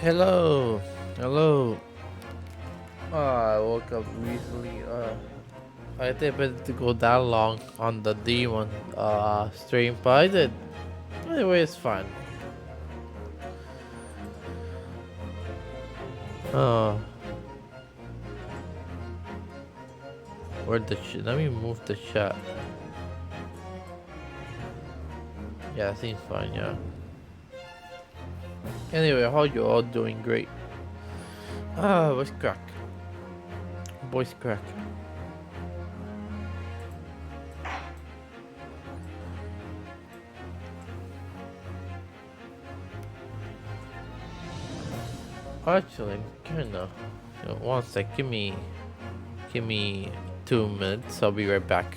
Hello, hello. I woke up recently. I didn't mean to go that long on the demon stream, but I did. Anyway, it's fine. Uh, where the let me move the chat. Yeah, seems fine. Yeah. Anyway, how you all doing? Great. Voice crack. Voice crack. Actually, kinda. One sec. Give me 2 minutes. I'll be right back.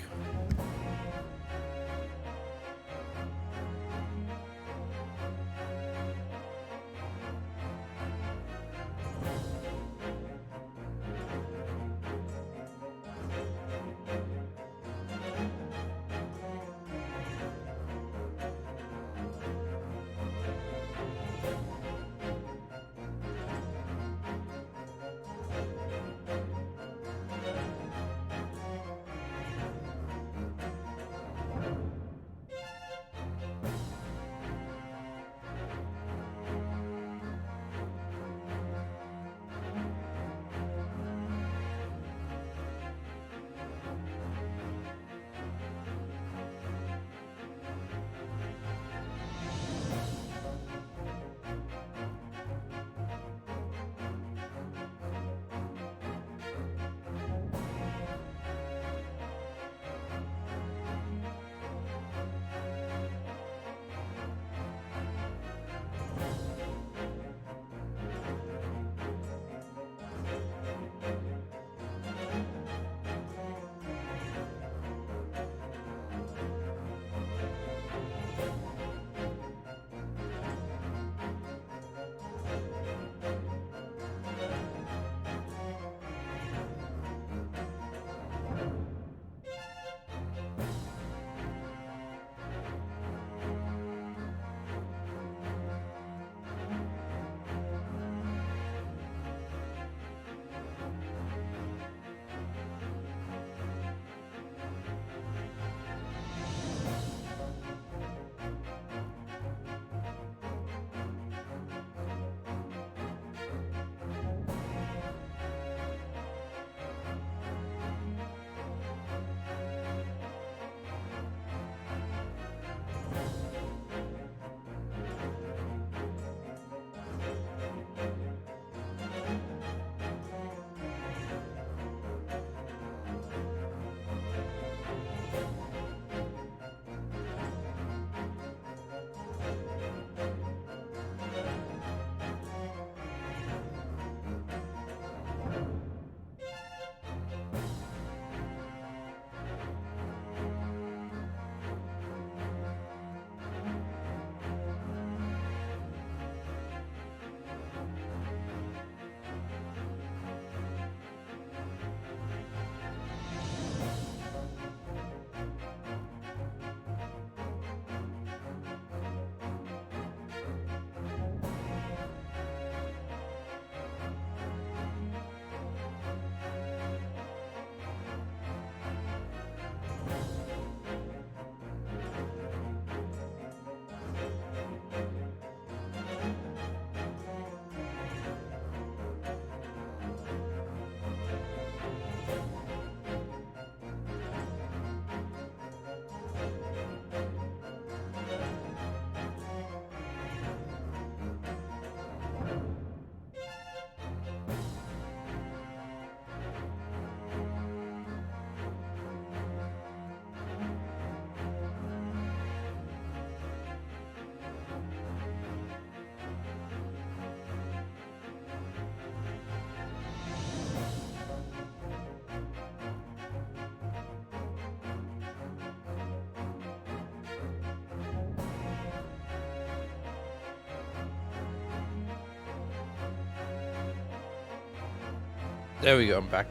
There we go. I'm back.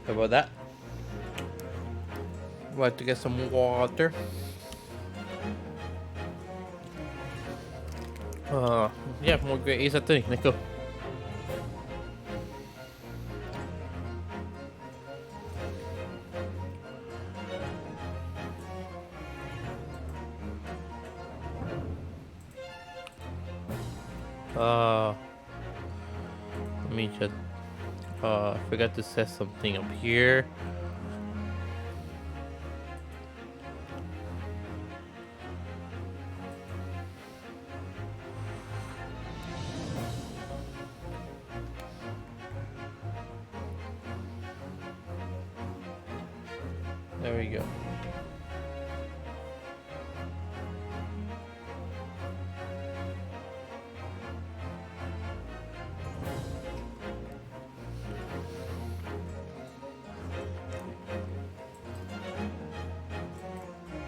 How about that? Like to get some water. Uh, yeah, more great Ace Attorney. Let's go. Uh, let me just. I forgot to set something up here. There we go.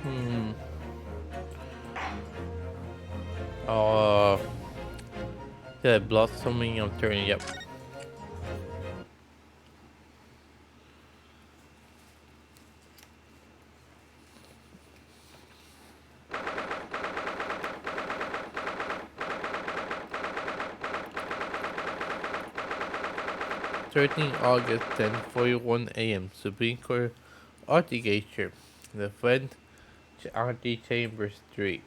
Hmm. Uh, yeah, blossoming of turning. Yep. 13 August 10:41 a.m. Supreme Court Artigature. The Fed Antechamber Street.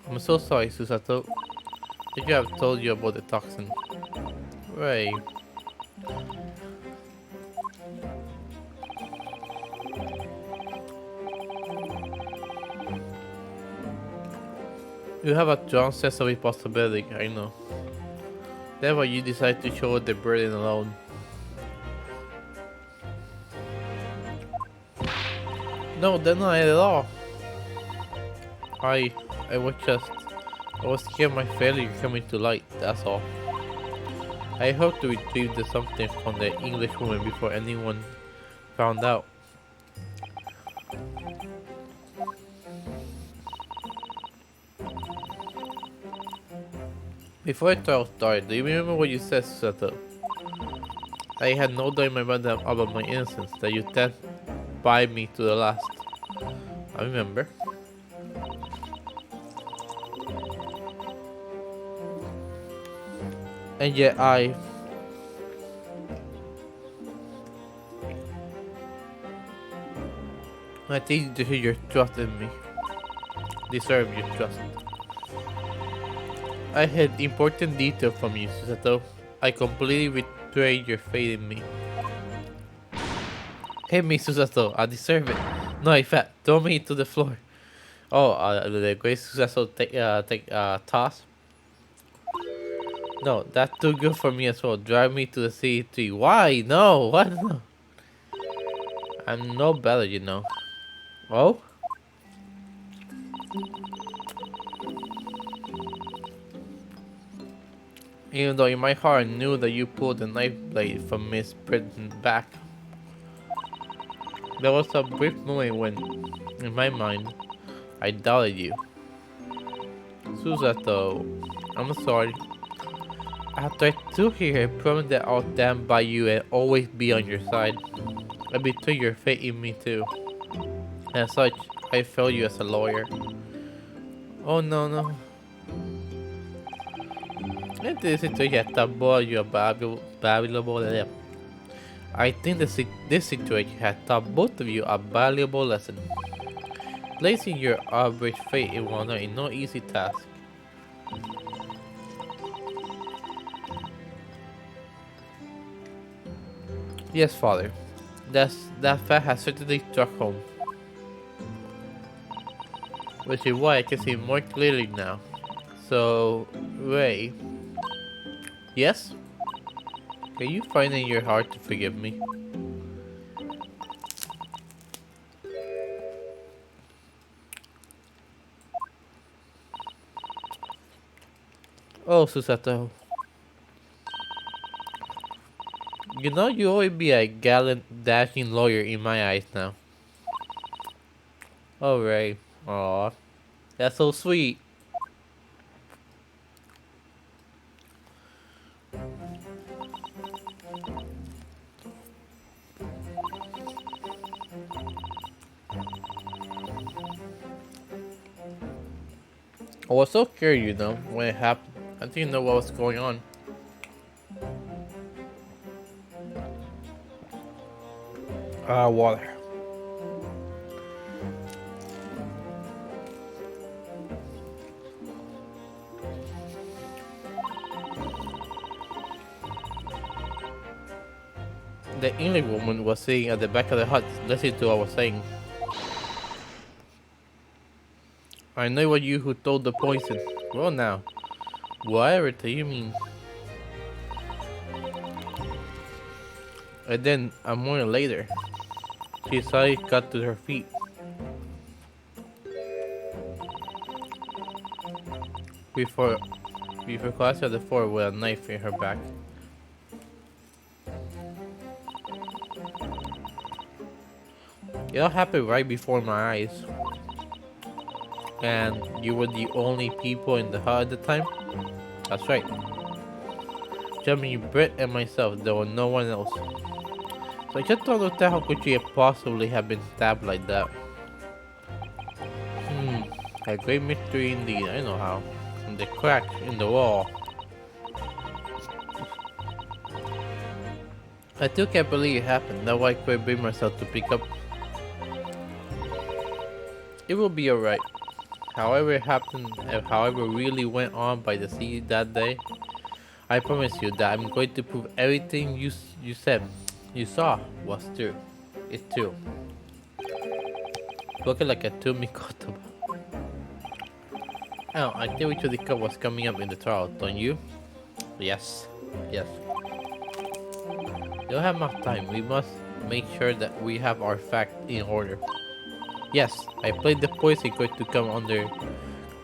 I'm so sorry, Susato. I think I've told you about the toxin. Right. You have a strong sense of impossibility, I know. That's why you decide to show the burden alone. No, that's not it at all. I I was just I was scared my failure coming to light, that's all. I hoped to retrieve the something from the English woman before anyone found out. Before I trial started, do you remember what you said, Susato? I had no doubt in my mind about my innocence, that you stand by me to the last. I remember. And yet I think to hear your trust in me. Deserve your trust. I had important detail from you, Susato. I completely betrayed your faith in me. Hit me, Susato. I deserve it. No, in fact, throw me to the floor. Oh, the great Susato take toss. No, that's too good for me as well. Drive me to the C3. Why? No, what? No. I'm no better, you know. Oh? Even though in my heart I knew that you pulled the knife blade from Miss Britton's back. There was a brief moment when, in my mind, I doubted you. Susato, I'm sorry. After I took you here, I promised that I'll stand by you and always be on your side. I betrayed your faith in me too. As such, I failed you as a lawyer. Oh no no. In this situation, I taught you a valuable lesson. I think this situation has taught both of you a valuable lesson. Placing your average faith in one another is no easy task. Yes, father. That fact has certainly struck home, which is why I can see more clearly now. So, Ray, yes? Can you find in your heart to forgive me? Oh, Susato. You know you always be a gallant, dashing lawyer in my eyes now. Oh, Ray. Aw, that's so sweet. I was so scared, when it happened. I didn't know what was going on. Water. The English woman was sitting at the back of the hut, listening to what I was saying. I know what you who told the poison. Well now, whatever do you mean? And then, a moment later, she suddenly got to her feet. Before, before collapsed on the floor with a knife in her back. It all happened right before my eyes. And you were the only people in the hut at the time? That's right. Jimmy, Britt, and myself, there was no one else. So I just don't understand how could she possibly have been stabbed like that. A great mystery indeed, I know how. And the crack in the wall. I still can't believe it happened, that's why I couldn't bring myself to pick up. It will be alright. However it happened, and however really went on by the sea that day, I promise you that I'm going to prove everything you said, you saw, was true. It's true. Looking like a Tumi Kotoba. Oh, I think we should discuss what's coming up in the trial, don't you? Yes. Yes. We don't have much time. We must make sure that we have our facts in order. Yes, I played the poison going to come under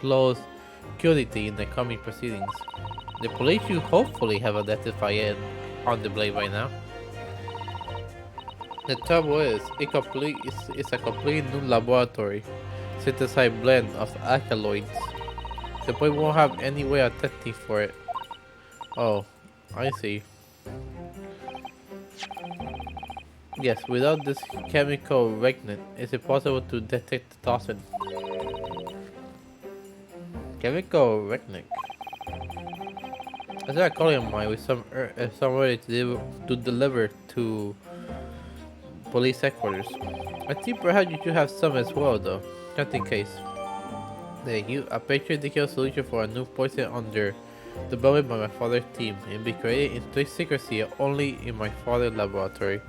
close security in the coming proceedings. The police should hopefully have identified it on the blade by now. The trouble is, it's a complete new laboratory, synthesized blend of alkaloids. The boy won't have any way of testing for it. Oh, I see. Yes, without this chemical reagent, it's impossible to detect the toxin. Chemical reagent. I started calling mine with some way to deliver to police headquarters. I think perhaps you should have some as well, though, just in case. A patient detailed solution for a new poison under developed by my father's team and be created in strict secrecy only in my father's laboratory.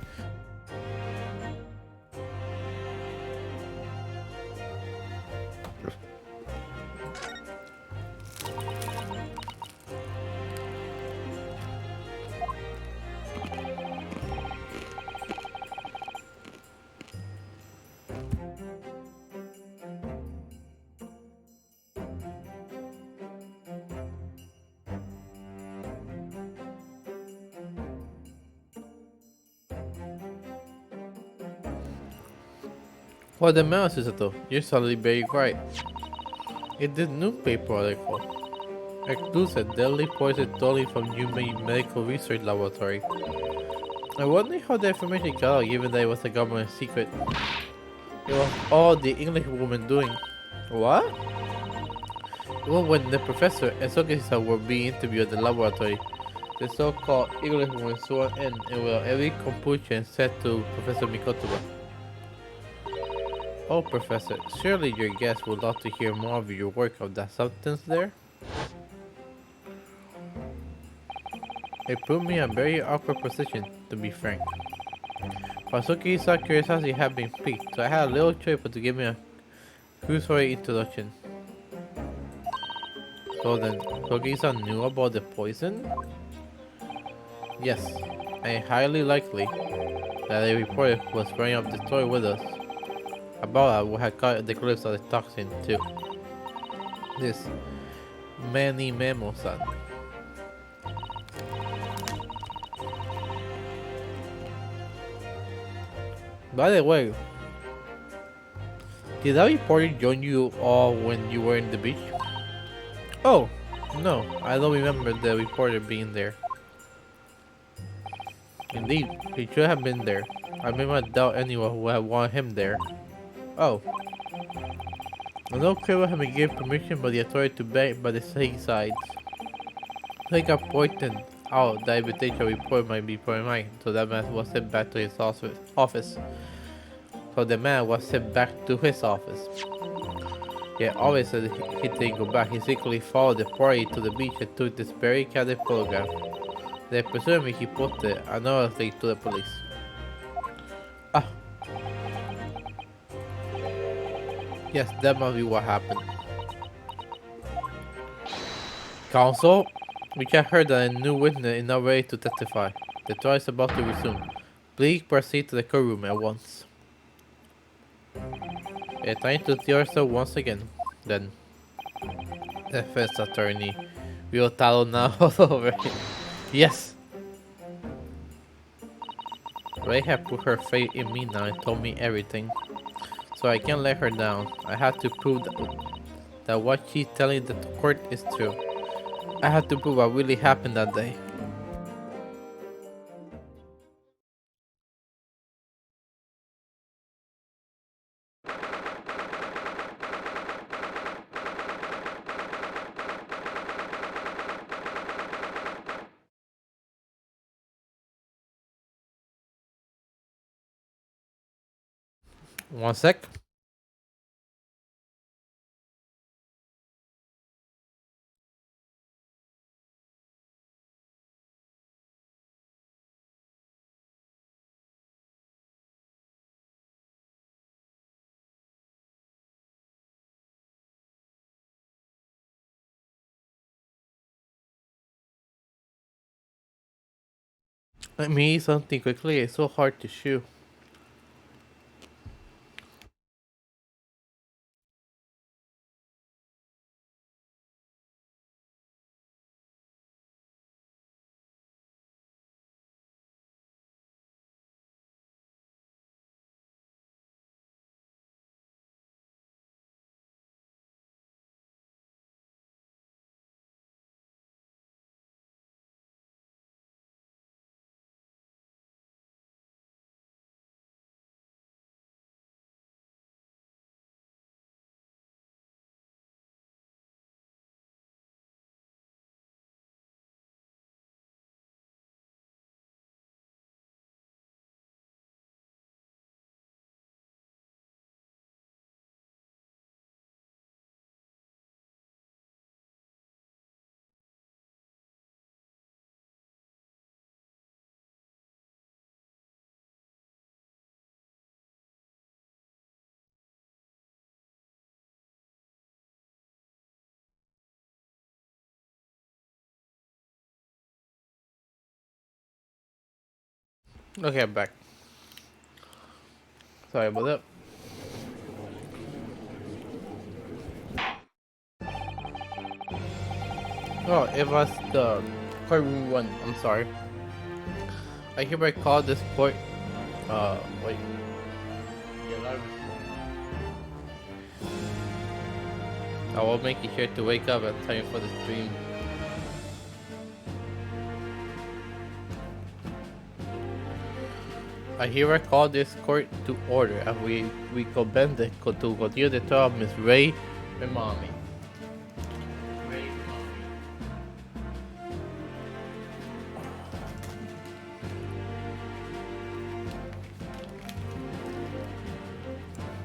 What the mouse is though? You're suddenly very quiet. In this newspaper article, excludes a deadly poison stolen from Yumei Medical Research Laboratory. I wonder how the information got out given that it was a government secret. It was all the English woman doing. What? Well, when the professor and Sokisa were being interviewed at the laboratory, the so-called English woman sworn in and without every compunction said to Professor Mikotoba, "Oh, Professor, surely your guests would love to hear more of your work of that substance there?" It put me in a very awkward position, to be frank. Fasuki's curiosity had been piqued, so I had a little choice but to give me a cursory introduction. So then, Sokisa knew about the poison? Yes, and highly likely that a reporter was bringing up the story with us about who had caught the glimpse of the toxin too. This Manny Memo-san. By the way, did that reporter join you all when you were in the beach? Oh, no, I don't remember the reporter being there. Indeed, he should have been there. I may not doubt anyone who would have wanted him there. Oh, No criminal had been given permission by the authority to bank by the same sides. Like I pointed out, the invitation report might be mine, so that man was sent back to his office. So the man was sent back to his office. Yeah, obviously he didn't go back. He secretly followed the party to the beach and took this very candid photograph. Then presumably he posted another thing to the police. Ah, yes, that must be what happened. Counsel, we just heard that a new witness is not ready to testify. The trial is about to resume. Please proceed to the courtroom at once. Trying to see yourself once again. Then, defense attorney, will tell now all over it. Yes! Ray had put her faith in me now and told me everything. So I can't let her down. I have to prove that what she's telling the court is true. I have to prove what really happened that day. One sec. Let me eat something quickly. It's so hard to chew. Okay, I'm back. Sorry about that. Oh, it was the courtroom one. I'm sorry. I hereby call this court. Wait. The alarm is I will make sure to wake up in time for the stream. I hereby call this court to order as we commend to continue the trial of Miss Ray Remami.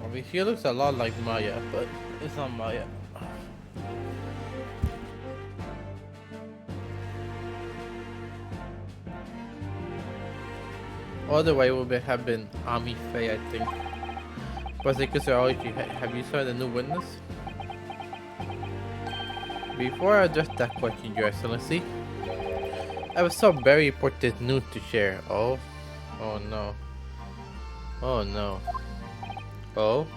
I mean, she looks a lot like Maya, but it's not Maya. Otherwise, it would have been Ami Faye, I think. Prosecutor, have you saw the new witness? Before I address that question, Your Excellency, I have some very important news to share. Oh no. Oh no. Oh?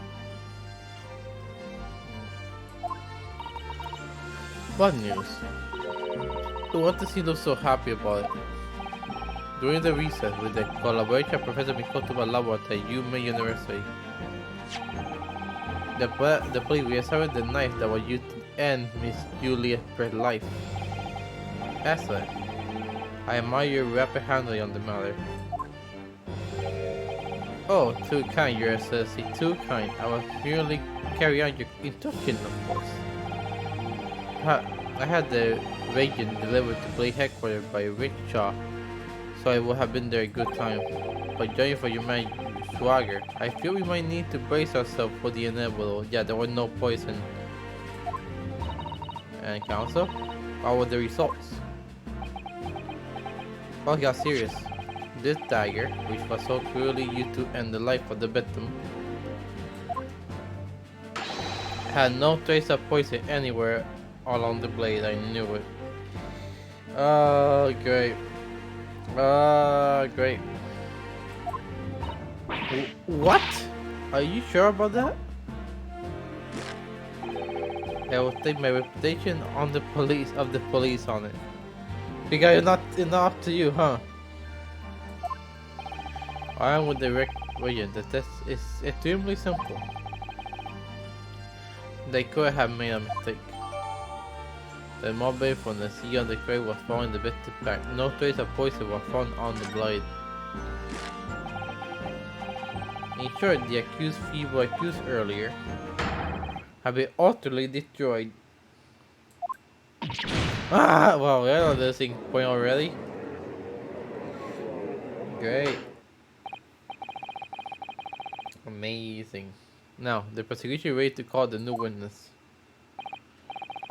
What news? What does he look so happy about it? During the recess, with the collaboration of Professor Mikoto Labo at the Yume University, the police discovered the knife that was used to end Miss Juliet's life. Excellent. I admire your rapid handling on the matter. Oh, too kind, Your Excellency, too kind. I was merely carry out your instruction, of course. Ha, I had the wagon delivered to Blade headquarters by Rickshaw, so I would have been there a good time. But judging for your man swagger, I feel we might need to brace ourselves for the inevitable. Yeah, there was no poison. And counsel? What were the results? Well, it got serious. This dagger, which was so cruelly used to end the life of the victim, had no trace of poison anywhere along the blade. I knew it. Oh, great. Great. What? Are you sure about that? I will take my reputation on the police on it. Because it's not up to you, huh? I am with the region. The test is extremely simple. They could have made a mistake. The mobile from the sea on the crate was found in the victim pack. No trace of poison was found on the blade. In short, the accused feeble accused earlier have been utterly destroyed. Ah, wow, we're on this point already. Great. Amazing. Now, the prosecution ready to call the new witness.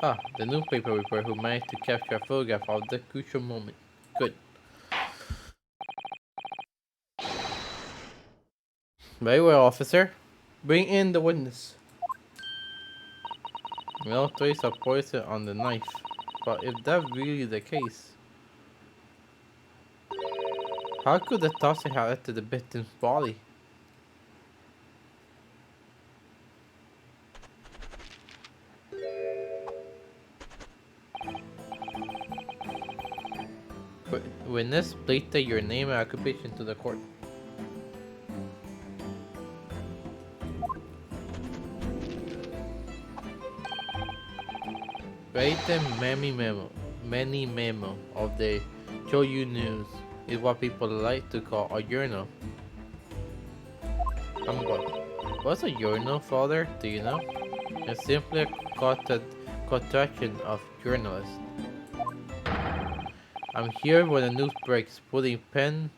Ah, the newspaper reporter who managed to capture a photograph of the crucial moment. Good. Very well, officer. Bring in the witness. No trace of poison on the knife. But if that's really the case, how could the toxin have entered the victim's body? Witness, please state your name and occupation to the court. Write the many memo of the Choyu News is what people like to call a journal. What's a journal, father? Do you know? It's simply a contraction of journalist. I'm here when the news breaks, putting pen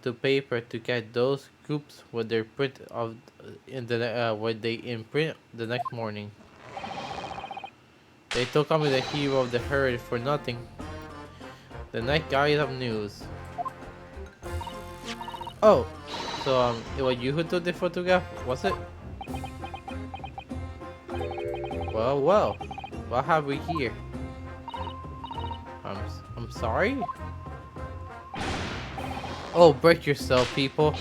to paper to catch those scoops when they print of in the when they imprint the next morning. They took me the hero of the herd for nothing. The night guide of news. Oh, so it was you who took the photograph, was it? Well, what have we here? I'm sorry? Oh, break yourself, people.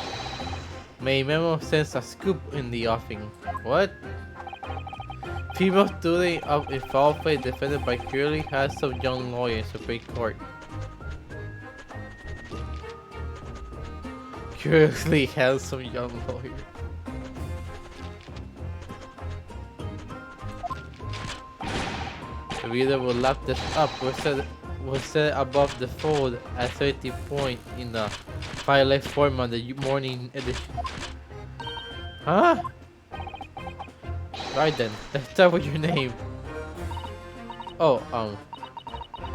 May Memo sends a scoop in the offing. What? People today of in foul play defended by clearly handsome young lawyer in Supreme Court. Curiously handsome young lawyer. The reader will lap this up was set above the fold at 30 point in the highlight format the morning edition. Huh? Right then, let's start with your name. Oh,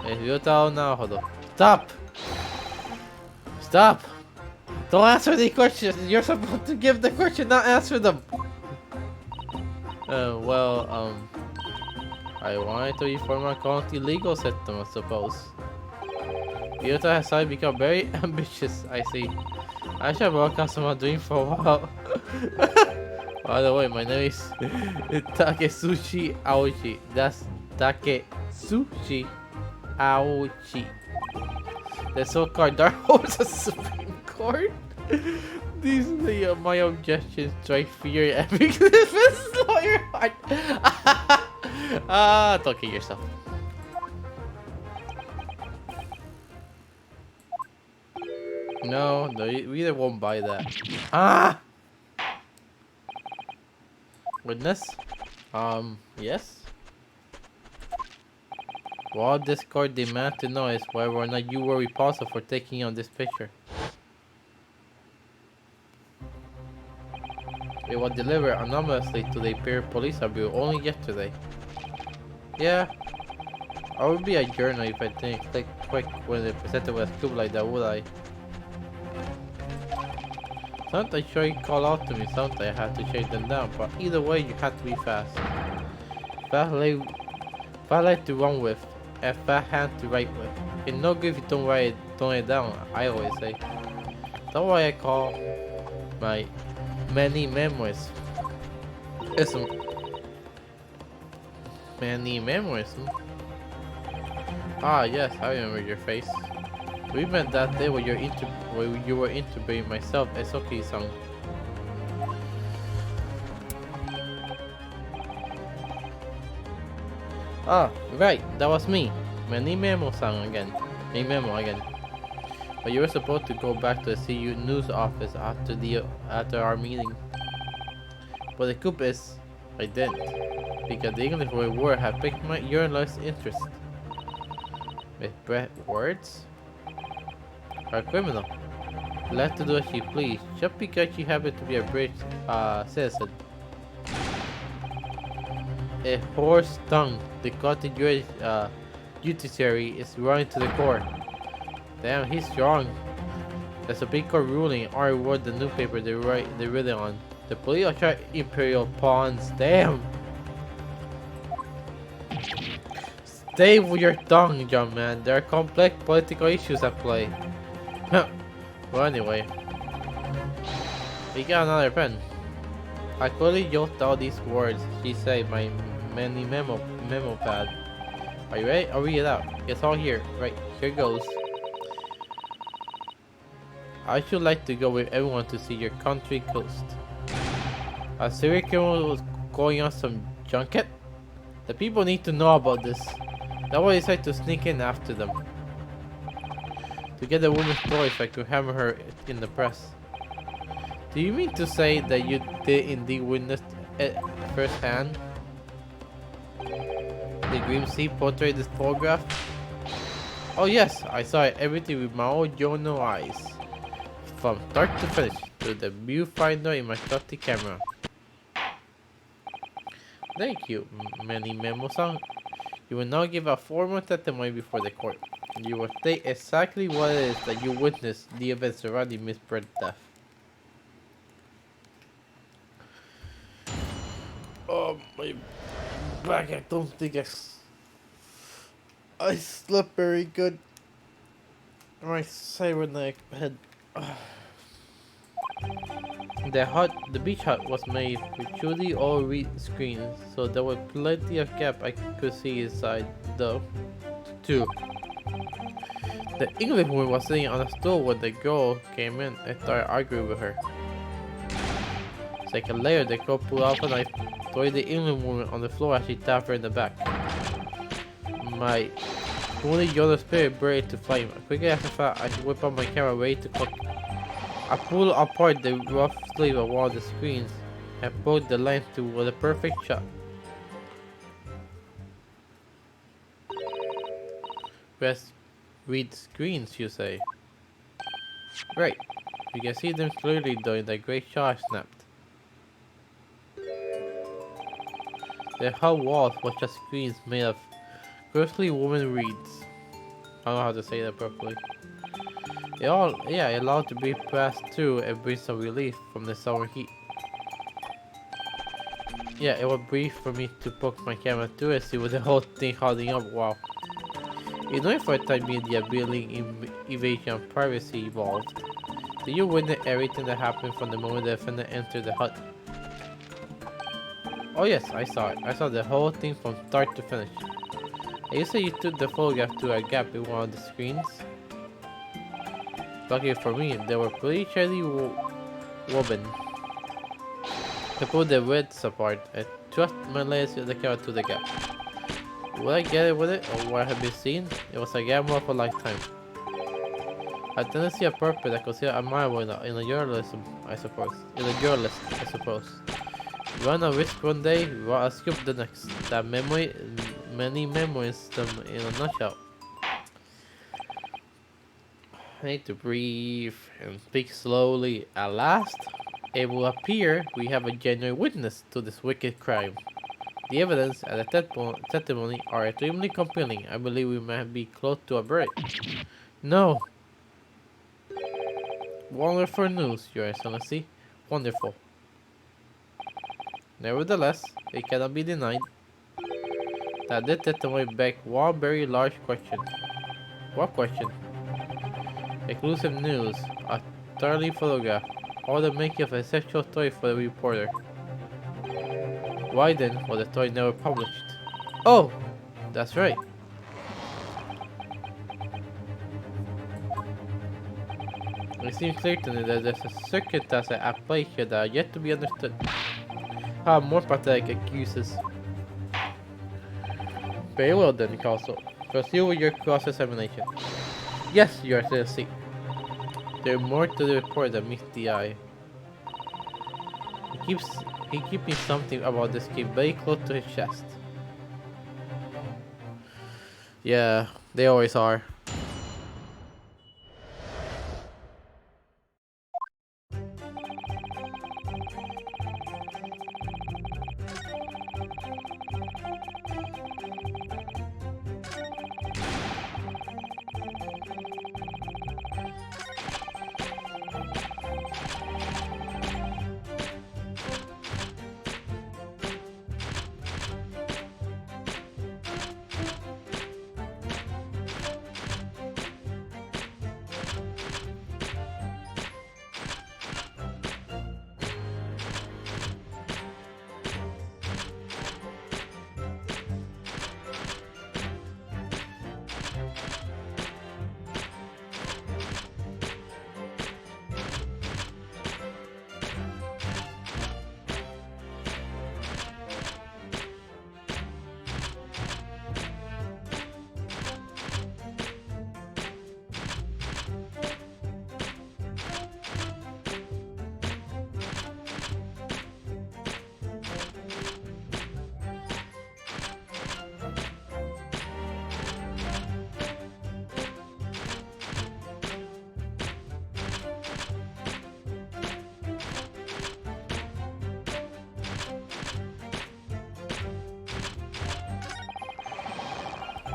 if you tell now, hold on. Stop! Stop! Don't answer the questions! You're supposed to give the question, not answer them! I wanted to reform our county legal system, I suppose. Ryota has suddenly become very ambitious, I see. I shall broadcast what I'm doing for a while. By the way, my name is Takesushi Aoshi. That's Takesushi Aoshi. The so-called Dark Horse of the Supreme Court? These are my objections. Try fear and make this lawyer hard. Don't kill yourself. No, the reader won't buy that. Ah! Witness? Yes? What this court demands to know is whether or not you were responsible for taking on this picture. It was delivered anonymously to the Imperial Police Bureau only yesterday. Yeah, I would be a journal if I didn't click quick when they presented with a scoop like that, would I? Sometimes sure you call out to me, sometimes I have to chase them down, but either way you have to be fast. Fast leg to run with, and fast hand to write with. It's no good if you don't write it down, I always say. That's why I call my many memories. Listen, many memories. Ah yes, I remember your face. We met that day when you were interviewing myself as Soki-san. Ah, right, that was me. Many Memo-san again. Me Memo again. But you were supposed to go back to the CU news office after our meeting. But the coup is, I didn't, because the English word had piqued your lost interest. With Brett words? Our criminal. Let to do as she please, just because she happened to be a British citizen. A horse tongue, the cottage judiciary is running to the core. Damn, he's strong. There's a big court ruling, or what the newspaper they read it on. The police are trying imperial pawns. Damn. Stay with your tongue, young man. There are complex political issues at play. Well, anyway, we got another pen. I clearly jotted all these words she said my many memo pad. Are you ready? I'll read it out. It's all here. Right, here goes. I should like to go with everyone to see your country coast. A serial killer was going on some junket? The people need to know about this. That's why I decided to sneak in after them. To get the woman's story so I could hammer her in the press. Do you mean to say that you did indeed witness it firsthand? The Grim Sea portrayed this photograph? Oh yes, I saw it everything with my own Jono eyes. From start to finish, through the viewfinder in my trusty camera. Thank you, Manny Memo-san. You will now give a formal testimony before the court. You will state exactly what it is that you witnessed the events surrounding Miss Brett's death. Oh, my back, I don't think I slept very good. My cybernetic head. The beach hut was made with truly all reed screens, so there was plenty of gap I could see inside, though. 2. The English woman was sitting on a stool when the girl came in and started arguing with her. Second later, the girl pulled out a knife, throwing the English woman on the floor as she tapped her in the back. My only yellow spirit burned into flame. Quickly after that, I whipped out my camera ready to cook. I pulled apart the rough sleeve of one of the screens and broke the length to the perfect shot. Read screens, you say? Right. You can see them clearly during the great shot I snapped. The whole walls was just screens made of ghostly woman reeds. I don't know how to say that properly. It allowed to be passed through and bring some relief from the summer heat. Yeah, it was brief for me to poke my camera through and see what the whole thing holding up. Wow. You know, for a time media building evasion of privacy evolved. Did you witness everything that happened from the moment the defendant entered the hut? Oh yes, I saw it. I saw the whole thing from start to finish. You say you took the photograph to a gap in one of the screens? Lucky for me, they were pretty shiny woven. I pulled the reds apart and thrust my layers of the camera to the gap. Would I get it with it, or what I had been seeing? It was a gamble of a lifetime. A tendency of purpose I consider admirable in a journalism, I suppose. In a journalist, I suppose. Run a risk one day, run a scoop the next. That many memories them in a nutshell. I need to breathe and speak slowly. At last, It will appear we have a genuine witness to this wicked crime. The evidence and the testimony are extremely compelling. I believe we might be close to a verdict. No! Wonderful news, Your Excellency. Wonderful. Nevertheless, it cannot be denied that this testimony begs one very large question. What question? Exclusive news. A thoroughly photograph. All the making of a sexual story for the reporter. Why then was the story never published? Oh! That's right. It seems clear to me that there's a circumstance at play here that are yet to be understood. How more pathetic excuses. Very well then, Counsel. Proceed with your cross-examination. Yes, Your Excellency. There is more to the report than meets the eye. He keeps keeping something about this case very close to his chest. Yeah, they always are.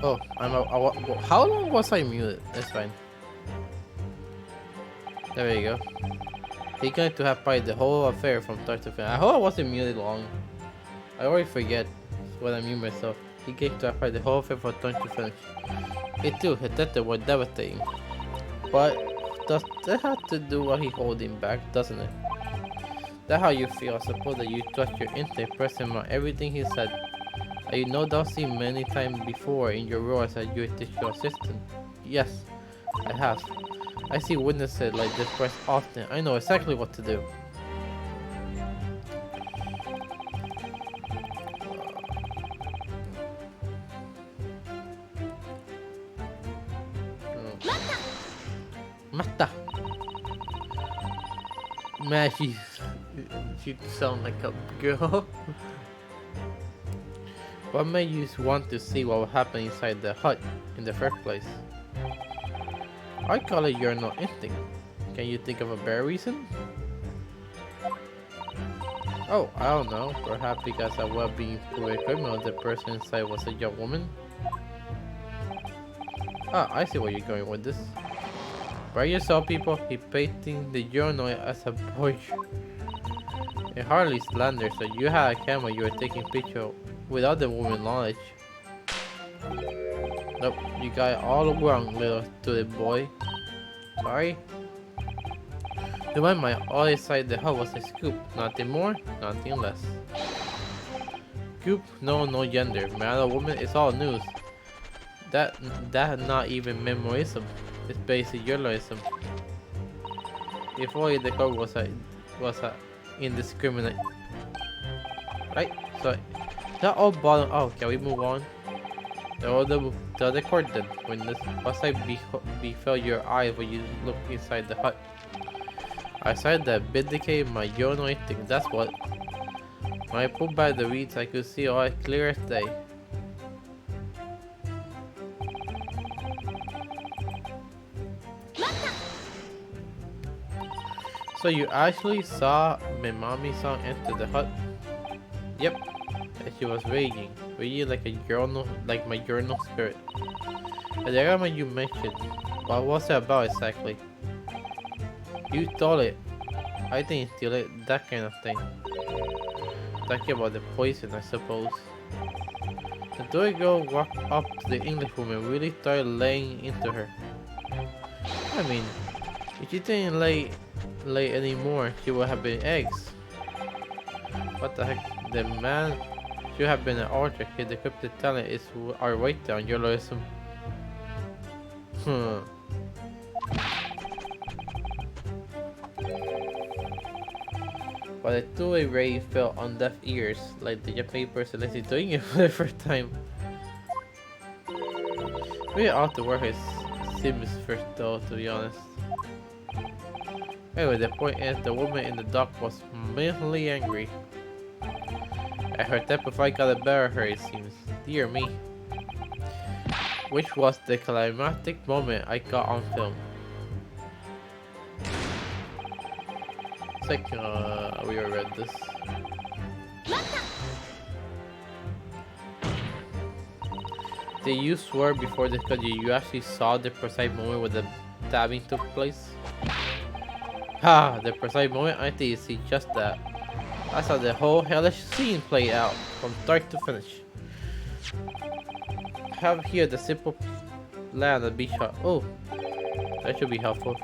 Oh, how long was I muted? That's fine. There you go. He's going to have probably the whole affair from start to finish. I hope I wasn't muted long. I always forget when I mute myself. He going to have probably the whole affair from start to finish. It too, his death was devastating. But does that have to do what he holding back, doesn't it? That's how you feel. I suppose that you trust your instinct, pressing on everything he said. And you no doubt seen many times before in your role as a judicial assistant. Yes, I have. I see witnesses like this press often. I know exactly what to do. Mata. Man, she sound like a girl. What made you want to see what would happen inside the hut in the first place? I call it your no instinct. Can you think of a better reason? Oh, I don't know. Perhaps because a well-being poor criminal, the person inside was a young woman? Ah, I see where you're going with this. Where you saw people, he painting the journal as a boy. It hardly slander, so you had a camera you were taking picture without the woman's knowledge. Nope, you got it all wrong, little stupid boy. Sorry. To my mind, all inside the hut was a scoop. Nothing more, nothing less. Scoop, no gender. Man or woman, it's all news. That not even memorism. It's basic journalism. If only the code was a indiscriminate. Right? So that all bottom. Oh, can we move on? The other court then. When this was I befell your eyes when you looked inside the hut. I said that vindicated my journal instinct. That's what. When I pulled back the reeds, I could see all as clear as day. So you actually saw my mommy-san enter the hut? Yep. And she was raging like a journal, like my journal spirit. And the drama you mentioned, what was it about exactly? You stole it. I didn't steal it, that kind of thing. Talking about the poison, I suppose. The dory girl walked up to the Englishwoman, really started laying into her. I mean, if she didn't lay anymore, she would have been eggs. What the heck? The man should have been an archer. His decrypted talent is our weight down journalism. Hmm. But the two-way ray fell on deaf ears, like the Japanese person is doing it for the first time. Really ought to wear his Sims first though, to be honest. Anyway, the point is, the woman in the dock was mentally angry. And her type of fight got the better of her, it seems. Dear me. Which was the climactic moment I got on film. It's like, we already read this. Did you swear before this because you actually saw the precise moment where the stabbing took place? Ha! The precise moment, I did see just that. I saw the whole hellish scene play out, from start to finish. I have here the simple plan of beach shot. Oh, that should be helpful.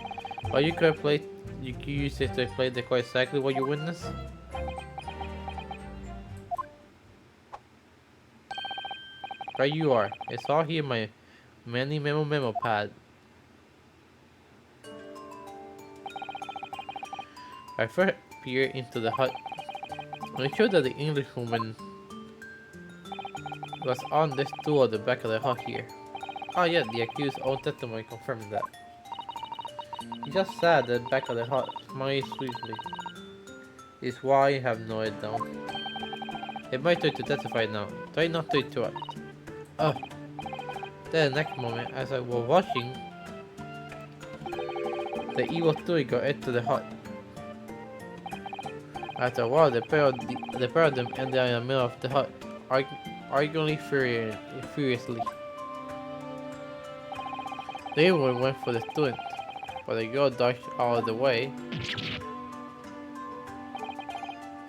But you could play, you could use it to play the quite exactly what you witnessed. Right you are. It's all here in my many memo pad. I first peered into the hut. I showed that the Englishwoman was on this stool at the back of the hut here. Oh yeah, the accused's own testimony confirmed that. He just sat at the back of the hut, smiling sweetly. It's why I have noted down. It's my turn to testify now. Try not to interrupt. Oh. Then the next moment, as I was watching, the evil story got into the hut. After a while, the pair of them ended in the middle of the hut, arguing furiously. They went for the student, but the girl dodged out of the way,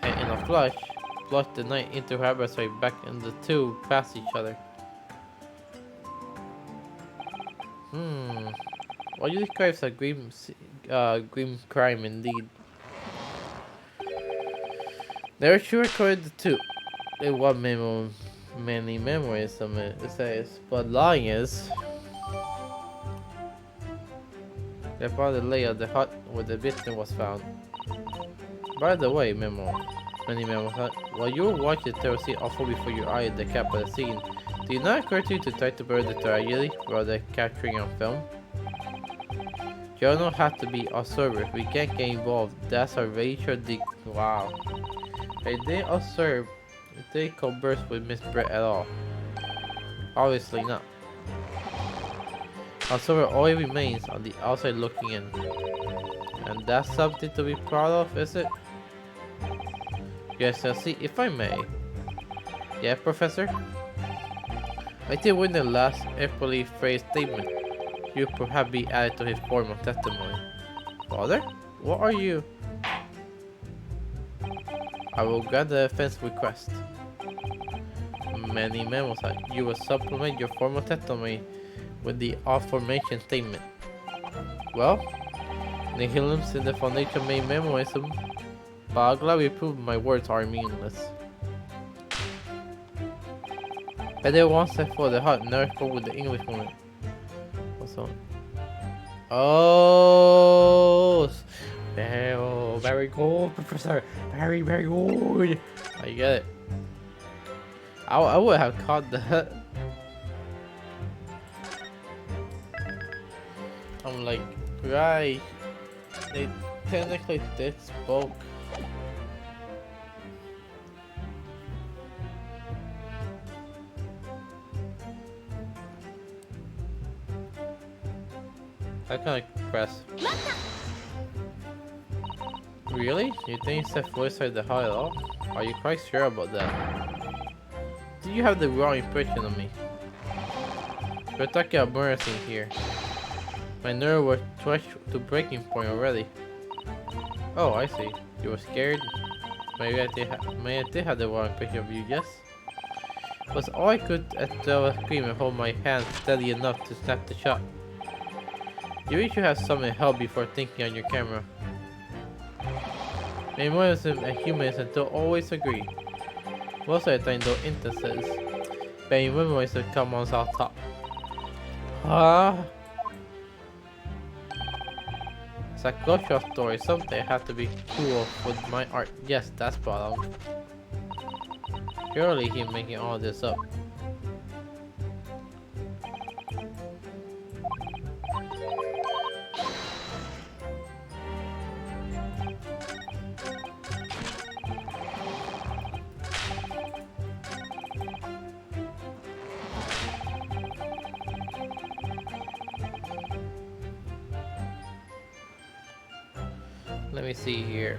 and in a flash, plunged the knight into her adversary back, and the two passed each other. What you describe as a grim crime indeed. There sure recorded the two. In one many memories of it says, but lying is. They found the layout of the hut where the victim was found. By the way, many memos hut, while you watch the terror scene awful before your eye at the cap of the scene, do you not occur to you to try to bury the tragedy rather than capturing on film? Journal has to be observer. We can't get involved. That's a racial wow. I didn't observe if they converse with Miss Brett at all. Obviously not. Observer always remains on the outside looking in. And that's something to be proud of, is it? Yes, see, if I may. Yeah, Professor? I did win the last aptly phrased statement. You perhaps be added to his form of testimony. Father? What are you? I will grant the defense request. Many memos you will supplement your formal testimony with the aforementioned statement. Well, nihilism in the foundation made memorism, but I'm glad we proved my words are meaningless. I did one step for the hut, never spoke with the Englishwoman. What's on? Oh, very good, Professor. Very good. I get it. I would have caught that. I'm like, right. They technically did spoke. I kind of press. Really? You think it's a voice of the hell at all? Are you quite sure about that? Did you have the wrong impression of me? We're talking about embarrassing here. My nerve was stretched to breaking point already. Oh, I see. You were scared? Maybe I did have the wrong impression of you, yes? Was all I could tell a scream and hold my hand steady enough to snap the shot. You really should have summoned help before thinking on your camera. Memorism and humanism don't always agree. Most of the time though instances, but memorism comes out top. Ah, it's a cultural story, something had to be cool with my art. Yes, that's problem. Surely he's making all this up. Let me see here.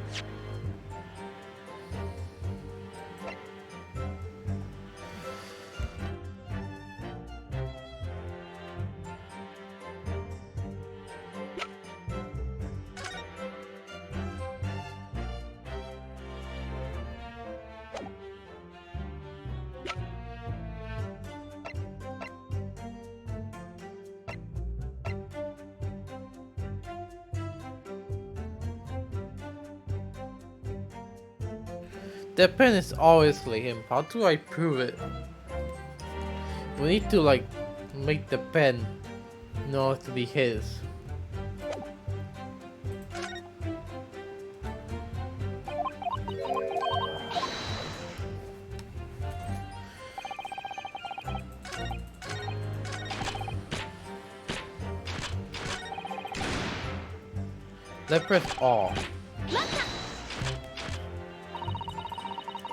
The pen is obviously him. How do I prove it? We need to like make the pen know to be his. Let's press all.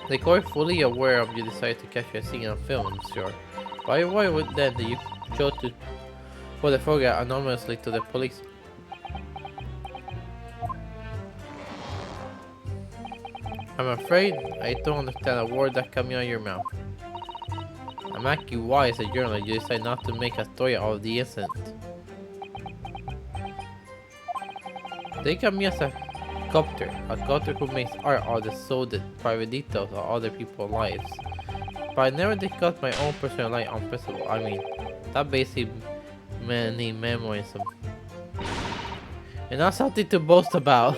The court fully aware of you decided to capture a scene on film, I'm sure. Why would then you chose to put the photograph anonymously to the police? I'm afraid I don't understand a word that coming out of your mouth. I'm asking why as a journalist you decide not to make a story out of the incident. They got me as a sculptor who makes art out of the sordid private details of other people's lives. But I never discussed my own personal life on principle. I mean, that basically many memorism. And not something to boast about.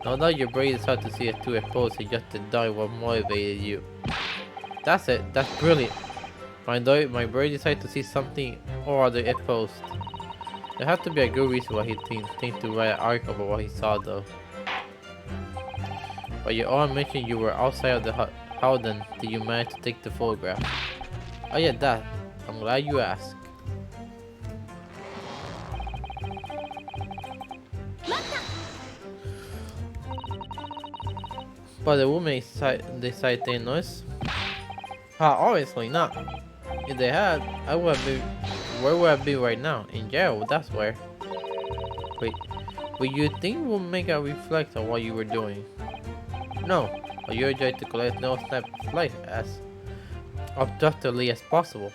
No doubt your brain decided to see it to a post and just done what motivated you. That's it, that's brilliant. My brain decided to see something or other it post. There has to be a good reason why he thinks to write an article about what he saw though. But you all mentioned you were outside of the hut. How then did you manage to take the photograph? Oh yeah, that. I'm glad you asked. But the woman decided they notice? Obviously not. If they had, I would have been. Where would I be right now? In jail, that's where. Wait, would you think we'll make a reflect on what you were doing? No, but you're trying to collect no snap flight as obtrusively as possible.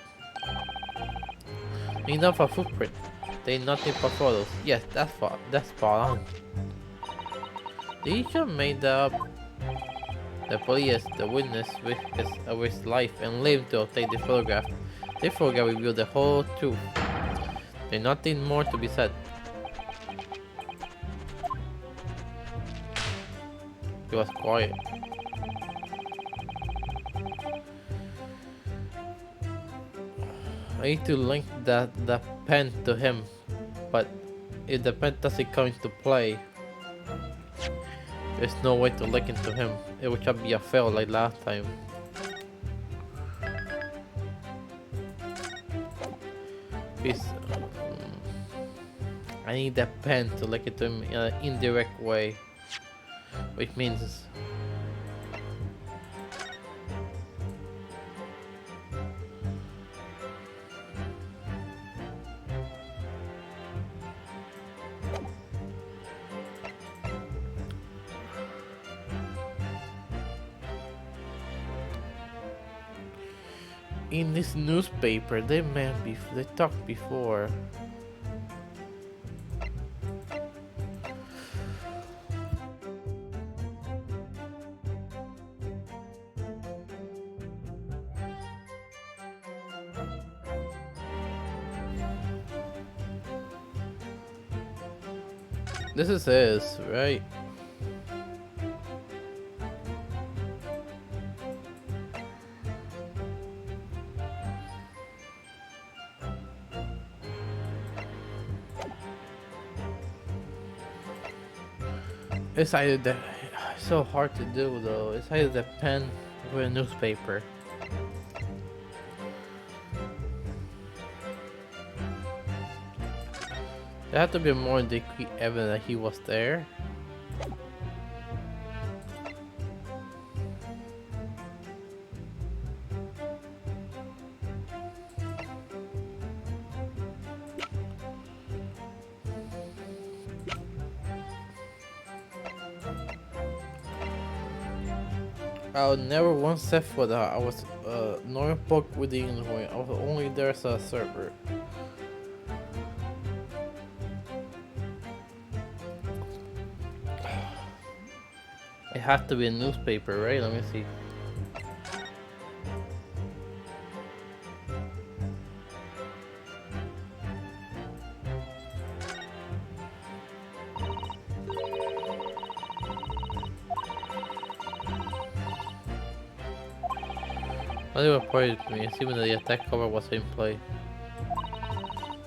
Enough a footprint. They nothing but photos. Yes, that's spot on. They should made that up. The police, the witness of his life and lived to take the photograph. The photograph revealed the whole truth. There's nothing more to be said. He was quiet. I need to link the pen to him, but if the pen doesn't come into play, there's no way to link it to him. It would just be a fail like last time. Please, I need that pen to link it to him in an indirect way, which means In this newspaper, they talked before. This is his, right? It's either the it's so hard to do though. It's either the pen or a newspaper. There had to be more concrete evidence that he was there. I would never once set foot out. I was Norfolk with the Illinois. I was only there as a server. It had to be a newspaper, right? Let me see. Only reported to me, even the attack cover was in play.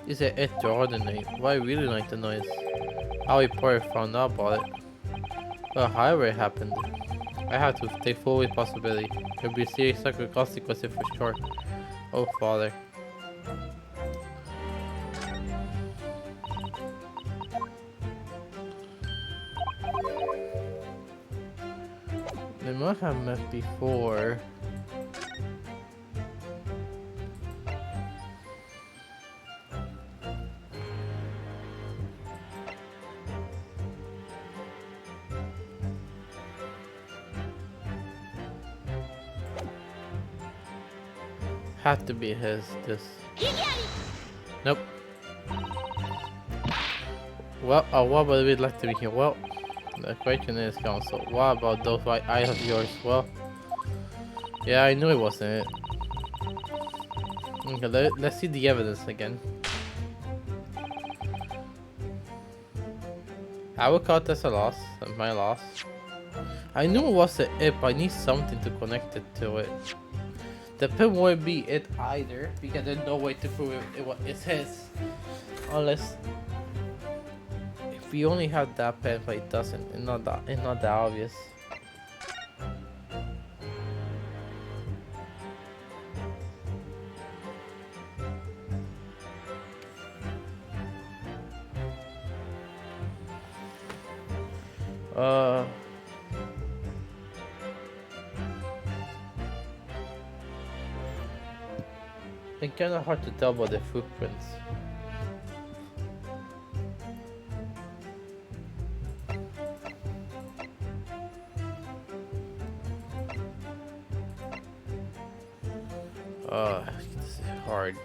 Is it extraordinary? Why I really like the noise? How reporter found out about it. Well, however it happened. I have to take full responsibility. There will be serious consequences for sure. Oh, Father. They must have met before. Had to be this. Nope. Well, what would we like to be here? Well, the question is, Council, what about those white eyes of yours? Well, yeah, I knew it wasn't it. Okay, let's see the evidence again. I would call this a loss, my loss. I knew it wasn't it, but I need something to connect it to it. The pen won't be it either, because there's no way to prove it's his. Unless if we only have that pen, but it doesn't. It's not that obvious. It's kind of hard to tell about the footprints. This is hard.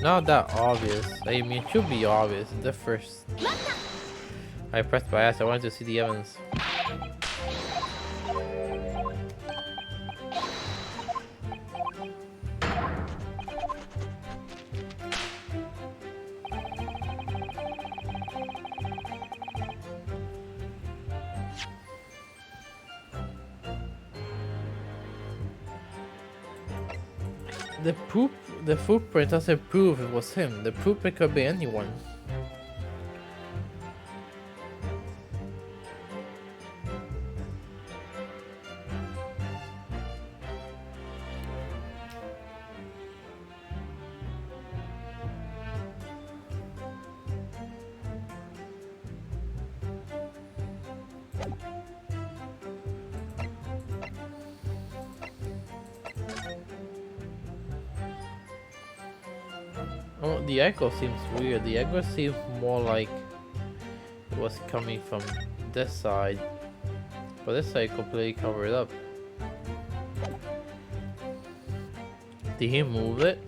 Not that obvious. I mean, it should be obvious. The first. I pressed my ass. I wanted to see the evidence. The poop, the footprint doesn't prove it was him. The footprint could be anyone. Oh, the echo seems weird. The echo seems more like it was coming from this side, but this side completely covered up. Did he move it?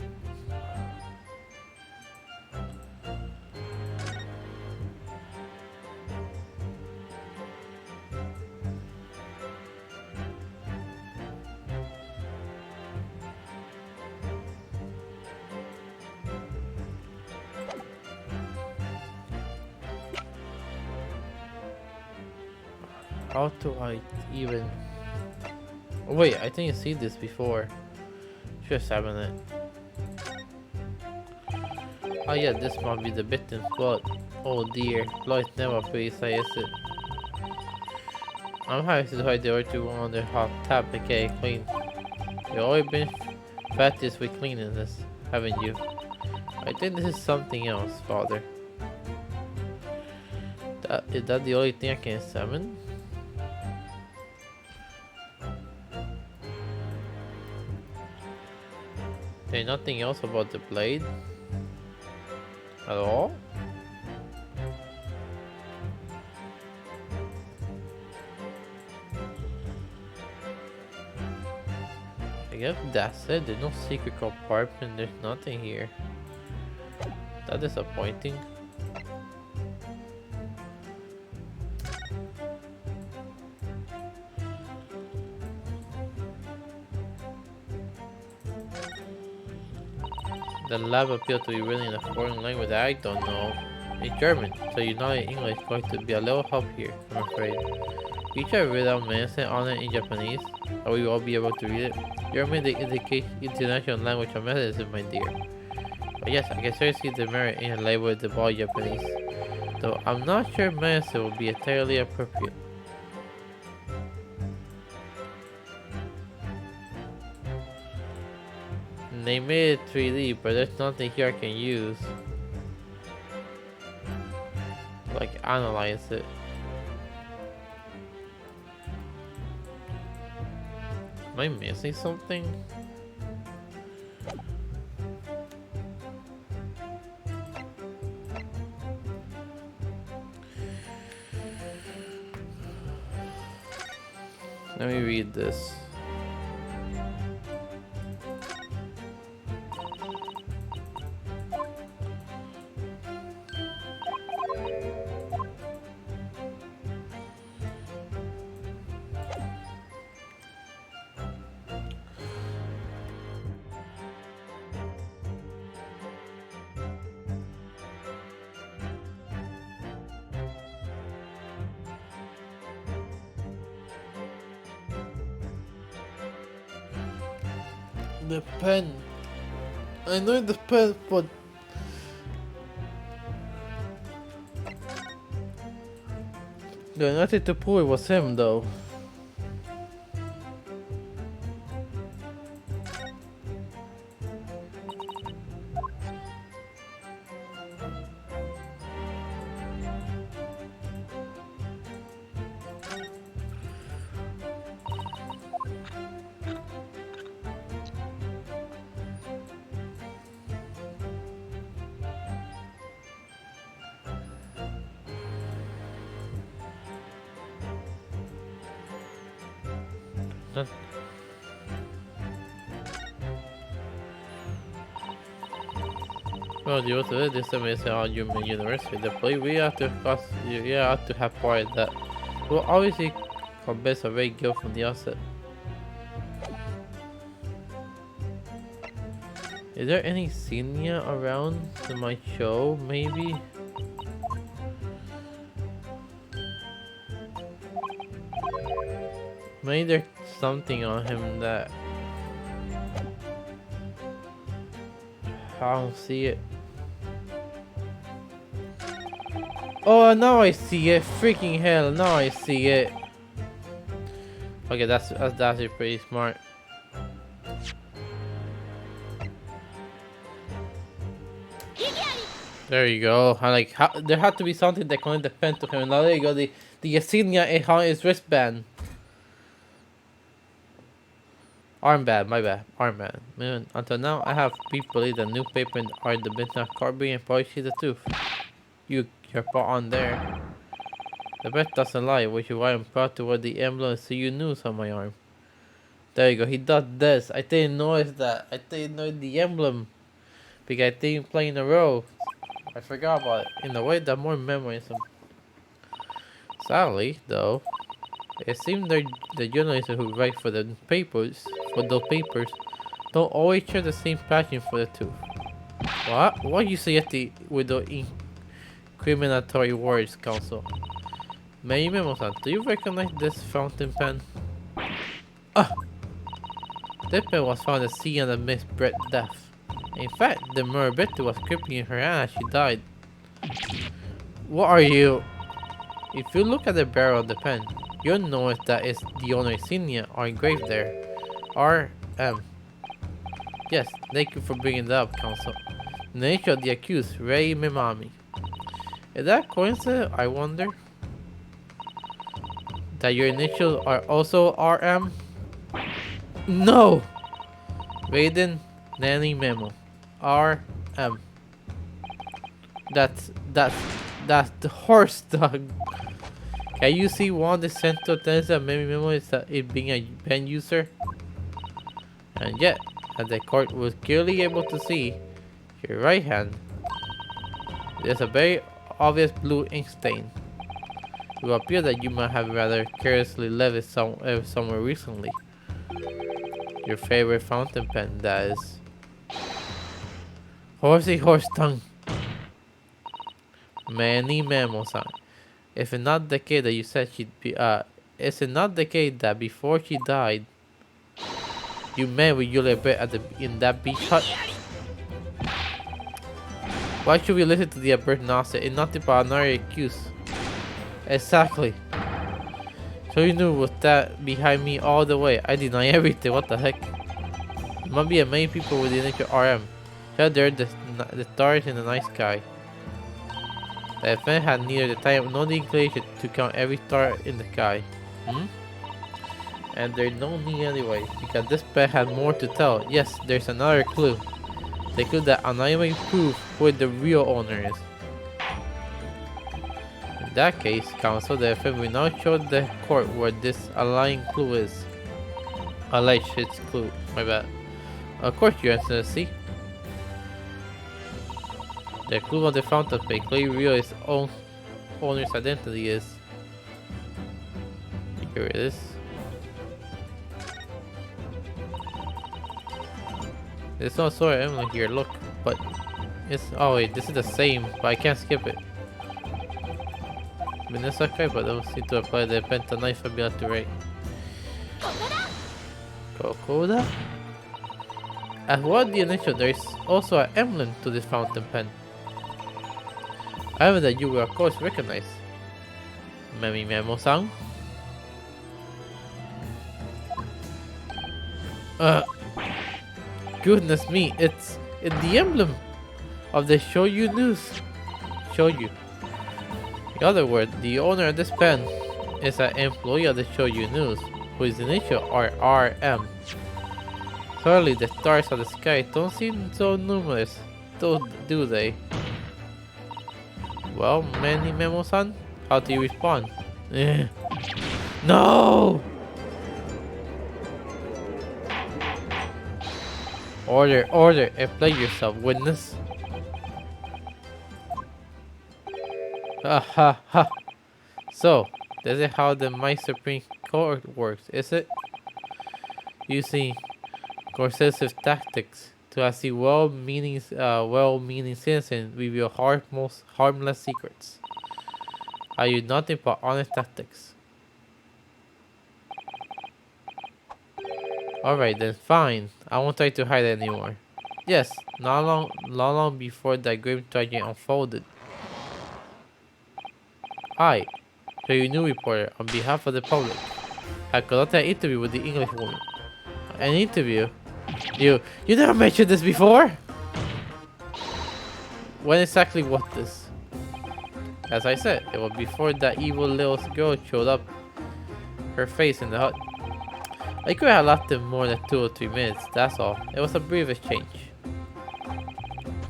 How do I even... Oh, wait, I think I've seen this before. Just having it. Oh yeah, this might be the bitten spot. Oh dear, blood never pretty say, is it? I'm happy to hide the other two on the hot tap, okay, clean. You've always been fastest with cleanliness, haven't you? I think this is something else, father. Is that the only thing I can summon? There's nothing else about the blade? At all? I guess that's it. There's no secret compartment. There's nothing here. That's disappointing. The lab appeared to be written in a foreign language that I don't know. It's German, so you know English is going to be a little help here, I'm afraid. You try to read out medicine on it in Japanese, and we will all be able to read it. German indicates international language of medicine, my dear. But yes, I can certainly see the merit in a label with the ball Japanese, though I'm not sure medicine will be entirely appropriate. They made it 3D, but there's nothing here I can use. Like, analyze it. Am I missing something? Let me read this. The pen. I know the pen, but there's nothing to prove it was him, though. Not well, the author this is on human university. The play we have to cost you have to have part of that. Well, obviously convince a very guilt from the outset. Is there any senior around in my show, maybe? Maybe there's something on him that I don't see it. Oh, now I see it. Freaking hell, now I see it. Okay, that's actually pretty smart. There you go. I like how, there had to be something that connected the pen to him. Now there you go. The insignia on his wristband. Armband, my bad. Armband. Man, until now, I have people believe the newspaper are the midnight carbine and polish the tooth. You're put on there. The bet doesn't lie, which is why I'm proud to wear the emblem so you news on my arm. There you go. He does this. I didn't notice that. I didn't know the emblem because I didn't play in a row. I forgot about it. In a way, that more memories. Sadly, though, it seems the journalists who write for those papers, don't always share the same passion for the tooth. What? What you say at the with the incriminatory words, Counsel? May Memo-san, do you recognize this fountain pen? Ah! This pen was found at sea and amidst Brett death. In fact, the Murabettu was gripping in her hand as she died. What are you? If you look at the barrel of the pen, you'll notice that it's the owner insignia are engraved there. R.M. Yes, thank you for bringing that up, Counsel. The nature of the accused, Ray Mimami. Is that coincidence, I wonder? That your initials are also RM? No! Raiden Nanny Memo. RM. That's the horse dog. Can you see one of the central tenets of memory memo is that it being a pen user? And yet, as the court was clearly able to see, your right hand, there's a very obvious blue ink stain. It will appear that you might have rather carelessly left it somewhere recently. Your favorite fountain pen, that is. Horsey horse tongue. Many memos on. If it not the case that you said she'd be, is it not the case that before she died, you met with Julia Brett in that beach hut? Why should we listen to the absurd nonsense? It's nothing but another excuse. Exactly. So you knew with that behind me all the way. I deny everything. What the heck? There must be many people with the nature RM. Here there, the stars in the night sky. The event had neither the time nor the inclination to count every star in the sky. And there's no need anyway, because this pet had more to tell. Yes, there's another clue. The clue that anonymous prove who the real owner is. In that case, Counsel, the FM will now show the court where this allying clue is. Alleged clue, my bad. Of course, Your Excellency. The clue of the fountain pen clearly reveal its own owner's identity is. Here it is. There's no sort of emblem here, look, but it's, oh wait, this is the same, but I can't skip it. Vanessa okay, but I don't seem to apply the penta knife ability right. Kokoda? As one of the initial, there is also an emblem to this fountain pen. However, that you will of course recognize. Memi Memo-san? Goodness me, it's the emblem of the Shoyu News. Shoyu. In other words, the owner of this pen is an employee of the Shoyu News, whose initials are RM. Surely the stars of the sky don't seem so numerous, do they? Well, Manny Memo-san, how do you respond? No! Order, and play yourself, witness. Ha ha ha. So, this is how the My Supreme Court works, is it? Using coercive tactics to as the well-meaning citizens reveal harmless secrets. Are you nothing but honest tactics? Alright then, fine. I won't try to hide anymore. Yes, not long before that grim tragedy unfolded. I, your new reporter, on behalf of the public, had conducted an interview with the English woman. An interview? You never mentioned this before? When exactly was this? As I said, it was before that evil little girl showed up, her face in the hut. I could have lasted more than 2 or 3 minutes, that's all. It was a brief exchange.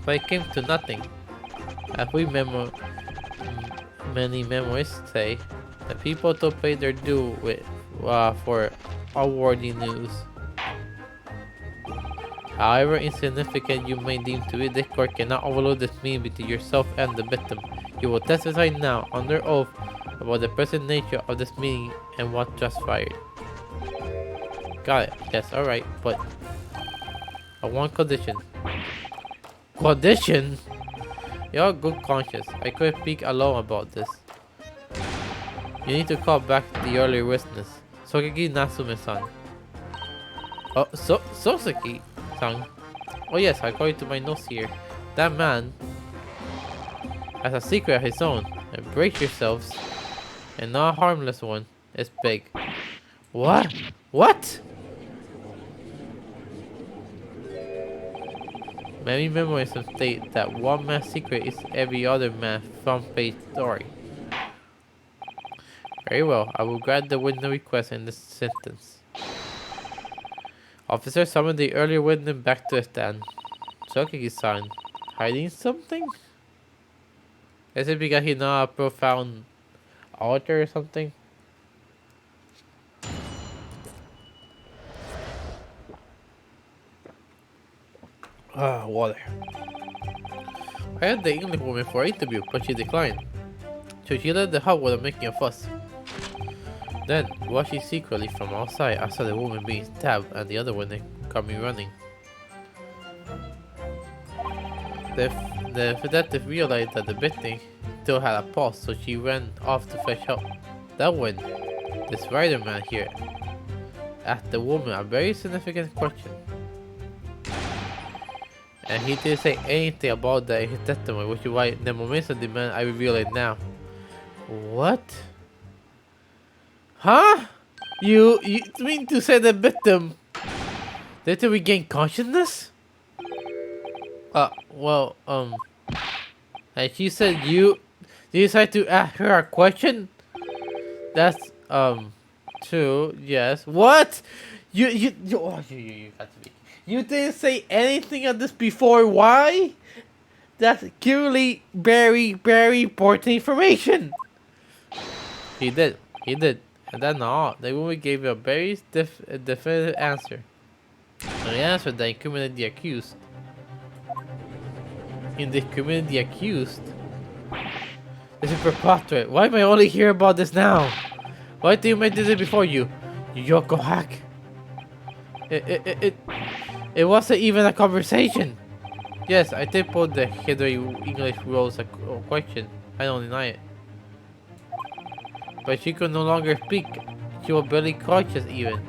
But it came to nothing. As many memoirs say, the people to pay their due with for awarding news. However insignificant you may deem to be, this court cannot overlook this meeting between yourself and the victim. You will testify now under oath about the present nature of this meeting and what transpired. Got it. Yes, alright, but on one condition. Condition? You have good conscience. I could speak alone about this. You need to call back the earlier witness, Sokeki Natsume-san. Oh, Soseki-san? Oh yes, according to my notes here, that man has a secret of his own, and brace yourselves, and not a harmless one. It's big. What? What? Many memoirs state that one man's secret is every other man's front page story. Very well, I will grant the witness request in this sentence. Officer summoned the earlier witness back to the stand. Sokeki-san, hiding something? Is it because he's not a profound author or something? Water. I had the English woman for an interview, but she declined. So she left the hut without making a fuss. Then, watching secretly from outside, I saw the woman being stabbed and the other woman coming running. The detective realized that the victim still had a pulse, so she ran off to fetch help. That when this writer man here asked the woman a very significant question. And he didn't say anything about that in his testimony, which is why the moment of demand I reveal it now. What? Huh? You mean to say the victim did to regain consciousness? Well, and she said you decided to ask her a question? That's, true, yes. What? You have to be. You didn't say anything of this before, why? That's clearly very, very important information. He did. And then all, the woman gave a very definitive answer. And the answer that incriminated the accused. Incriminated the accused? This is preposterous. Why am I only hearing about this now? Why did you make this before you? You Yoko hack. It wasn't even a conversation. Yes, I did put the Henry English rules a question. I don't deny it. But she could no longer speak. She was barely conscious even.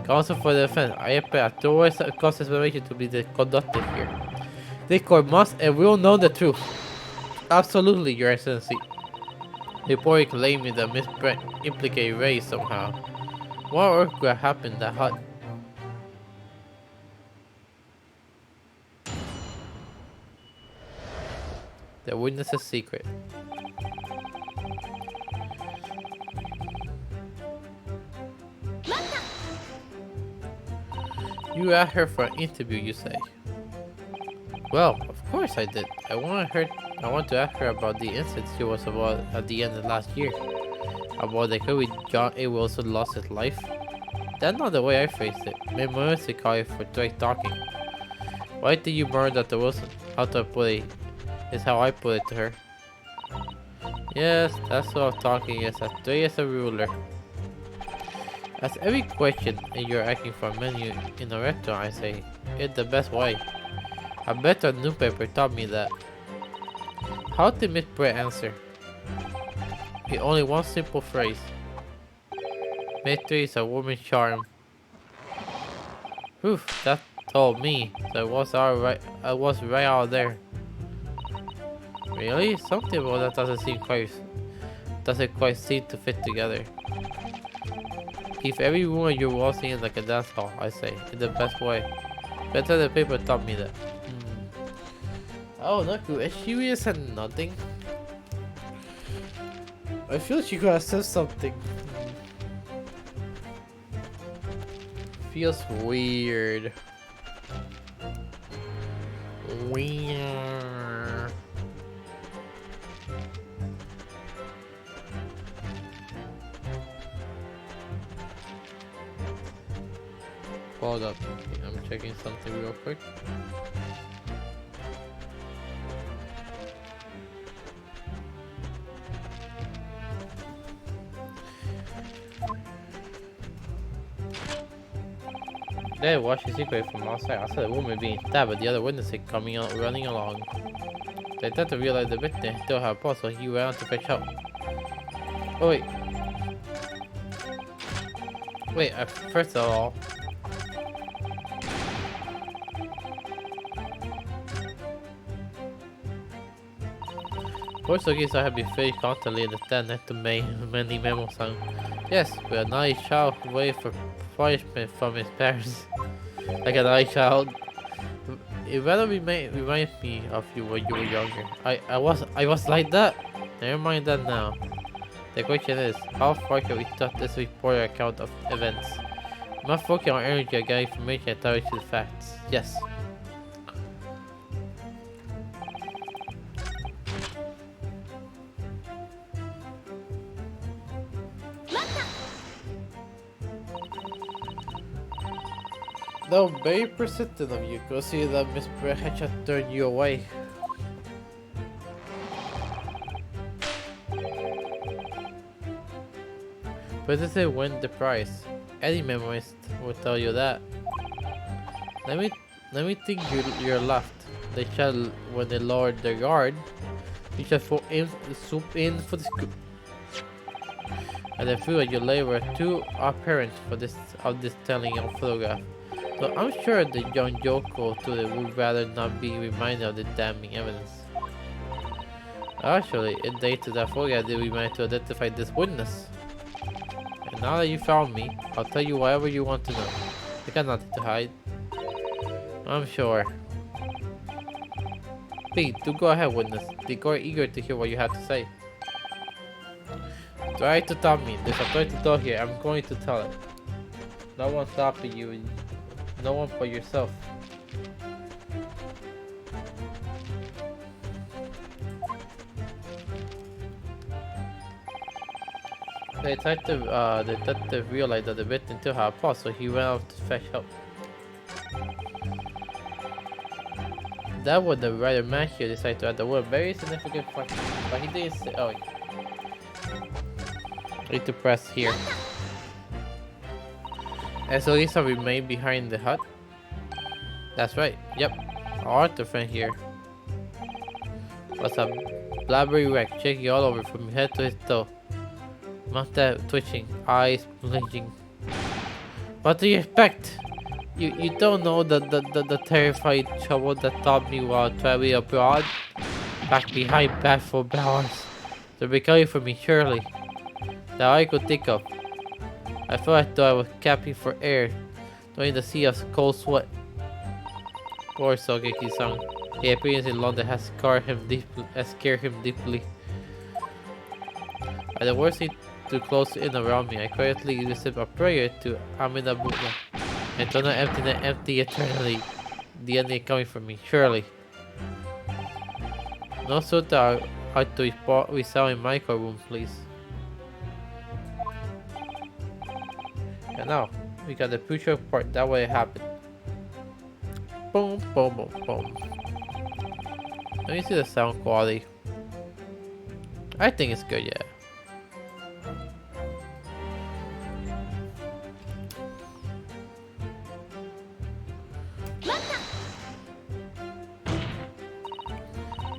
Counsel for the defense, I expect a thorough cross-examination to be conducted here. The court must and will know the truth. Absolutely, Your Excellency. The report claiming that Miss Brent implicated Ray somehow. What on earth could have happened in that hut? The witness's secret. You asked her for an interview, you say? Well, of course I did. I want to ask her about the incident she was about at the end of last year. About the way John A. Wilson lost his life. That's not the way I phrased it. Maybe call it for straight talking. Why did you murder Dr. Wilson? How to put it is how I put it to her. Yes, that's what I'm talking is as straight as a ruler. As every question and you're asking for a menu in a restaurant, I say, it's the best way. A better newspaper taught me that. How did Miss Brett answer? In only one simple phrase. Mystery is a woman's charm. Oof, that's told me. So I was right out there. Really? Something about that doesn't quite seem to fit together. If every woman you're waltzing in like a dance hall, I say, in the best way. Better the paper taught me that. Oh, look, she really said nothing. I feel she could have said something. Feels weird. Weird. Hold up. Okay, I'm checking something real quick. They watched the secret from outside. I saw the woman being stabbed, but the other witnesses coming out, running along. They had to realize the victim still had a pulse, so he ran out to fetch help. Oh wait. Wait, first of all, Portuguese I have been very constantly in the stand next to many memo son. Yes, but a nice child waited for punishment from his parents. Like a nice child. It rather reminds me of you when you were younger. I was like that. Never mind that now. The question is, how far can we start this reported account of events? I'm not focusing on energy, I got information and tell you the facts. Yes. No, very persistent of you. Go see that Miss Brecha just turned you away. But this is win the prize. Any memorist will tell you that. Let me think you're left. They shall when they lowered their guard. You shall swoop in for the scoop. And the few that you lay were too apparent for this telling of photograph. So I'm sure the young Yoko would rather not be reminded of the damning evidence. Actually, it dates to that photograph that we managed to identify this witness. And now that you found me, I'll tell you whatever you want to know. I got nothing to hide. I'm sure. Please, do go ahead, witness. The court eager to hear what you have to say. Try to stop me. There's a threat to door here. I'm going to tell it. No one stopping you. No one but yourself. The detective realized that the victim still had a pulse, so he went out to fetch help. That was the writer man here decided to add the word very significant question, but he didn't say. Oh, I need to press here. As Elisa remained behind the hut. That's right. Yep, our Arthur friend here was a blabbery wreck, shaking all over from head to his toe. Mouth twitching, eyes blinking. What do you expect? You don't know the terrified trouble that taught me while traveling abroad? Back behind bad for hours. They'll be coming for me surely. That I could think of. I felt as though I was gasping for air, during the sea of cold sweat. Poor Sogeki-san. His experience in London has scared him deeply. At the worst thing to close in around me, I quietly received a prayer to Amida Buddha, and do not empty eternally. The enemy coming for me, surely. No sutta are to resell in my room, please. And now, we got the future part, that way it happened. Boom, boom, boom, boom. Let me see the sound quality. I think it's good, yeah.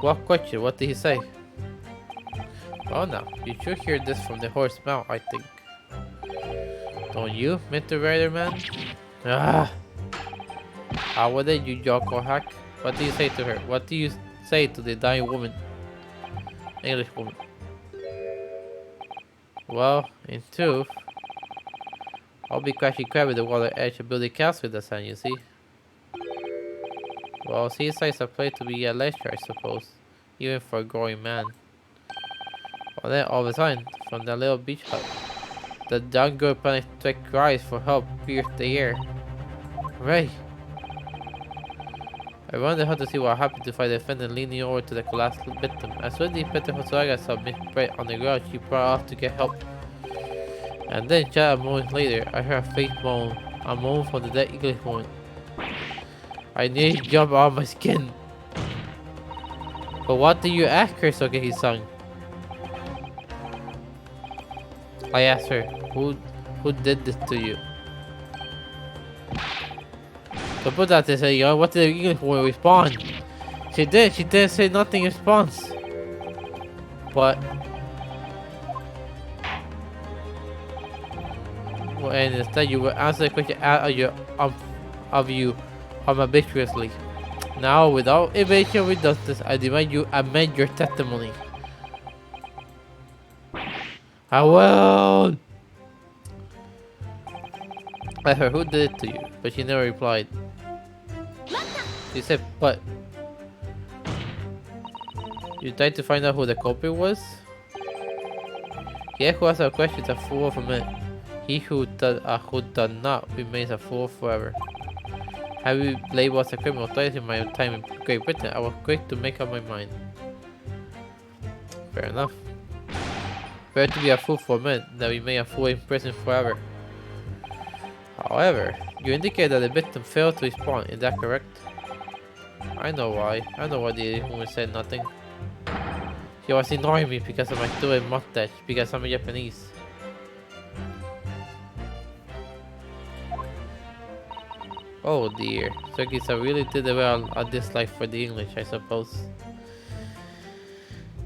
What question? What did he say? Oh no, you should hear this from the horse's mouth, I think. Don't you, Mr. Rider Man? Ah! How would it, you joke or hack? What do you say to her? What do you say to the dying woman? English woman. Well, in truth, I'll be crashing crab with the water edge and building castle with the sand, you see. Well, seaside's a place to be a leisure, I suppose. Even for a growing man. Well then, all of a sudden, from that little beach hut, the young girl panicked cries for help pierced the air. Hooray! I ran the hut to see what happened to find the defendant leaning over to the collapsed victim. As soon as the Inspector Hosoraga saw Miss Brett on the ground, she brought off to get help. And then, just a moment later, I heard a faint moan. A moan from the dead English woman. I nearly jumped out of my skin. But what do you ask her, Soke, he sung? I asked her, who did this to you? So put that to say, what did the English woman respond? She didn't say nothing in response. But well, and instead you will answer the question out of you ambiguously. Now, without evasion redundance, I demand you amend your testimony. I will. I heard who did it to you, but she never replied. She said, "What? You tried to find out who the culprit was?" He who asks a question is a fool of a man. He who does not remains a fool forever. Having labeled as a criminal twice in my time in Great Britain, I was quick to make up my mind. Fair enough. Better to be a fool for a man than remain a fool in prison forever. However, you indicate that the victim failed to respond, is that correct? I know why. I know why the woman said nothing. She was ignoring me because of my stupid mustache, because I'm Japanese. Oh dear, Turkey's really did well a dislike for the English, I suppose.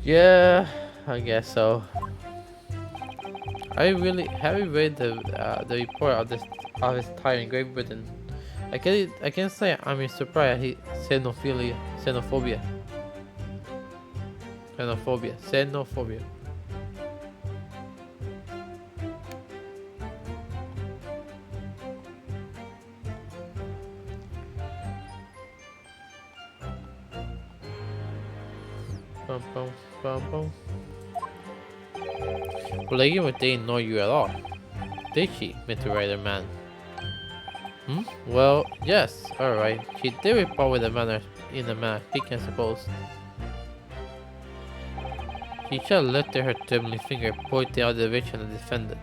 Yeah, I guess so. Have you read the report of his time in Great Britain? I can't say I'm surprised at his xenophobia. Bum, bum, bum, bum. Well, even didn't know you at all, did she, Mr. Rider Man? Hmm? Well, yes, alright. She did report with in the manner speaking, I suppose. She just lifted her trembling finger, pointing out the direction of the defendant.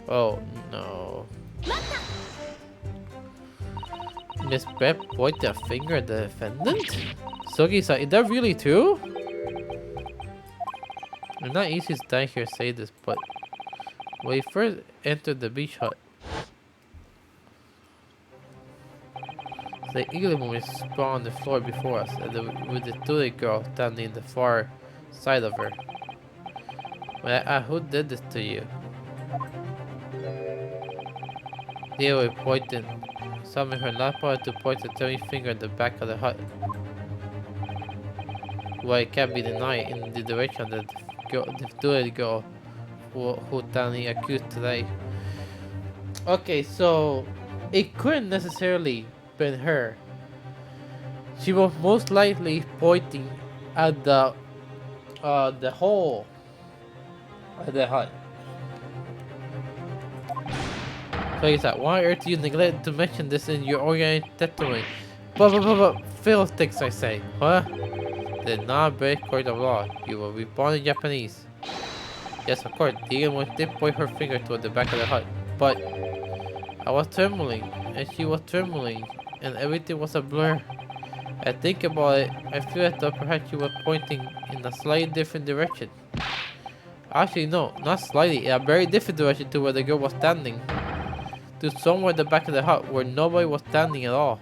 Oh no. Miss Brett pointed a finger at the defendant? Sogi-san, is that really true? It's not easy to stand here and say this, but when we first entered the beach hut, the English woman sprawled on the floor before us, and with the Tulik girl standing in the far side of her. When I asked who did this to you, they were pointing, summoning her last part to point a tiny finger at the back of the hut. Well, it can't be denied in the direction that the Tulik girl who Danny accused today. Okay, so it couldn't necessarily been her. She was most likely pointing at the hole of the hut. So he said, why on earth you neglect to mention this in your organic testimony? But fiddlesticks, I say, huh? Did not break court of law. You were reborn in Japanese. Yes, of course, the Indian one did point her finger toward the back of the hut, but I was trembling, and she was trembling, and everything was a blur. I think about it, I feel as though perhaps she was pointing in a slightly different direction. Actually, no, not slightly, in a very different direction to where the girl was standing. To somewhere at the back of the hut where nobody was standing at all.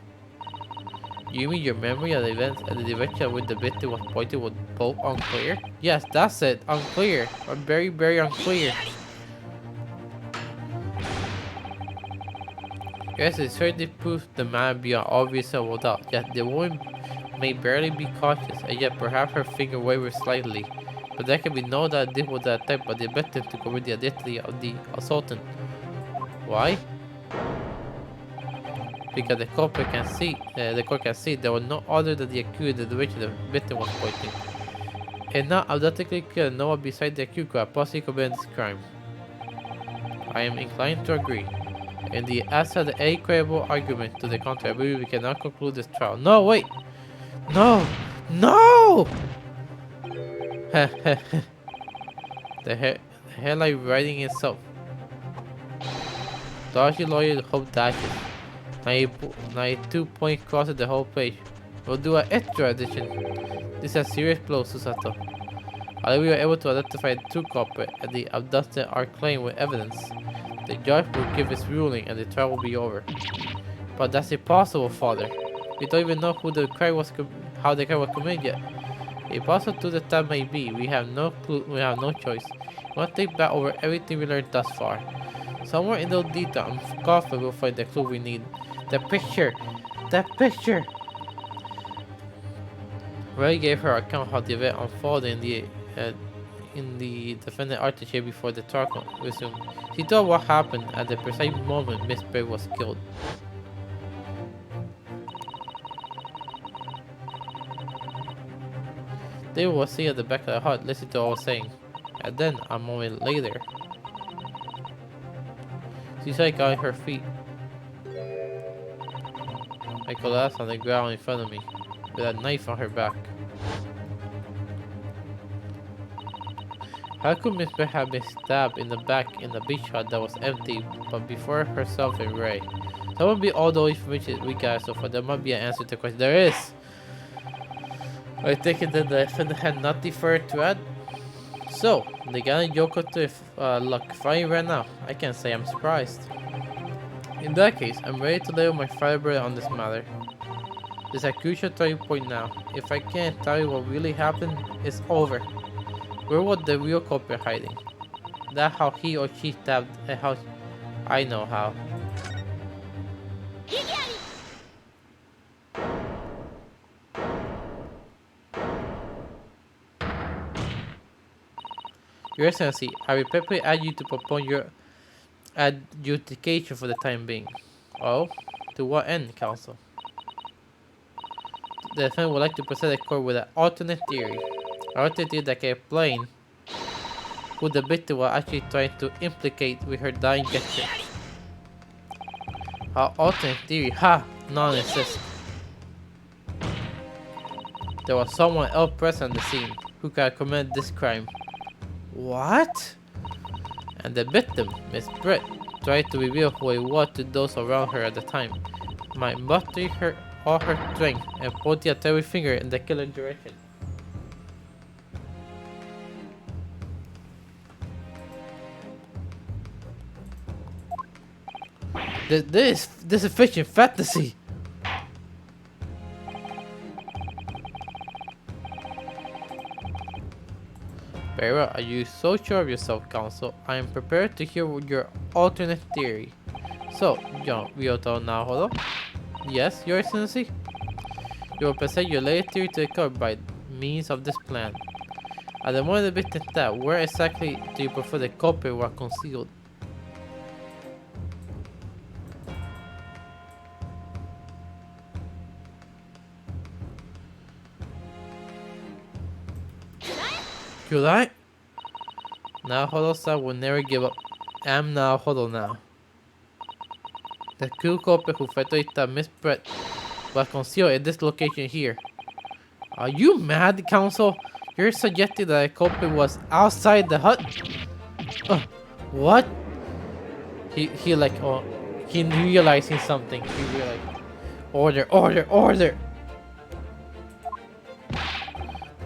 You mean your memory of the events and the direction with the victim was pointing was both unclear? Yes, that's it, unclear. Or very, very unclear. Yes, it certainly proves the man beyond all reasonable doubt, yet the woman may barely be conscious, and yet perhaps her finger wavers slightly. But there can be no doubt this was the attempt by the victim to commit the identity of the assaultant. Why? Because the court can see there was no other than the accused in the direction the victim was pointing. And now undoubtedly clear no one beside the accused could have possibly committed this crime. I am inclined to agree. In the absence of any credible argument to the contrary, I believe we cannot conclude this trial. No, wait! No! No! the headline writing itself. Dodgy lawyer hope dashes. 92 point crosses the whole page. We'll do an extra edition. This is a serious blow, Susato. Although we were able to identify the true culprit and the abducted our claim with evidence, the judge will give his ruling and the trial will be over. But that's impossible, Father. We don't even know who the crime was, how the crime was committed yet. Impossible to the time may be, we have no clue, we have no choice. We must think back over everything we learned thus far. Somewhere in those details, I'm confident we'll find the clue we need. The picture! That picture! Ray gave her account how the event unfolded in the defendant artichair before the trial resumed. She told what happened at the precise moment Miss Bray was killed. They was sitting at the back of the hut, listening to what I was saying. And then, a moment later, she saw got on her feet. I collapsed on the ground in front of me, with a knife on her back. How could Miss Bray have been stabbed in the back in the beach hut that was empty, but before herself and Ray? That would be all the information we got so far. There must be an answer to the question. There is! I take it that the defendant had nothing further to add. So, they got a Yoko to luck. Finally ran out. I can't say I'm surprised. In that case, I'm ready to lay my firebrand on this matter. This is a crucial turning point now. If I can't tell you what really happened, it's over. Where was the real culprit hiding? That's how he or she stabbed and how I know how. Your Excellency, I respectfully ask you to postpone your adjudication for the time being. Oh? To what end, counsel? The defendant would like to present the court with an alternate theory. An alternate theory that can explain who the victim was actually trying to implicate with her dying gesture. Our alternate theory, non-existent. There was someone else present on the scene who could have committed this crime. What? And the victim, Miss Britt, tried to reveal who it was to those around her at the time, by mustering all her strength and pointing a terrible finger in the killer's direction. This is fiction fantasy. Very well. Are you so sure of yourself, counsel? I am prepared to hear your alternate theory. So, John Ryoto Naohoro? Yes, Your Excellency? You will present your latest theory to the court by means of this plan. At the moment the victim stabbed, where exactly do you prefer the culprit was concealed? Could I? Naohoro-san will never give up. I'm Naohoro now. The true culprit who fatally stabbed Miss Brett was concealed at this location here. Are you mad, counsel? You're suggesting that the culprit was outside the hut? What? He realizing something. He realized. Order!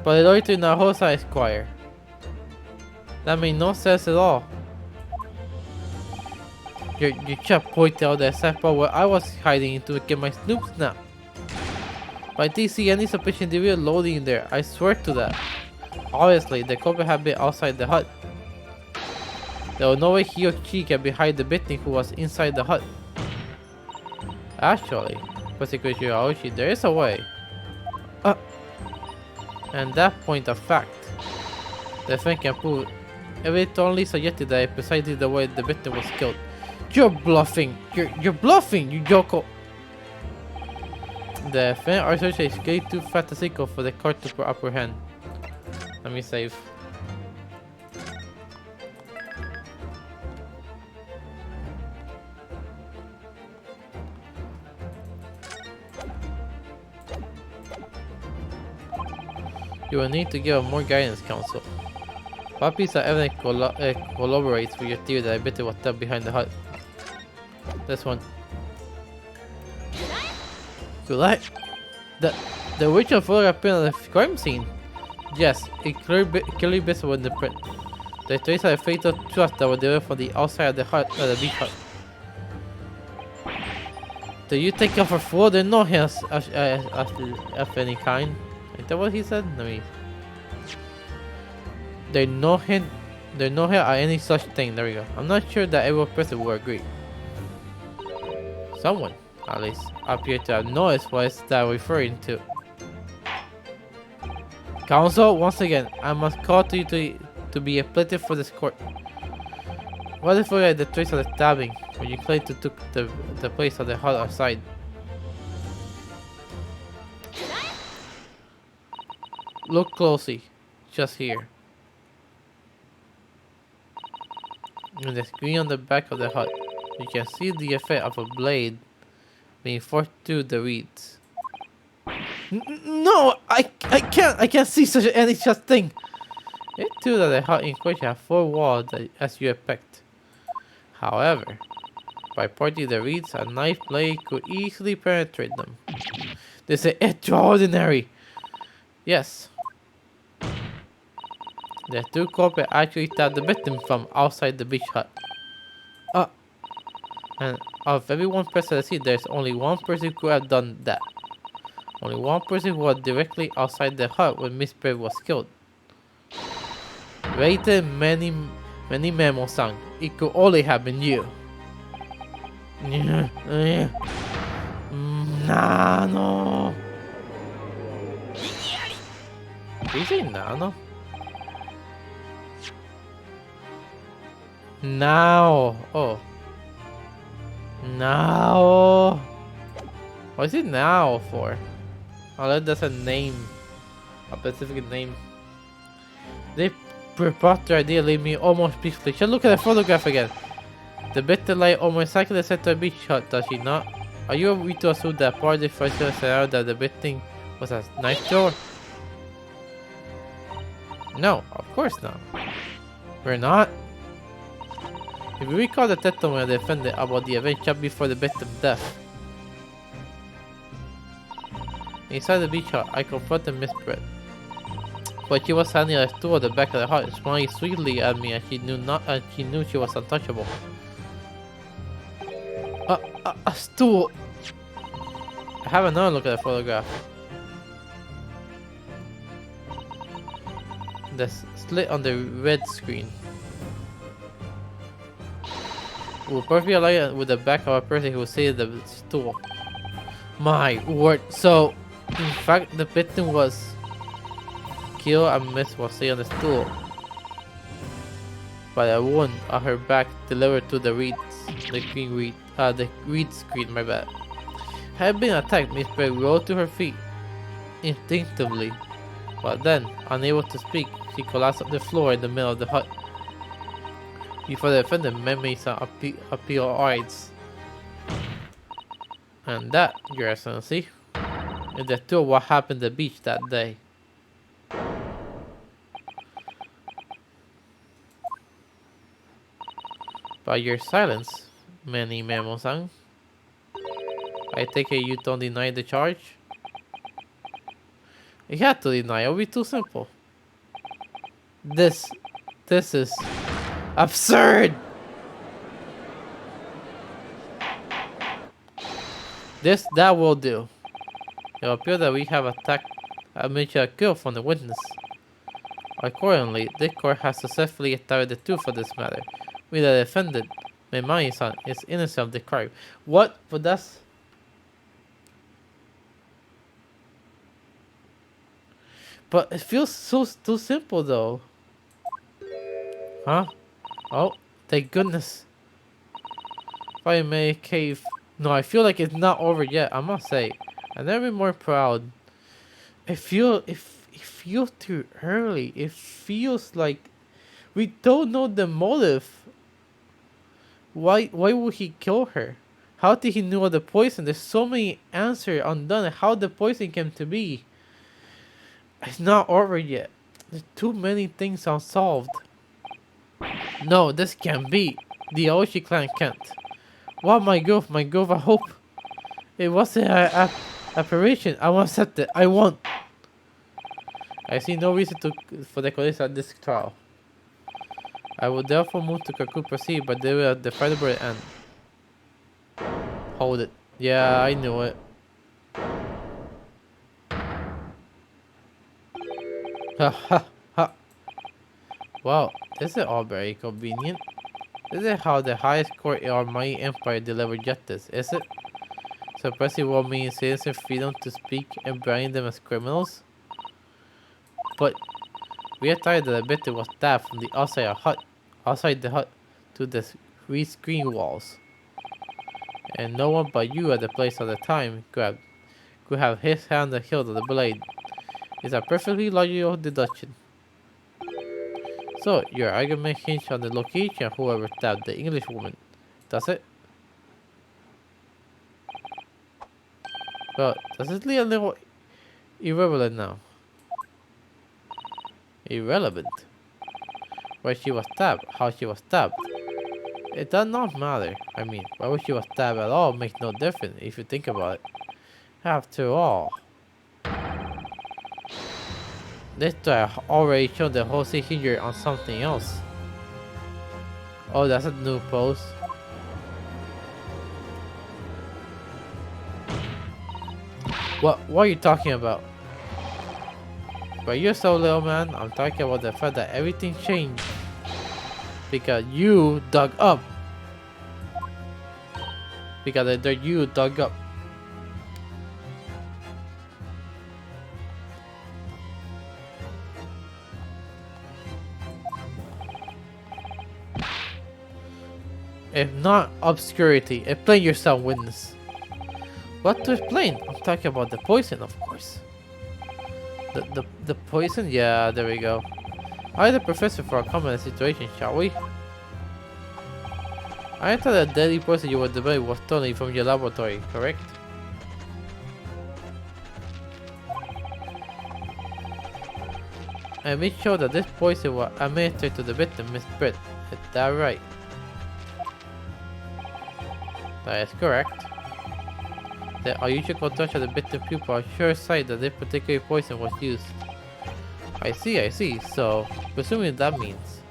But it to Nahosa Esquire. That made no sense at all. You just pointed out the exact spot where I was hiding to get my snoop snap. But I didn't see any suspicion of loading in there, I swear to that. Obviously, the culprit had been outside the hut. There was no way he or she can be hiding the victim who was inside the hut. Actually, Prosecutor Aoshi, there is a way. Uh, and that point of fact, the defense can prove it only suggested that precisely the way the victim was killed. You're bluffing! You're bluffing, you Yoko! The defense research is way too fantastical for the court to apprehend. Let me save. You will need to give more guidance, Counsel. What piece of evidence corroborates with your theory that I bet it was done behind the hut? This one. Could I? The original photograph appeared on the crime scene. Yes, it clearly visible in the print. The trace of a fatal thrust that was delivered from the outside of the hut, the beach hut. Do you take off for fool? There are no hints of any kind. Is that what he said? Let me. There's no hint of any such thing. There we go. I'm not sure that every person will agree. Someone, at least, appeared to have noticed what is that referring to. Counsel, once again, I must call to you to be a plaintiff for this court. What if we had the trace of the stabbing when you claim to took the place of the hut outside? Look closely, just here. In the screen on the back of the hut, you can see the effect of a blade being forced through the reeds. No, I can't see any such thing. It's true that the hut in question has 4 walls as you expect. However, by parting the reeds, a knife blade could easily penetrate them. This is extraordinary. Yes. The 2 culprits actually stabbed the victim from outside the beach hut. And of everyone present at the scene, there's only one person who could have done that. Only one person who was directly outside the hut when Miss Brave was killed. Rated many Memo-san, it could only have been you. Nano. Did you say Nano? Now. Oh. Now. What is it now for? Oh, that's a name. A specific name. They preposterous idea leave me almost peacefully. Just look at the photograph again. The better light almost exactly set to a beach hut, does she not? Are you agree to assume that part of the first scenario that the victim was a knife thrower? No, of course not. We're not. If you recall the testimony of the defendant about the event just before the victim's death. Inside the beach hut, I confronted Miss Brett. But she was standing on a stool at the back of the hut, smiling sweetly at me, and she knew she was untouchable. A stool! I have another look at the photograph. The slit on the red screen. Will perfectly align with the back of a person who was sitting at the stool. My word! So, in fact, the victim was killed and Miss was sitting on the stool by a wound on her back delivered to the reed screen. My bad. Had been attacked, Miss Brett rose to her feet instinctively, but then, unable to speak, she collapsed on the floor in the middle of the hut. Before the defendant made some appeal odds. And that, Your Excellency, is the truth of what happened at the beach that day. By your silence, Manny Memo-san, I take it you don't deny the charge? You had to deny, it would be too simple. This is absurd! That will do. It will appear that we have attacked a mutual kill from the witness. Accordingly, this court has successfully established the truth of this matter. We, the defendant, Memai-san, is innocent of the crime. What? But that's... But it feels so too simple though. Huh? Oh, thank goodness. Fire May Cave. No, I feel like it's not over yet, I must say. I've never been more proud. It feels too early. It feels like we don't know the motive. Why would he kill her? How did he know the poison? There's so many answers undone. How the poison came to be. It's not over yet. There's too many things unsolved. No, this can't be. The Oshi clan can't. Wow, my growth, I hope. It wasn't an apparition. I won't accept it. I won't. I see no reason for the collision at this trial. I will therefore move to Kaku proceed, but they will defy the bird and hold it. Yeah, I knew it. Ha ha ha. Wow, this is all very convenient. This is how the highest court in our mighty empire delivers justice, is it? Suppressing what means citizens freedom to speak and branding them as criminals? But we are tired that the victim was stabbed from the outside the hut to the three screen walls. And no one but you at the place at the time could have his hand on the hilt of the blade. It's a perfectly logical deduction. So, your argument hinged on the location of whoever stabbed the English woman, does it? Well, does it leave a little irrelevant now? Irrelevant? Where she was stabbed, how she was stabbed. It does not matter. I mean, whether she was stabbed at all makes no difference if you think about it. After all, this trial already showed the whole scene hindered on something else. Oh, that's a new pose. What are you talking about? But you're so little, man. I'm talking about the fact that everything changed because you dug up. Because you dug up. If not obscurity, explain yourself, witness. What to explain? I'm talking about the poison, of course. The poison? Yeah, there we go. I the professor for a common situation, shall we? I thought the deadly poison you were developing was stolen from your laboratory, correct? And make sure that this poison was administered to the victim, Miss Britt. Is that right? That is correct. The unusual conduction of the victim pupil are sure sight that this particular poison was used. I see. So, presuming that means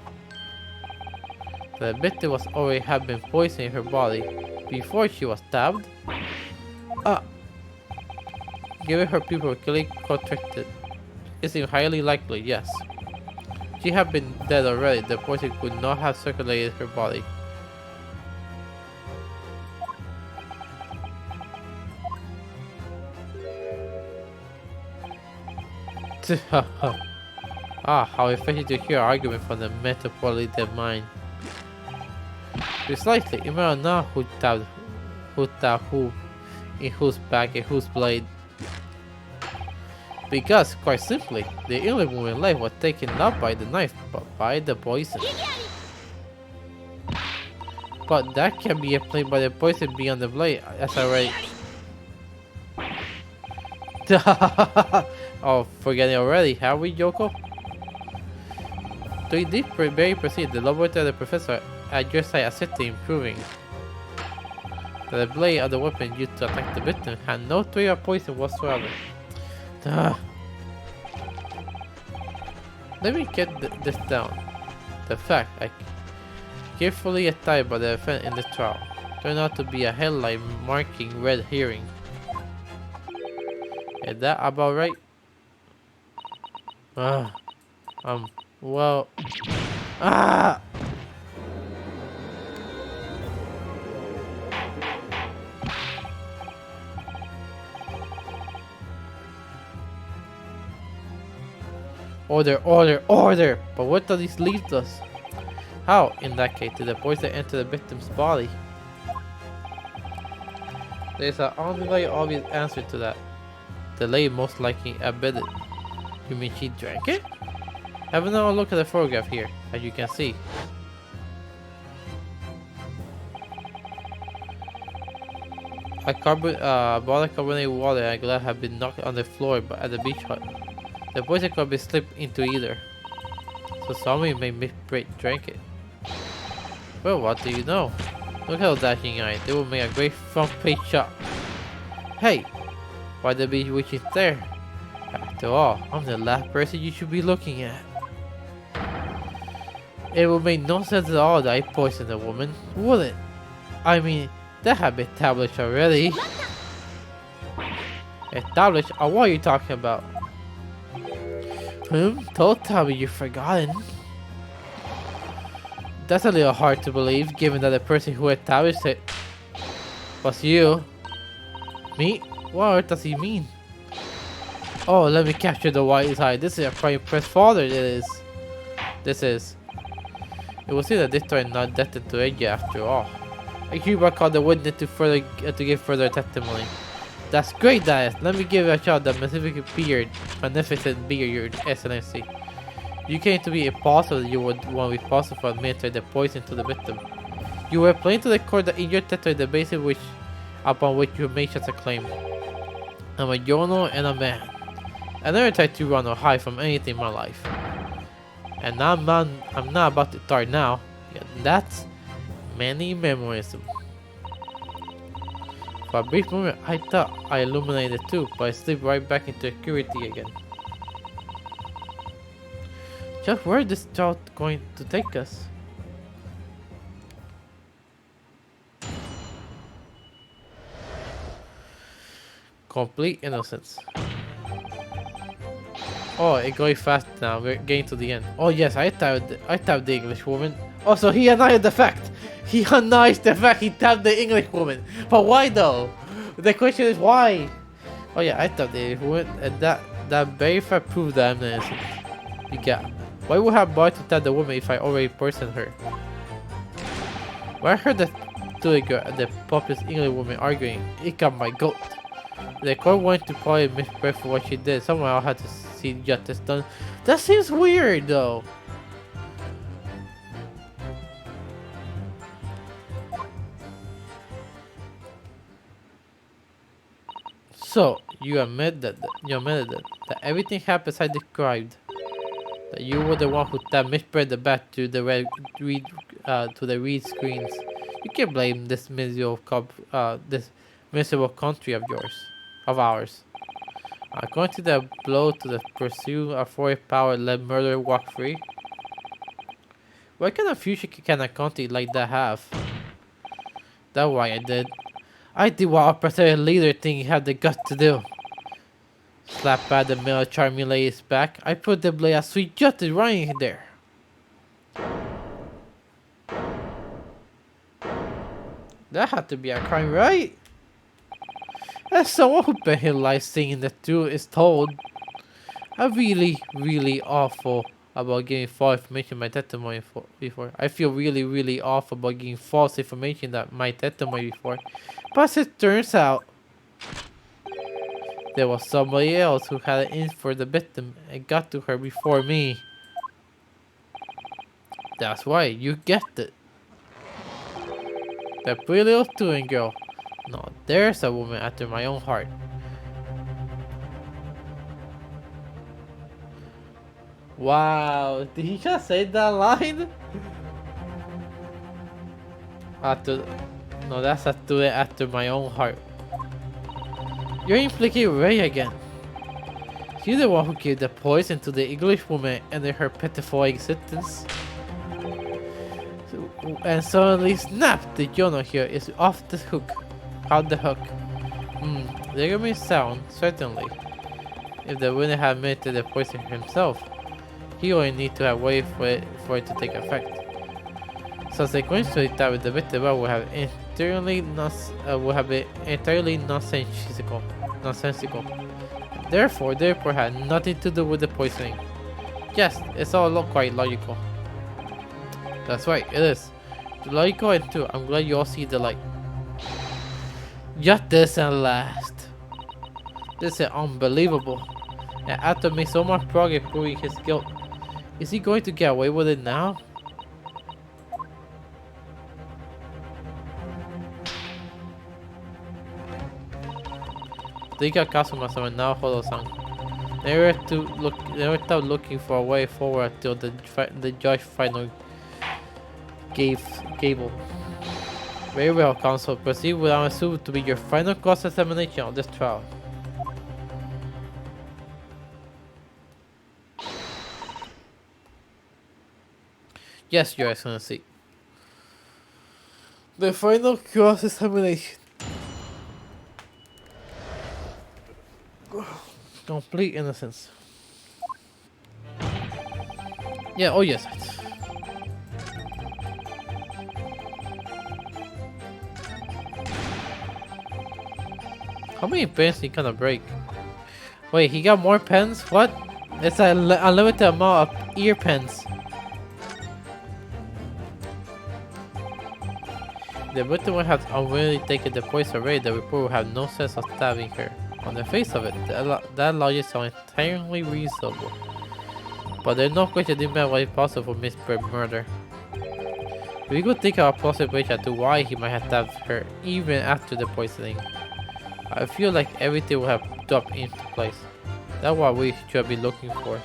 the victim was already had been poisoned in her body before she was stabbed? Given her pupil clearly contracted, it's highly likely, yes. She had been dead already, the poison could not have circulated her body. How effective to hear argument from the metropolitan mind. Precisely, it matters not who stabbed who, in whose back and whose blade. Because, quite simply, the English woman's life was taken not by the knife, but by the poison. But that can be explained by the poison being on the blade, as I already... Oh, forgetting already, have we, Yoko? To indeed very proceed, the laboratory of the professor at your side assisted in proving that the blade of the weapon used to attack the victim had no trace of poison whatsoever. Let me get this down. The fact I carefully attached by the defense in this trial turned out to be a headline marking red herring. Is that about right? Well... Order, order, order! But where does this leave us? How, in that case, did the poison enter the victim's body? There's an only obvious answer to that. The lady most likely admitted. You mean she drank it? Have another look at the photograph here, as you can see. A bottle of carbonated water and a glass have been knocked on the floor at the beach hut. The poison could be slipped into either, so somebody may drank it. Well, what do you know? Look how dashing I am. They will make a great front page shot. Hey, why the beach witch is there? After all, I'm the last person you should be looking at. It would make no sense at all that I poisoned a woman, would it? I mean, that had been established already. Established? What are you talking about? Don't tell me you've forgotten. That's a little hard to believe, given that the person who established it was you. Me? What does he mean? Oh, let me capture the white side. This is a prime press father, it is. This is. It will seem that this story is not destined to end yet after all. I hereby call the witness to give further testimony. That's great, Dias. Let me give a shot at the magnificent beard, Your Excellency. You came to be impossible that you would want to be possible for administering the poison to the victim. You were plain to the court that in your testimony the basis upon which you made such a claim. I'm a Yono and a man. I never tried to run or hide from anything in my life. And I'm not about to start now. Yeah, that's many memories. For a brief moment, I thought I illuminated too, but I slipped right back into obscurity again. Just where is this route going to take us? Complete innocence. Oh, it's going fast now. We're getting to the end. Oh yes, I tapped the English woman. Oh, so he annihilated the fact. He annihilated the fact he tapped the English woman. But why though? The question is why? Oh yeah, I tapped the English woman, and that very fact proved that I'm innocent. You got. Why would I have bothered to tap the woman if I already poisoned her? When I heard the two girl and the populous English woman arguing, it got my goat. The court wanted to probably Miss Brett for what she did. Someone else had to see justice done. That seems weird though. So you admit that everything happened as I described. That you were the one who tapped Miss Brett the back to the read screens. You can't blame this miserable country of ours. According to the blow to the pursuit of foreign power let murder walk free. What kind of future can a country like that have? That's why I did. I did what a pathetic leader think he had the guts to do. Slap by the male charming lady's back, I put the blade of sweet justice right in there. That had to be a crime, right? As someone who spent his life singing the truth is told, I'm really awful about giving false information in my testimony before. I feel really awful about giving false information that my testimony before. But as it turns out, there was somebody else who had an in for the victim and got to her before me. That's why you guessed it. The pretty little doing girl. No, there's a woman after my own heart. Wow, did he just say that line? No, that's a student after my own heart. You're implicating Ray again. You're the one who gave the poison to the English woman and her pitiful existence. And suddenly, snap! The Jono here is off the hook. Out the hook. There may sound, certainly. If the winner had admitted the poison himself, he only need to have waited for it to take effect. So sequentially that with the victim would have been entirely nonsensical. Therefore, the report had nothing to do with the poisoning. Yes, it's all look quite logical. That's right, it is. Logical and true. I'm glad you all see the light. Just this and last. This is unbelievable. And after making so much progress proving his guilt, is he going to get away with it now? They got customers and now Holo-san. Never stopped looking for a way forward till the judge finally gave Gable. Very well, counsel. Proceed with what I assume to be your final cross-examination of this trial. Yes, Your Excellency. The final cross-examination. Complete innocence. Yeah, oh yes. How many pens he gonna break? Wait, he got more pens? What? It's an unlimited amount of ear pens. The victim would have unwillingly taken the poison away. The reporter would have no sense of stabbing her. On the face of it, that logic sounds entirely reasonable. But there's no question this man was possible for misbread murder. We could think of a possibility as to why he might have stabbed her even after the poisoning. I feel like everything will have dropped into place. That's what we should be looking for.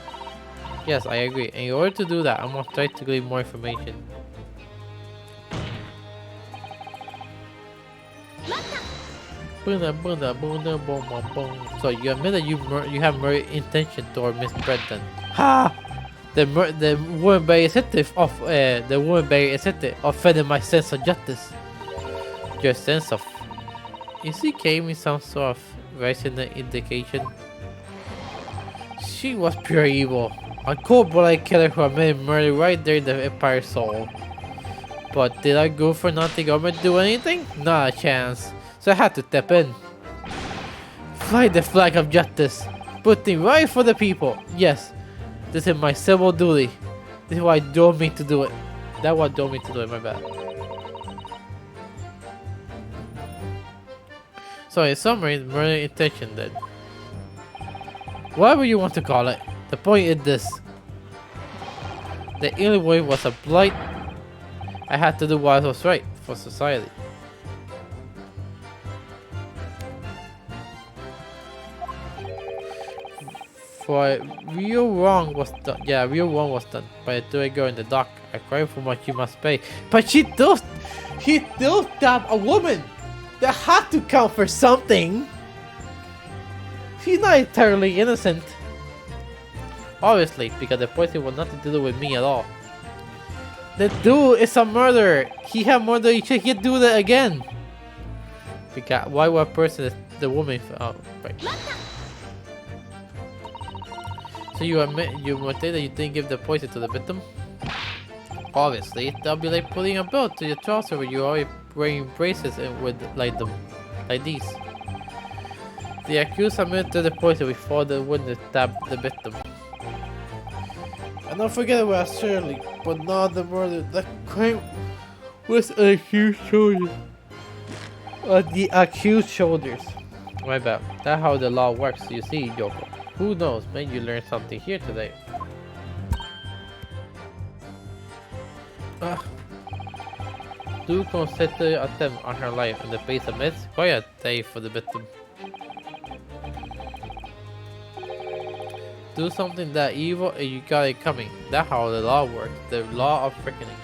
Yes, I agree. And in order to do that, I must try to glean more information. So you admit that you have murder intention toward Miss Brenton? Ha! The woman very incentive offended my sense of justice. Your sense of... Is he gave me some sort of rational indication? She was pure evil. A cold-blooded killer who made murder right there in the Empire's soul. But did I go for nothing government do anything? Not a chance. So I had to step in. Fly the flag of justice. Put things right for the people. Yes, this is my civil duty. This is why drove me to do it. That's what drove me to do it, my bad. So in summary, murder intention then. Whatever you want to call it, the point is this. The only way was a blight. I had to do what was right for society. For real wrong was done. Yeah, real wrong was done by a dirty girl in the dock. I cried for what you must pay. But he still stabbed a woman. That had to count for something. She's not entirely innocent. Obviously, because the poison was nothing to do with me at all. The dude is a murderer. He had murdered each other. He'd do that again. Because why would a person is the woman? Oh, right. So you admit that you didn't give the poison to the victim? Obviously, that'll be like putting a belt to your trouser when you're already wearing braces and with like these. The accused administered the poison before the witness stabbed the victim. And don't forget about Shirley, but not the murder. The crime was on the accused shoulders. The accused shoulders. My bad. That's how the law works, you see, Yoko. Who knows, maybe you learned something here today. Do consider attempt on her life in the face of myths? Quite a day for the victim. Do something that evil and you got it coming. That's how the law works. The law of reckoning.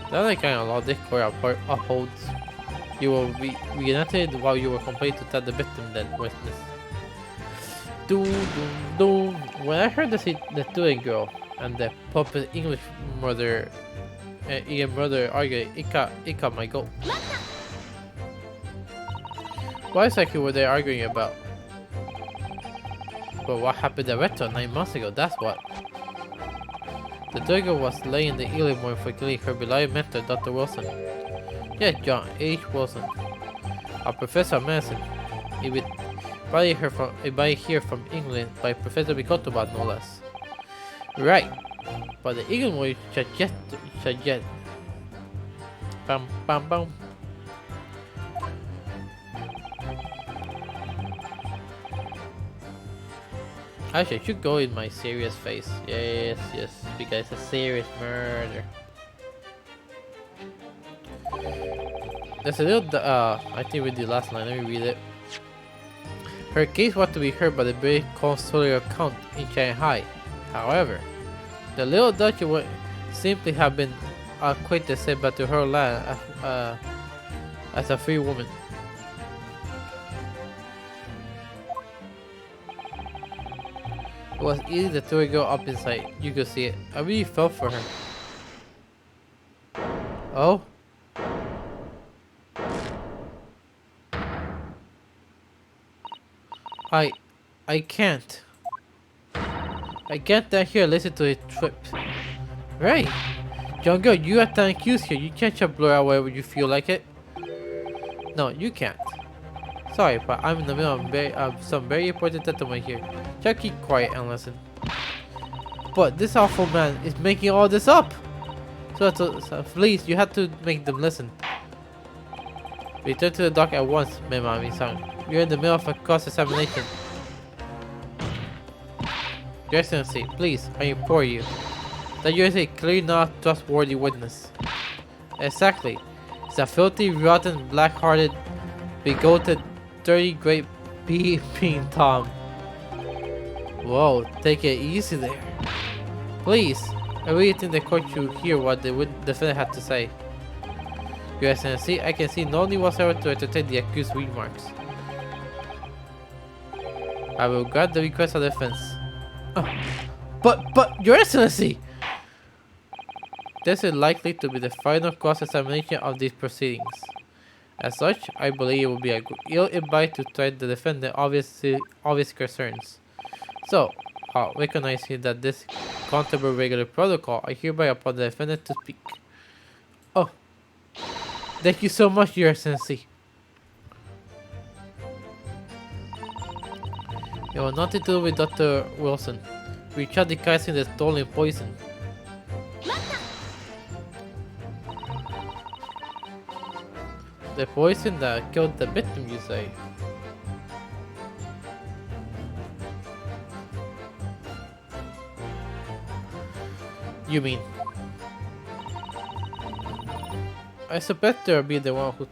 That's the kind of law this court upholds. You will be reunited while you were compelled to tell the victim that witness. When I heard the student girl and the puppet English murder arguing, it caught my goat. What exactly were they arguing about? But what happened at Retro 9 months ago, that's what. The Durga was laying in the Illinois for killing her beloved mentor, Dr. Wilson. Yes, John H. Wilson, a professor of medicine. a body here from England by Professor Mikotoba, no less. Right, but the Eagle will suggest. Bam, bam, bam. Actually, I should go in my serious face. Yes, because it's a serious murder. There's a little, I think we did last line, let me read it. Her case was to be heard by the British Consular Count in Shanghai. However, the little Duchy would simply have been acquitted sent back to her land as a free woman. It was easy to throw a girl up inside. You could see it. I really felt for her. Oh? I can't. I can't stand here and listen to it trip. Right. Young girl, you have to accuse here. You can't just blur out wherever you feel like it. No, you can't. Sorry, but I'm in the middle of some very important testimony here. Just keep quiet and listen. But this awful man is making all this up. So please, you have to make them listen. Return to the dock at once, Memami-san. You're in the middle of a cross-examination. Your Excellency, please, I implore you. That you is a clearly not trustworthy witness. Exactly. It's a filthy, rotten, black-hearted, bigoted, dirty, great peeping Tom. Whoa, take it easy there. Please, I really think the court should hear what the defendant had to say. Your Excellency, I can see no need whatsoever to entertain the accused's remarks. I will grant the request of defense. But, Your Excellency! This is likely to be the final cross-examination of these proceedings. As such, I believe it would be a ill advised to try the defendant obvious concerns. So, recognizing that this contemporary regular protocol, I hereby appoint the defendant to speak. Oh, thank you so much, Your Excellency. It was nothing to do with Dr. Wilson. We tried disguising the stolen poison. The poison that killed the victim, you say? You mean? I suspect her be the one who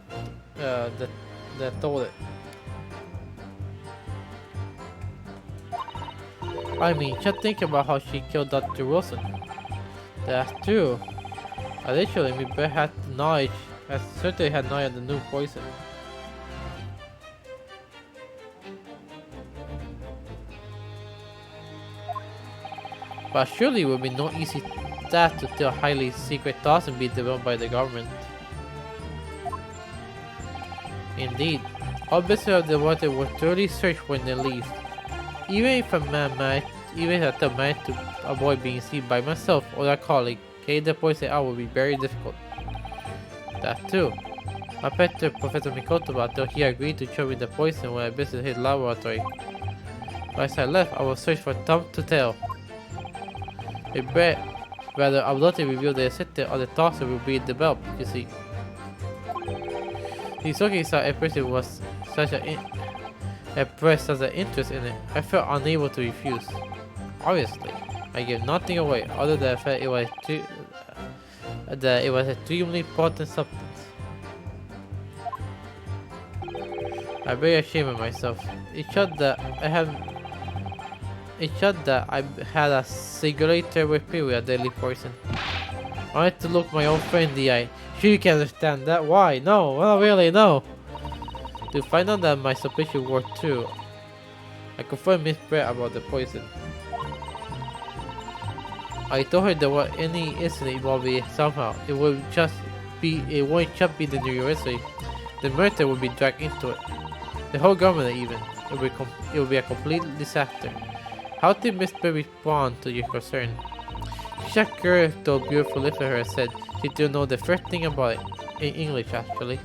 that told it. I mean, just think about how she killed Dr. Wilson. That's true. Additionally, we better had knowledge. I certainly had knowledge of the new poison. But surely it would be no easy task to tell highly secret thoughts and be developed by the government. Indeed, all business of the water were thoroughly searched when they leave. Even if a managed to avoid being seen by myself or a colleague, getting the poison out would be very difficult. That too. I bet to Professor Mikotoba until he agreed to show me the poison when I visited his laboratory. But as I left, I will search for Tom to tell. Rather, I would love to reveal the secret of the toxin will be developed, you see. Hisoki saw a person was such expressed such an interest in it. I felt unable to refuse. Obviously, I gave nothing away other than the fact that it was an extremely potent substance. I'm very ashamed of myself. It showed that I had a singularly terrible experience with a deadly poison. I wanted to look my old friend in the eye. Sure, you can understand that. Why? No, well, really, no. To find out that my suspicions were true, I confronted Miss Brett about the poison. I told her there was any incident involving it somehow. It won't just be the university. The murder would be dragged into it. The whole government even. It will be a complete disaster. How did Miss Brett respond to your concern? She shot curious though beautiful lips at her and said she didn't know the first thing about it. In English, actually.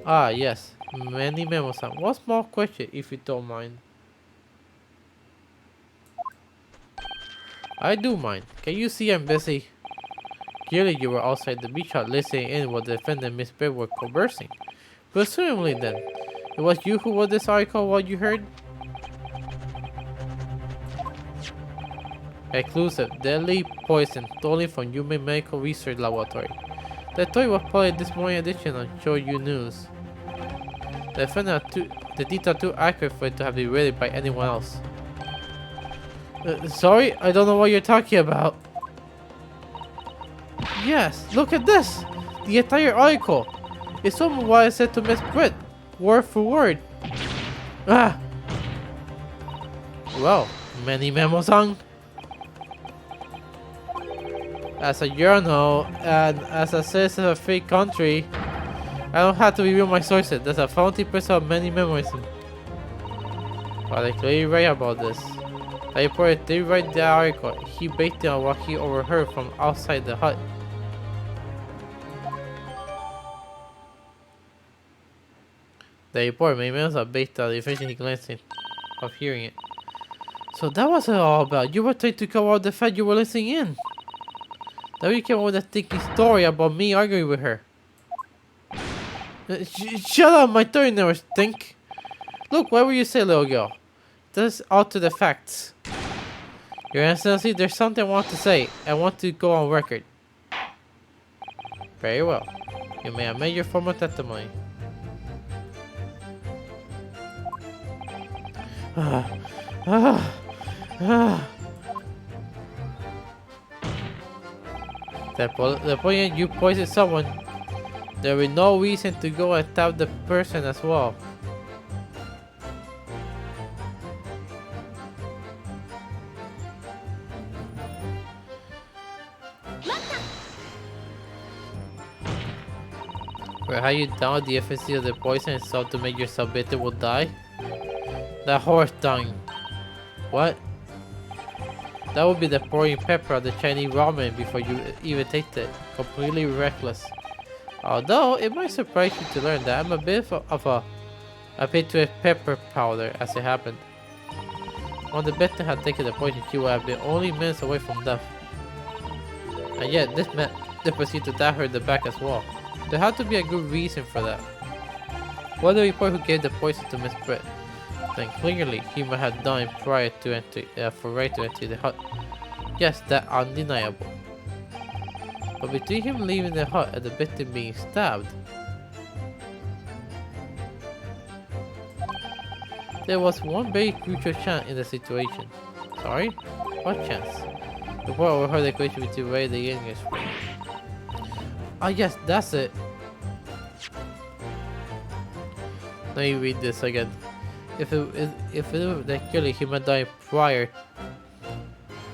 Ah, yes. Many memos. One small question, if you don't mind. I do mind. Can you see I'm busy? Clearly you were outside the beach hut listening in while the defendant and Miss Bed were conversing. Presumably then, it was you who wrote this article while you heard? Exclusive, deadly poison stolen from human medical research laboratory. The story was published this morning edition on Show You News. The the detail too accurate for it to have been read by anyone else. Sorry, I don't know what you're talking about. Yes, look at this! The entire article! It's almost what I said to Miss Britt, word for word. Ah! Well, many memos on. As a journal and as a citizen of a free country, I don't have to reveal my sources. There's a 40% of many memories. But I clearly write about this. The reporter did write the article. He based it on what he overheard from outside the hut. The report made memes are based on the information he glanced in of hearing it. So that was all about. You were trying to cover up the fact you were listening in. Then you came up with a sticky story about me arguing with her. Shut up, my story never stink. Look, whatever you say, little girl. Does alter the facts. Your Excellency, there's something I want to say. I want to go on record. Very well. You may amend your formal testimony. The point you poisoned someone. There will be no reason to go and stab the person as well. Or how you down the efficacy of the poison itself to make yourself bitter will die? That horse dying. What? That would be the pouring pepper of the Chinese ramen before you even taste it. Completely reckless. Although, it might surprise you to learn that I'm a bit of a bit to a pepper powder as it happened. When the victim had taken the poison, she would have been only minutes away from death. And yet, this meant they proceeded to stab her in the back as well. There had to be a good reason for that. What the report who gave the poison to Miss Britt? Then clearly, he might have done it prior to for right to enter the hut. Yes, that's undeniable. But between him leaving the hut and the victim being stabbed, there was one very crucial chance in the situation. Sorry? What chance? The boy overheard the equation between where the English. Ah yes, that's it. Let me read this again. If it was that clearly he might die prior.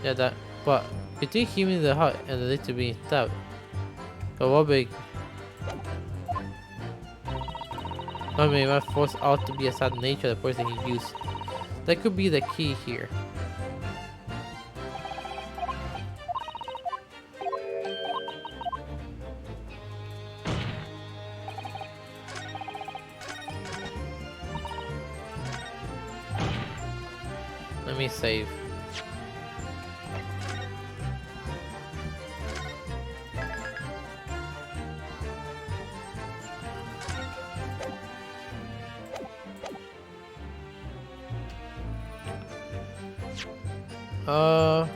Yeah, that. But between him in the hut and the little being stabbed, but what big? I mean, my force out to be a sad nature of the poison he used. That could be the key here. Let me save. Uh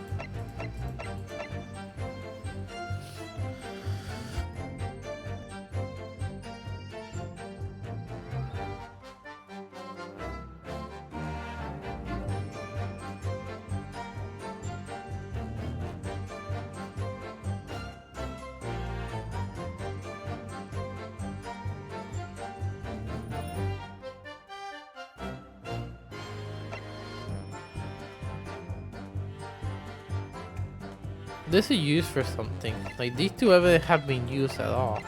this is used for something. Like these two ever have been used at all.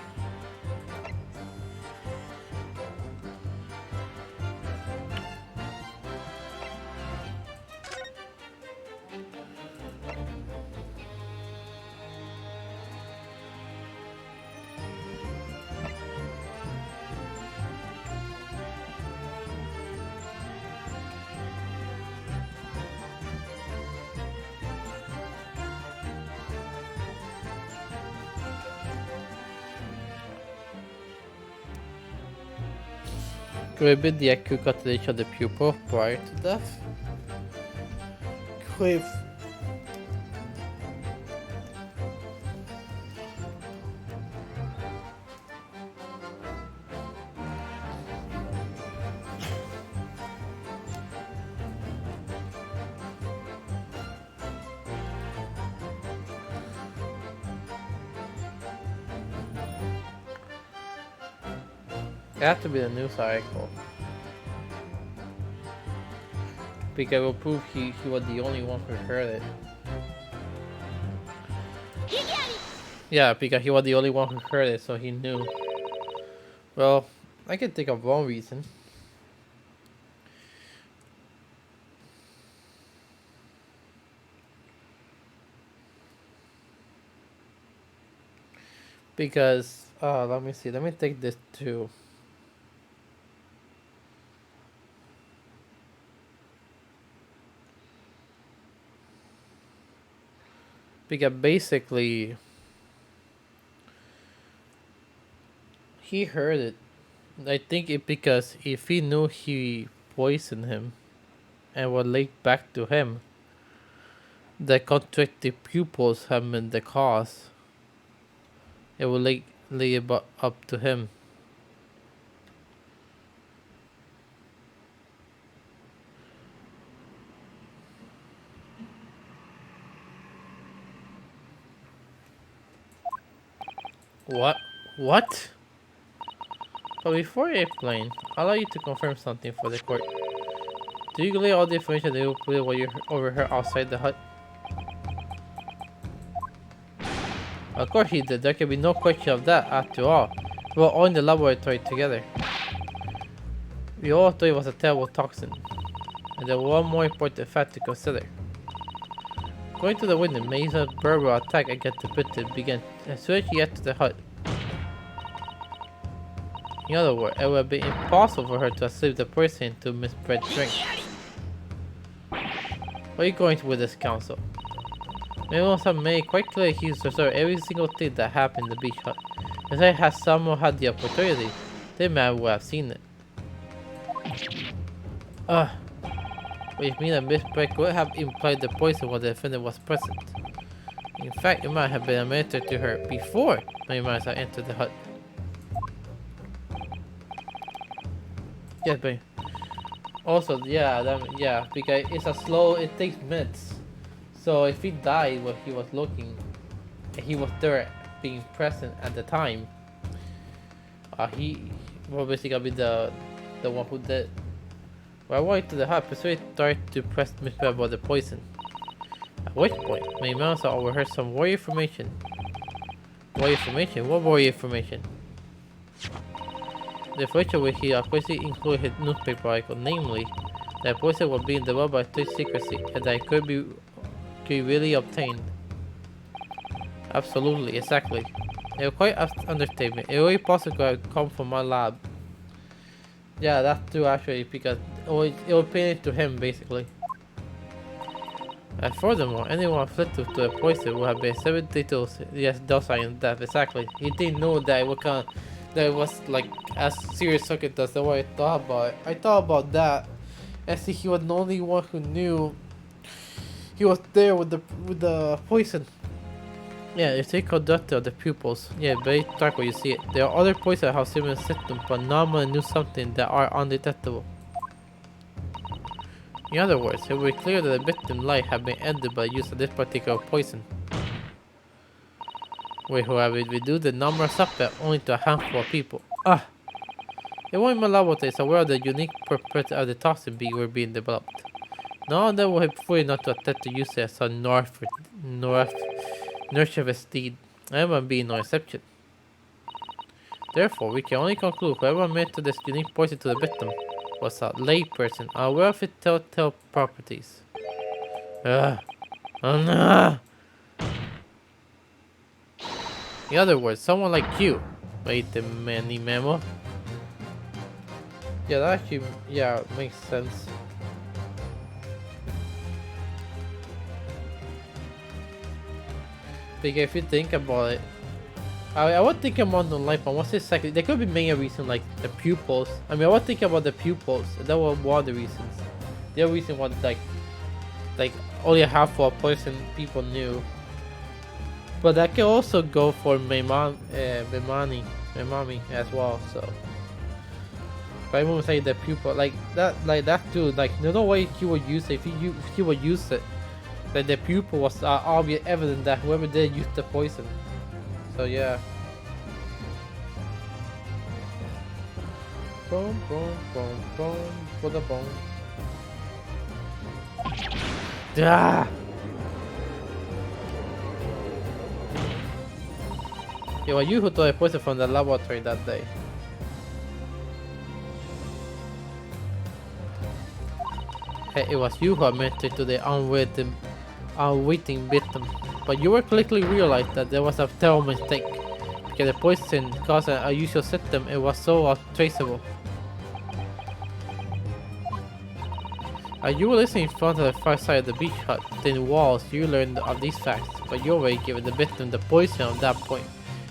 Maybe the Yaku cut each other pupil prior to death. Cliff. It has to be the news article. Because it will prove he was the only one who heard it. Yeah, because he was the only one who heard it, so he knew. Well, I can think of one reason. Because, let me see, let me take this too. Because basically, he heard it. I think it because if he knew he poisoned him and would link back to him, the contracted pupils have been the cause. It will lay it up to him. What? What? But before I explain, I'll allow you to confirm something for the court. Do you relay all the information that you put while you overheard outside the hut? Of course he did, there can be no question of that after all. We were all in the laboratory together. We all thought it was a terrible toxin. And there was one more important fact to consider. Going to the window, Mesa's verbal attack against the victim began as soon as she entered the hut. In other words, it would have been impossible for her to have slipped the poison to misbred drink. Where are you going with this, counsel? Many must have made quite clear he used to observe every single thing that happened in the beach hut. If they had someone had the opportunity, they might would have seen it. Which means that misbred could have implied the poison while the defendant was present. In fact, it might have been administered to her before Mayimasa entered the hut. Yes, but also, yeah, because it's a slow, it takes minutes. So if he died when he was looking, and he was there being present at the time, he will basically be the one who did. When I went to the hut, Persuade started to press Misbred about the poison. At which point, Mayimasa overheard some worry information. Worry information? What worry information? The information which he obviously included his newspaper article, namely, that poison was being developed by strict secrecy and that it could be really obtained. Absolutely, exactly. It was quite an understatement. It really possibly could have come from my lab. Yeah, that's true actually, because it was painted to him basically. And furthermore, anyone afflicted to a poison would have been 70 to docile in death. Exactly. He didn't know that it was like as serious circuit as the way I thought about it. I thought about that, and see, he was the only one who knew he was there with the poison. Yeah, if they conducted of the pupils, yeah, very dark when you see it. There are other poisons that have similar symptoms, but none knew something that are undetectable. In other words, it will be clear that the victim's life had been ended by the use of this particular poison. We, however, reduced the number of suspects only to a handful of people. Everyone in my laboratory is aware of the unique properties of the toxin were being developed. None of them will have fully enough to attempt to use it as a nurture steed. I am being no exception. Therefore, we can only conclude whoever administered this unique poison to the victim was a layperson aware of its telltale properties. Oh no! In other words, someone like you. Wait a minute, Memo. Yeah, that actually, makes sense. Because if you think about it, I was thinking about the life, but what's exactly? There could be many reasons, like the pupils. I mean, I was thinking about the pupils. That was one of the reasons. The other reason was like only half of a person people knew. But that can also go for my mommy as well. So, but I won't say the pupil like that too. Like, there's no way he would use it. If he would use it, like the pupil was obvious evidence that whoever did use the poison. So yeah. Boom, boom, boom, boom, for the bone. Ah! It was you who took the poison from the laboratory that day. Hey, it was you who admitted to the unwitting victim, but you were quickly realized that there was a terrible mistake. Because the poison caused an unusual symptom, it was so untraceable. As you were listening in front of the far side of the beach hut, thin walls, you learned of these facts, but you already given the victim the poison at that point.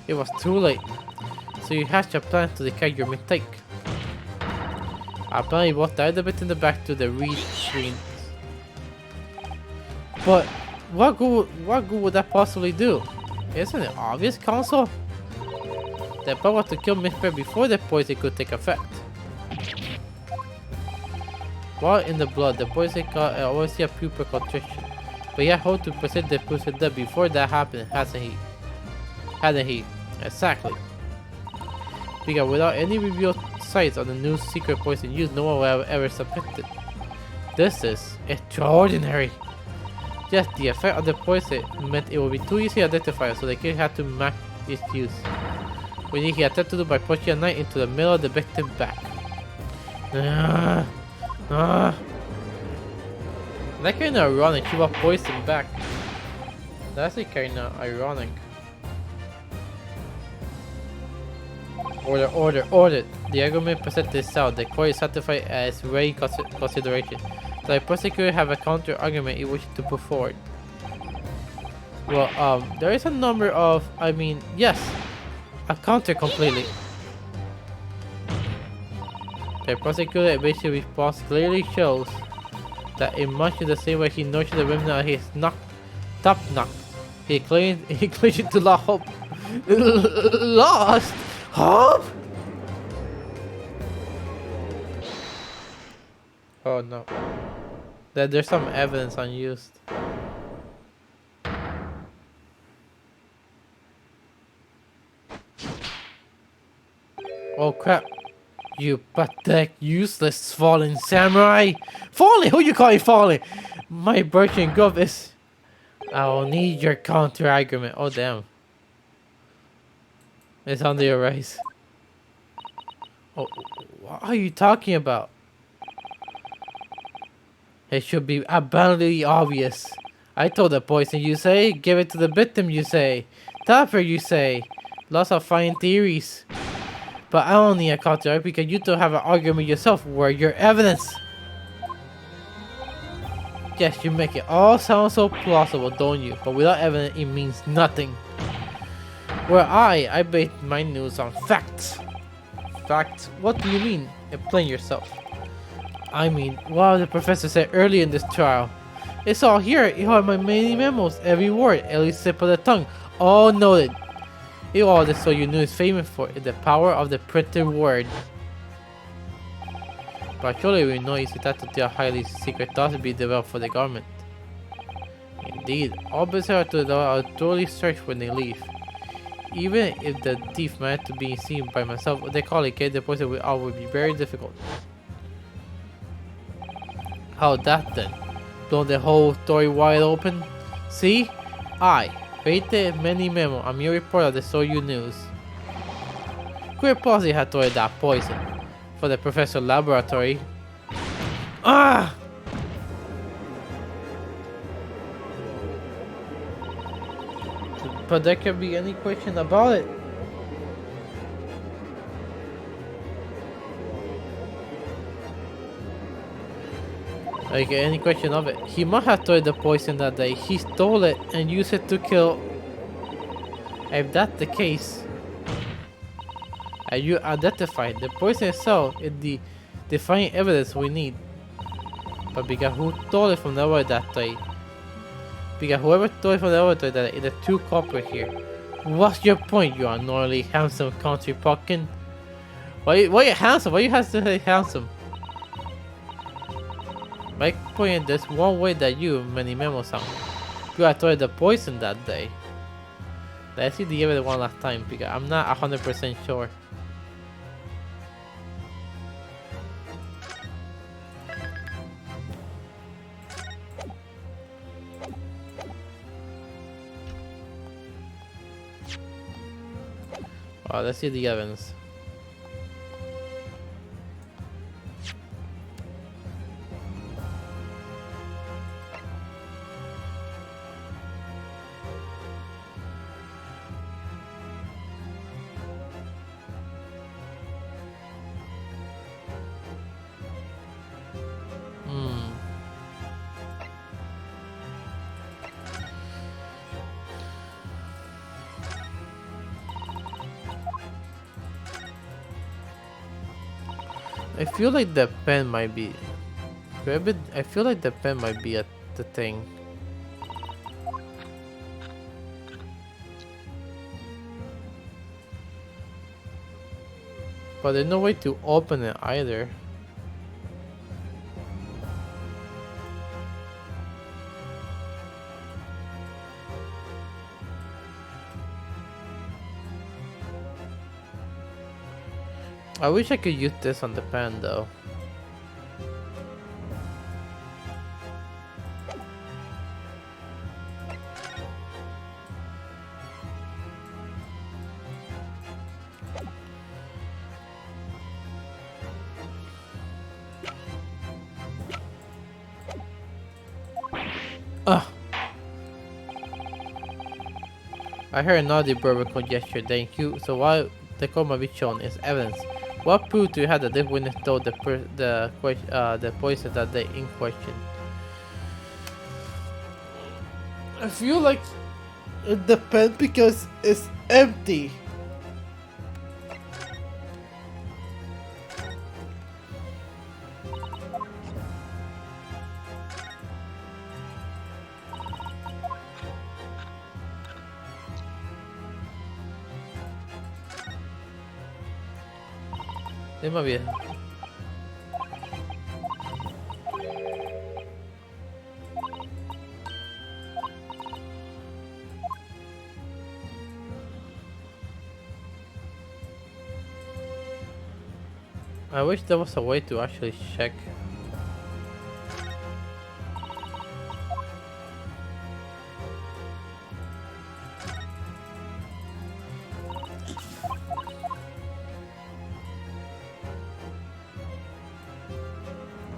It was too late, so you hatched a plan to decay your mistake. Apparently, both tied the victim back to the reed screen. But what good would that possibly do? Isn't it obvious, Counsel? The plan was to kill Miss Bear before the poison could take effect. While in the blood, the poison caused obviously a pupil constriction, but he had hoped to present the poison death before that happened, hasn't he? Hadn't he? Exactly. Because without any revealed sites on the new secret poison use, no one will have ever suspected. This is extraordinary. Yes, the effect of the poison meant it would be too easy to identify, so the kid had to map its use. Which he attempted to do by pushing a knife into the middle of the victim's back. That kinda ironic, she was poisoned back. That's kinda ironic. Order. The argument presented itself. The court is satisfied as very consideration. So the prosecutor have a counter argument he wishes to put forward. Well, there is a number of, yes, a counter completely. The prosecutor basically response clearly shows that in much the same way he nurtured the women of his top knock, he claimed to lost hope. Lost hope? Oh no. There's some evidence unused. Oh crap. You pathetic, useless, fallen samurai! Fallen? Who you calling fallen? My virgin glove is... I'll need your counter argument. Oh damn. It's under your eyes. Oh, what are you talking about? It should be abundantly obvious. I told the poison, you say. Give it to the victim, you say. Topper, you say. Lots of fine theories. But I don't need a counter because you don't have an argument yourself. Where your evidence? Yes, you make it all sound so plausible, don't you? But without evidence, it means nothing. Well, I base my news on facts. Facts? What do you mean? Explain yourself. I mean, what the professor said earlier in this trial. It's all here. You have my many memos. Every word, at least tip of the tongue. All noted. It all this so you knew is famous for the power of the printed word. But surely we know it's that to highly secret thoughts be developed for the government. Indeed, all visitors to the door are thoroughly searched when they leave. Even if the thief managed to be seen by myself or their colleague, the poison would be very difficult. How that then? Blow the whole story wide open? See? I, Peite Many Memo, I'm your reporter of the Soyu News. Queer Posse had told that poison for the professor laboratory. Ah! But there can be any question about it. Like any question of it. He must have told the poison that day. He stole it and used it to kill. If that's the case, And you identified the poison itself is the defining evidence we need. But because who told it from the laboratory that day? Because whoever told it from the laboratory that is the true culprit here. What's your point, you annoyingly handsome country pumpkin? Why you handsome? Why you have to say handsome? My point is there's one way that you, many memos sound. You are the poison that day. Let's see the other one last time because I'm not 100% sure. Let's see the evidence. Hmm. I feel like the pen might be. I feel like the pen might be the thing. But there's no way to open it either. I wish I could use this on the pen though. Ugh. I heard another verbal gesture, thank you. So while the code might be shown is evidence, what proof do you have that this witness told the poison that they in question? I feel like it depends because it's empty. It might be. I wish there was a way to actually check.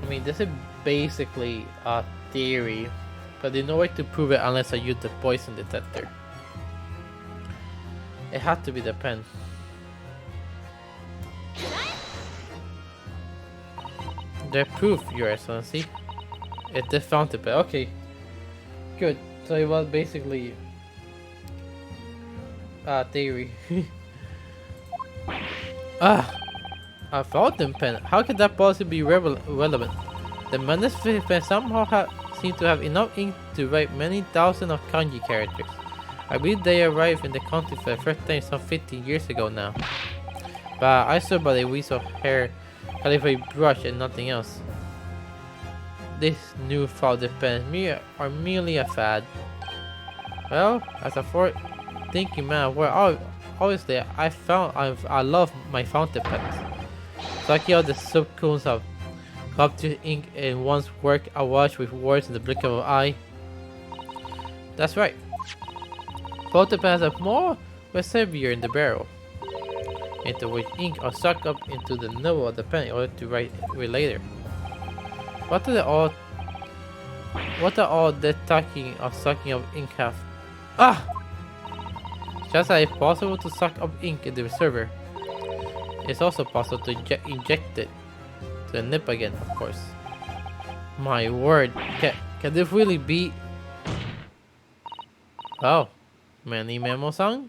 I mean, this is basically a theory, but there's no way to prove it unless I use the poison detector. It had to be the pen. The proof, Your Excellency. It's the fountain pen. Okay, good. So it was basically a theory. A fountain pen? How could that possibly be relevant? The manuscript pen somehow seemed to have enough ink to write many thousands of kanji characters. I believe they arrived in the country for the first time some 15 years ago now. But I saw by the weasel hair caliphate brush and nothing else. This new fountain pen are merely a fad. Well, as a forward thinking man, well, obviously I love my fountain pens. Sucking out the subcones of sculpture ink in one's work awash with words in the blink of an eye. That's right. Fountain pens have more reservoir in the barrel, into which ink are sucked up into the nibble of the pen in order to write later. What are all the talking of sucking up ink have? Ah! Just as it's possible to suck up ink in the reservoir, it's also possible to inject it to the nib again, of course. My word, can this really be? Oh, Manny Memo-san?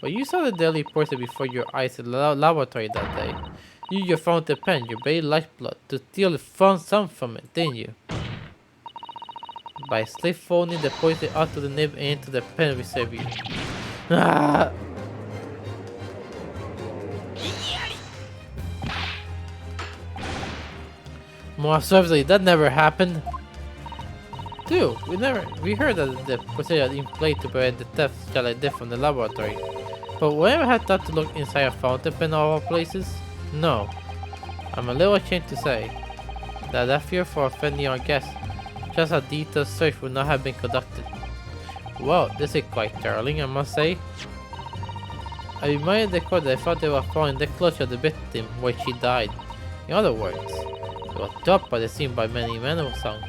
Well, you saw the deadly poison before your eyes in the laboratory that day. You found the pen, your very lifeblood, to steal some from it, didn't you? By slip phoning the poison out of the nib and into the pen reservoir. Ah! More seriously, that never happened. Dude, we heard that the procedure in play to prevent the theft Charlie did from the laboratory. But whoever had thought to look inside a fountain pen of all places? No. I'm a little ashamed to say that fear for offending our guests, just a detailed search would not have been conducted. Well, this is quite startling, I must say. I reminded the court that I thought they were found in the clothes of the victim where she died. In other words, it was dropped by the scene by many men of song.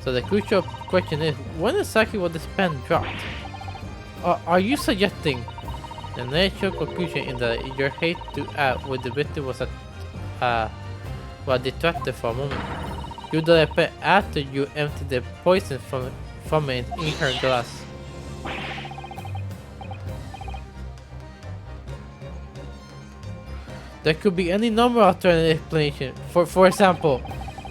So the crucial question is, when exactly was this pen dropped? Are you suggesting the natural conclusion in that your hate to act with the victim was detracted for a moment? You did the pen after you emptied the poison from it in her glass. There could be any number of alternative explanations. For example,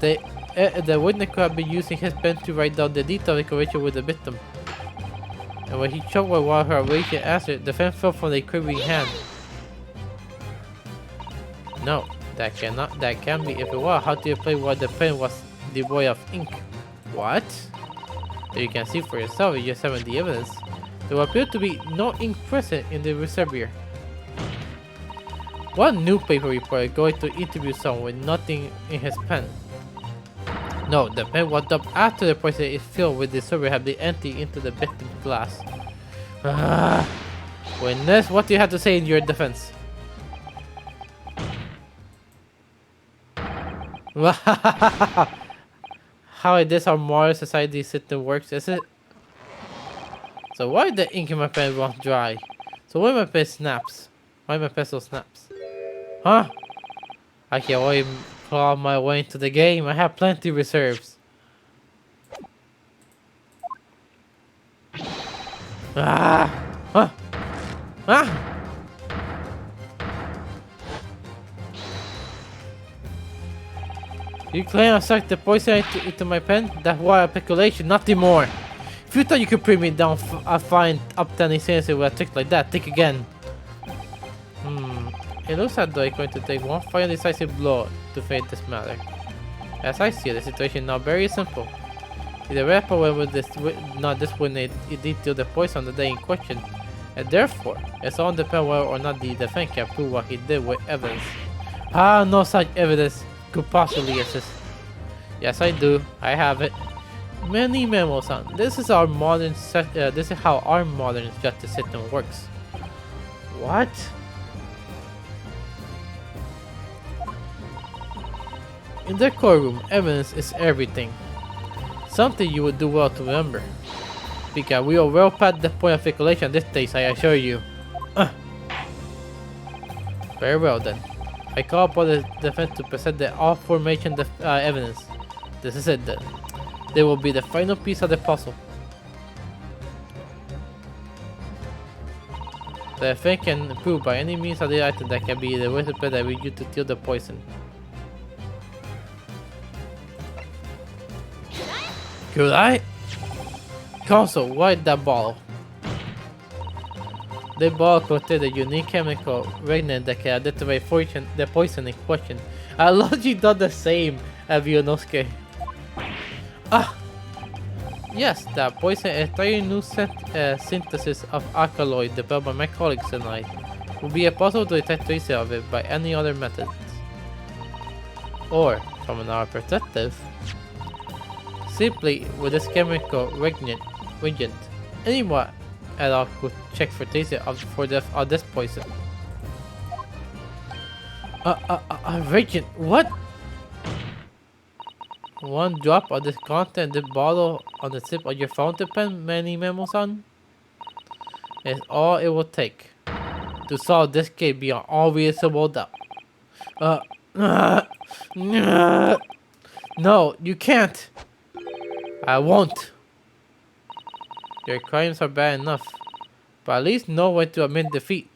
the witness could have been using his pen to write down the detailed information with the victim. And when he choked while her awaiting answer, the pen fell from the quivering hand. No, that can be. If it was, how do you play while the pen was devoid of ink? What? So you can see for yourself if you examine the evidence. There will appear to be no ink present in the reservoir. One newspaper reporter going to interview someone with nothing in his pen. No, the pen was dumped after the poison is filled with the silver had been emptied into the victim's glass. Witness, what do you have to say in your defense? How is this our modern society system works, is it? So why the ink in my pen won't dry? So when my pen snaps? Why my pencil snaps? Huh? I can always claw my way into the game. I have plenty reserves. Huh? You claim I sucked the poison into my pen? That's wild speculation, nothing more. If you thought you could bring me down a fine upstanding sentence with a trick like that, think again. It looks as though I'm going to take one final decisive blow to finish this matter. As I see it, the situation is now very simple. The rapper with this not this witness detailed the poison on the day in question, and therefore it's all depends whether or not the defense can prove what he did with evidence. No such evidence could possibly exist. Yes, I do. I have it. Many memos on. This is how our modern justice system works. What? In the courtroom, evidence is everything. Something you would do well to remember. Because we are well past the point of speculation these days, I assure you. Very well then. I call upon the defense to present the aforementioned evidence. This is it then. They will be the final piece of the puzzle. The defense can prove by any means of the item that can be the recipe that we used to steal the poison. Could I? Counsel, why that ball? The ball contains a unique chemical reagent that can identify the poison in question. I logically done the same as Yonosuke. Yes, that poison is a entirely new synthesis of alkaloid developed by my colleagues and I. Would be impossible to detect traces of it by any other methods. Or, from another perspective, simply with this chemical reagent, anyone at all could check for traces of this poison. A reagent? What? One drop of this content, the bottle on the tip of your fountain pen, many memos on, is all it will take to solve this case beyond all reasonable doubt. No, you can't. I won't. Your crimes are bad enough, but at least know when to admit defeat.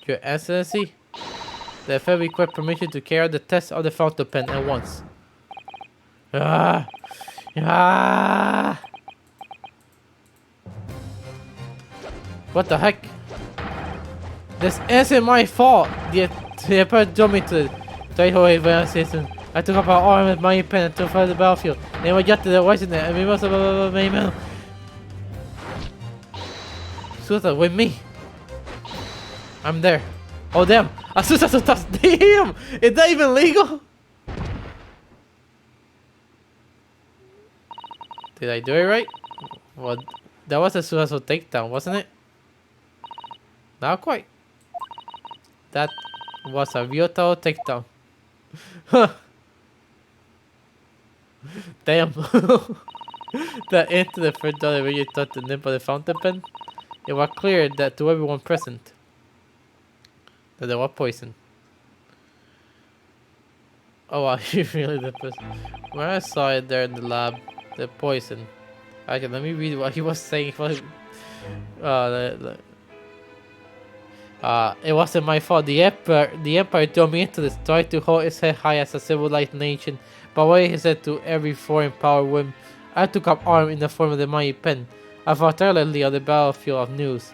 Your Excellency, the affair required permission to carry out the test of the fountain pen at once. Ah! Ah! What the heck? This isn't my fault! The Emperor drove me to the Toiho Rail Station. I took up our arm with my pen and took the battlefield. They were just the voice in there, and we must have made Susa with me. I'm there. Oh damn! Asusa Sutas! Damn! Is that even legal? Did I do it right? Well, that was a Susasu takedown, wasn't it? Not quite. That was a Ryotaro takedown. Damn. The end to the first dollar when you touched the nip of the fountain pen. It was clear that to everyone present that there was poison. Oh wow, you really the person. When I saw it there in the lab, the poison. Okay, let me read what he was saying. It wasn't my fault. The Empire threw me into this, tried to hold its head high as a civilized nation, but what he said to every foreign power whim, I took up arms in the form of the mighty pen. I fought tirelessly on the battlefield of news,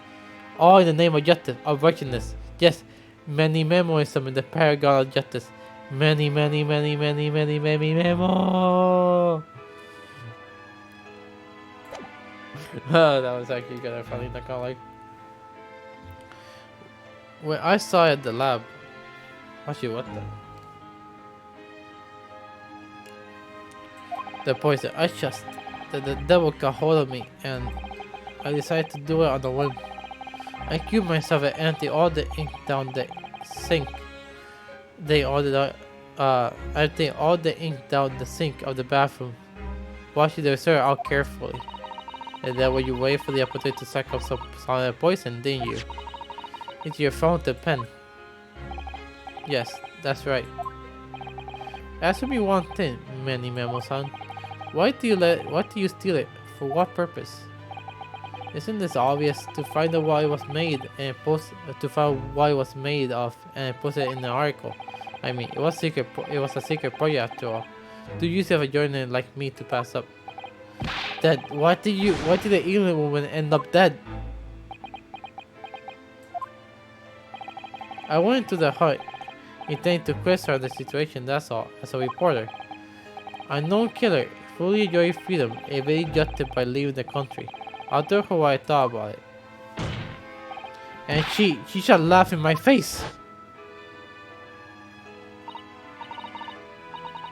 all in the name of justice, of righteousness. Yes, many memorism in the paragon of justice. Many, many, many, many, many, many memo. Oh, that was actually kind of funny. Not gonna lie. When I saw it at the lab, actually, what the poison? I just the devil got hold of me, and I decided to do it on the whim. I cubed myself and emptied all the ink down the sink. Emptied all the ink down the sink of the bathroom, washing the reserve out carefully. And then when you wait for the opportunity to suck up some solid poison, didn't you? Into your fountain pen. Yes, that's right. Answer me one thing, Manny Memo-san. Why do you steal it? For what purpose? Isn't this obvious? To find out what it was made and post to find what it was made of and post it in the article. I mean, it was a secret project after all. Do you have a journalist like me to pass up? Dead. Why did the alien woman end up dead? I went into the hut, intending to question her the situation, that's all, as a reporter. A known killer, fully enjoying freedom, evaded justice by leaving the country. I'll tell her what I thought about it. And she shall laugh in my face!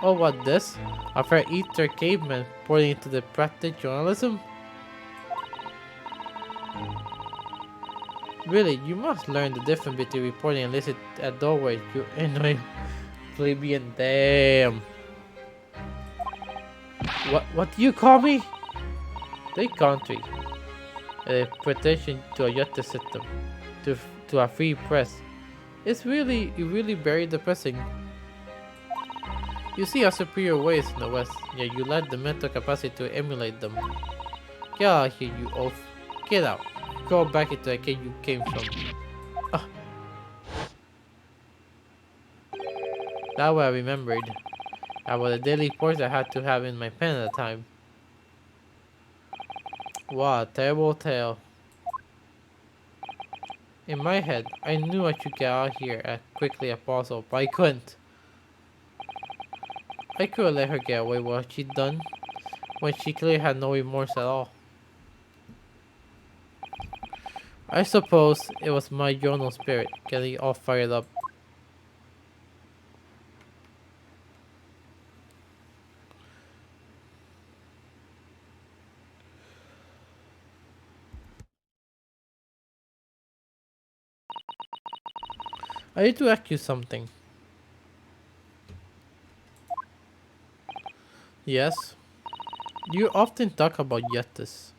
Oh, what this? A fair eater caveman pouring into the practice journalism? Really, you must learn the difference between reporting and listening at doorways, you annoying plebeian. Damn. What do you call me? The country. A pretension to a justice system. To a free press. It really very depressing. You see our superior ways in the West, yet you lack the mental capacity to emulate them. Get out of here, you oaf. Get out. Go back into the cave you came from. Ah. That way I remembered. About the daily reports I had to have in my pen at the time. Wow, a terrible tale. In my head, I knew I should get out of here as quickly as possible, but I couldn't. I could have let her get away with what she'd done, when she clearly had no remorse at all. I suppose it was my journal spirit getting all fired up. I need to ask you something. Yes? You often talk about justice.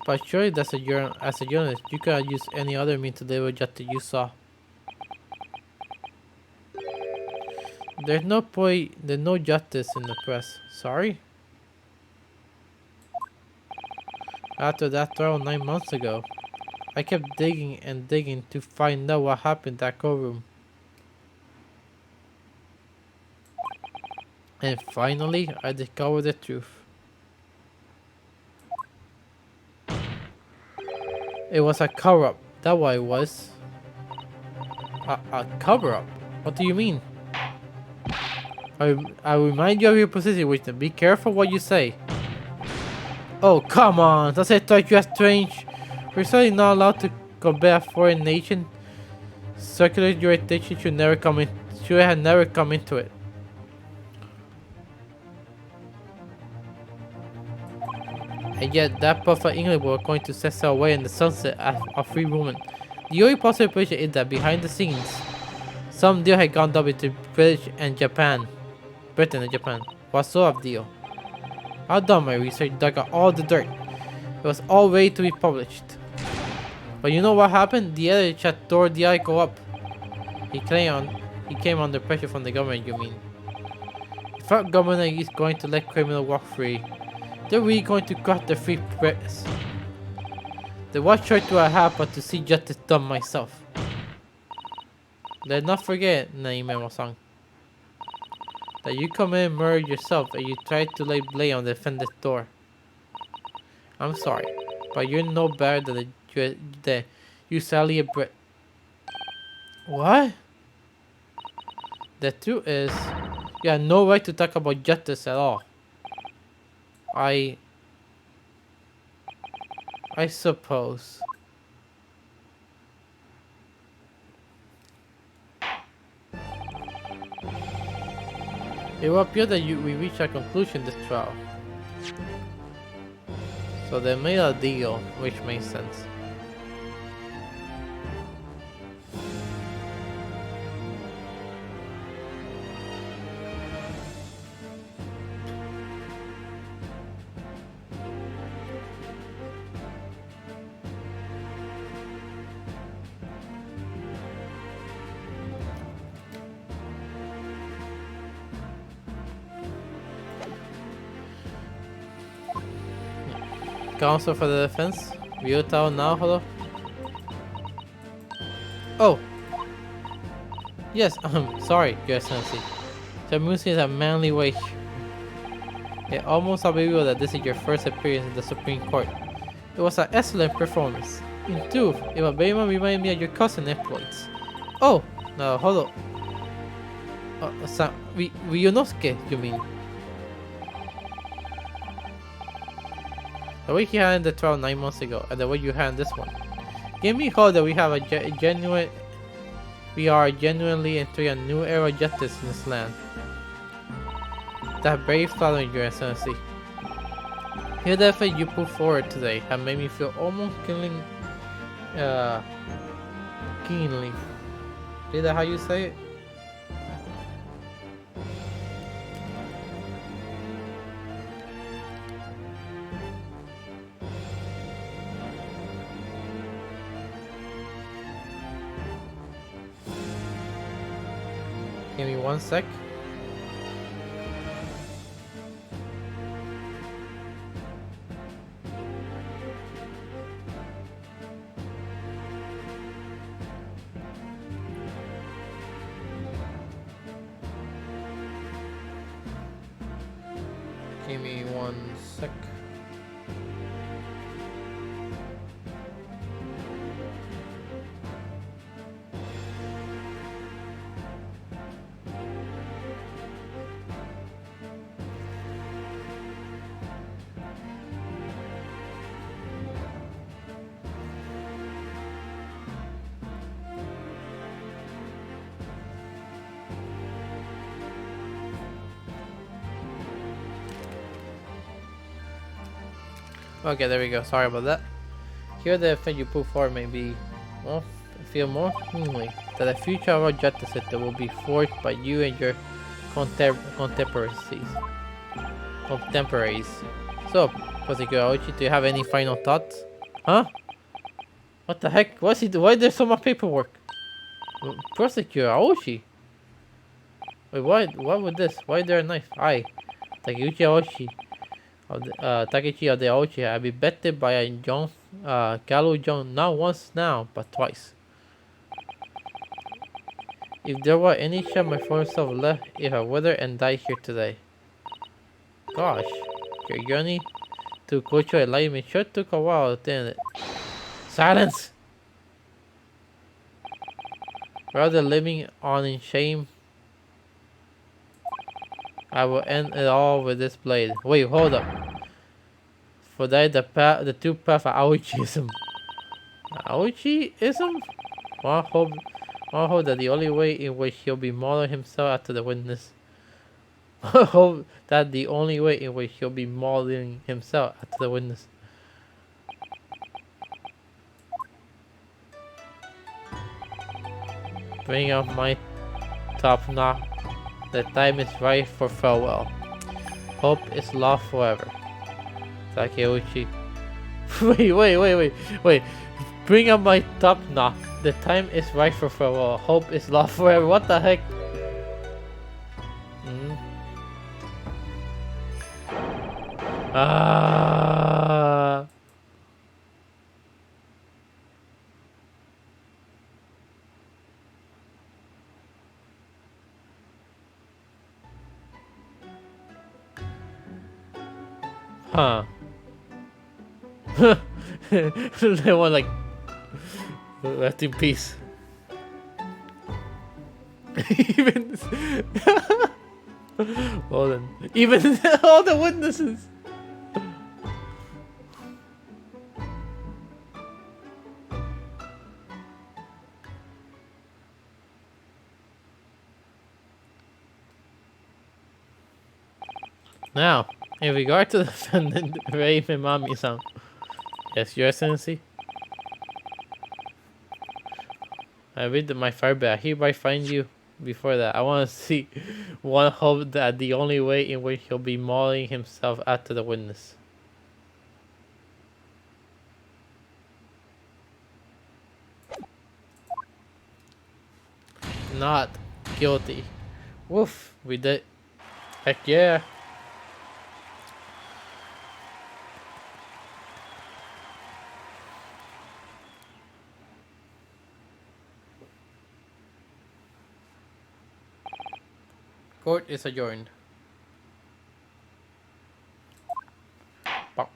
But surely as a journalist, you cannot use any other means to deliver justice you saw. There's no justice in the press. Sorry? After that trial 9 months ago, I kept digging and digging to find out what happened in that courtroom. And finally, I discovered the truth. It was a cover-up. That's what it was. A cover-up? What do you mean? I remind you of your position, Wisdom. Be careful what you say. Oh, come on. Does it strike you as strange? We're certainly not allowed to combat a foreign nation. Circular jurisdiction should have never come into it. And yet, that perfect England were going to set sail away in the sunset as a free woman. The only possibility is that behind the scenes, some deal had gone down between Britain and Japan. What sort of deal? I've done my research, dug out all the dirt. It was all ready to be published. But you know what happened? The editor had tore the article up. He came under pressure from the government, you mean? If our government is going to let criminals walk free, they're really going to cut the free press. Then what choice do I have but to see justice done myself? Let's not forget, Naime-san, that you committed murder yourself and you tried to lay blame on the defendant's door. I'm sorry, but you're no better than the usually Brit. What? The truth is, you have no right to talk about justice at all. I suppose. It will appear that we reached a conclusion this trial. So they made a deal, which makes sense. Counsel for the defense? Ryutao now, hello? Oh! Yes, sorry, Your Excellency. The music is a manly way. It's almost unbelievable that this is your first appearance in the Supreme Court. It was an excellent performance. In truth, it was very much reminded me of your cousin exploits. Oh! No, hold on. Ryunosuke, you mean? The way he handled the trial 9 months ago, and the way you handled this one. Give me hope that we have we are genuinely entering a new era of justice in this land. That very flattering, Your Excellency. Here the effort you put forward today have made me feel almost keenly. Is that how you say it? Give me 1 sec. Give me 1 sec. Okay, there we go. Sorry about that. Here the effect you put forward may be, well, feel more keenly that the future of our justice system will be forged by you and your contemporaries. So, Prosecutor Aoichi, do you have any final thoughts? Huh? What the heck? Why is there so much paperwork? Prosecutor Aoichi? Wait, what with this? Why is there a knife? Takeuchi Aoichi. of the, Takechi of the Ochi had been betted by a young Galu Jong not once now, but twice. If there were any chance my former self left, if I wither and die here today. Gosh, your journey to cultural enlightenment sure took a while, didn't it? Silence! Rather than living on in shame, I will end it all with this blade. Wait, hold up. For that, the two path of Aochiism. Aochiism? One hope that the only way in which he'll be modeling himself after the witness. One hope that the only way in which he'll be modeling himself after the witness. Bring up my top knot. The time is right for farewell. Hope is lost forever. Takeuchi. Wait. Bring up my top knot. The time is right for farewell. Hope is lost forever. What the heck? Ah. Huh. They want like rest in peace. Even hold on. Even all the witnesses. Now, in regard to the defendant, Raven Mami-san. Yes, Your Excellency. I read my fire back. I hereby find you. Before that, I want to see one hope that the only way in which he'll be mauling himself after the witness. Not guilty. Woof, we did. Heck yeah. Court is adjourned. Pop.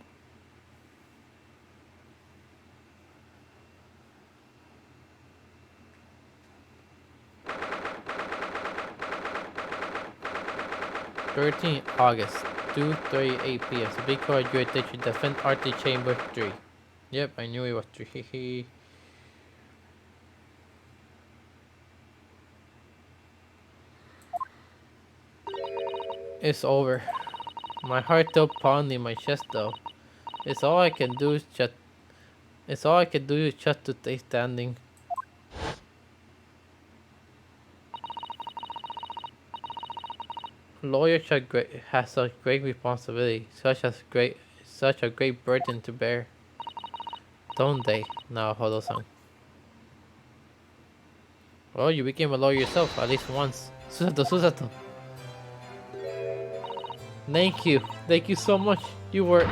August, 2:38 p.m. So big court jurisdiction defend Arty Chamber 3. Yep, I knew it was 3. It's over. My heart still pounding my chest though. It's all I can do is just to stay standing. Lawyers has such great responsibility, such a great burden to bear. Don't they? Now Hodo-san. Well, you became a lawyer yourself, at least once. Susato. Thank you so much. You were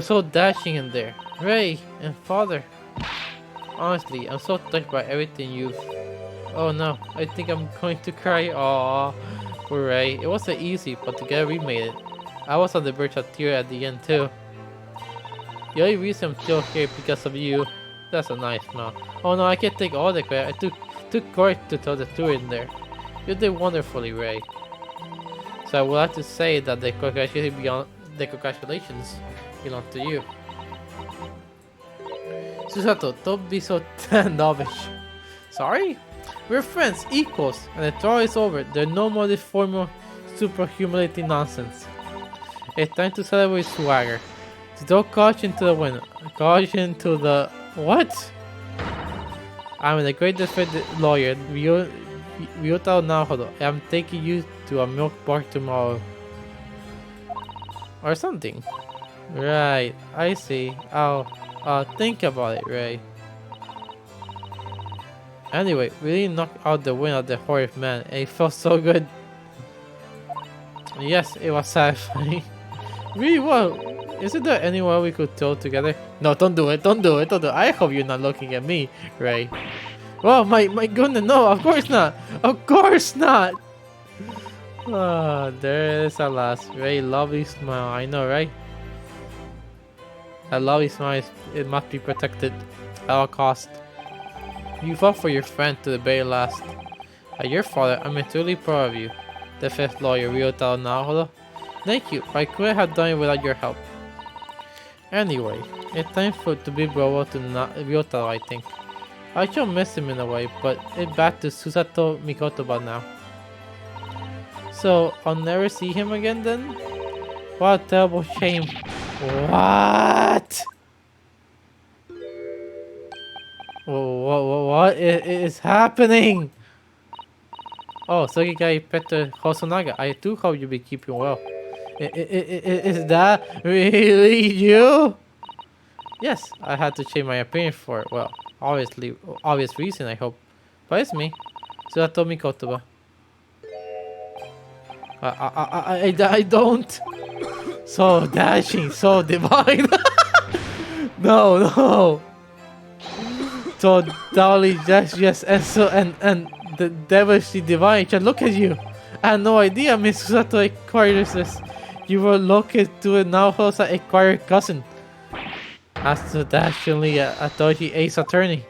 so dashing in there. Ray and father. Honestly, I'm so touched by everything you've... Oh no, I think I'm going to cry. Aww. Poor Ray. It wasn't easy, but together we made it. I was on the verge of tears at the end too. The only reason I'm still here because of you. That's a nice smile. Oh no, I can't take all the credit. I took courage to tell the truth in there. You did wonderfully, Ray. So I would like to say that the congratulations belong to you. Susato, don't be so snobbish. Sorry? We're friends, equals, and the trial is over. There's no more this formal, super humiliating nonsense. It's time to celebrate swagger. To throw caution to the wind. Caution to the... What? I'm the great defendant lawyer, Ryota Nahodo. I'm taking you to a milk bar tomorrow. Or something. Right, I see. I'll think about it, Ray. Anyway, really knocked out the wind of the horrid man, and it felt so good. Yes, it was satisfying. Really well. Isn't there anywhere we could throw together? No, don't do it. Don't do it. Don't do it. I hope you're not looking at me, Ray. Oh my goodness, no, of course not. Of course not. Ah, there is a last very lovely smile. I know, right? A lovely smile, it must be protected at all cost. You fought for your friend to the very last. Your father, I'm truly proud of you. The fifth lawyer, Ryotaro Naohiro. Thank you. I couldn't have done it without your help. Anyway, it's time for to be bravo to Ryotaro, I think. I shall miss him in a way, but it's back to Susato Mikotoba now. So, I'll never see him again then? What a terrible shame. What? What is happening? Oh, Sugigai Peter Hosonaga, I do hope you'll be keeping well. Is that really you? Yes, I had to change my opinion for, well, obvious reason, I hope. But it's me, Susato Mikotoba. I don't. So dashing, so divine. No. So Dolly, yes, and the devilishly divine. Just look at you. I had no idea Miss Susato acquired this. You were located to a Naohiro acquired cousin. As to dashingly a dodgy ace attorney.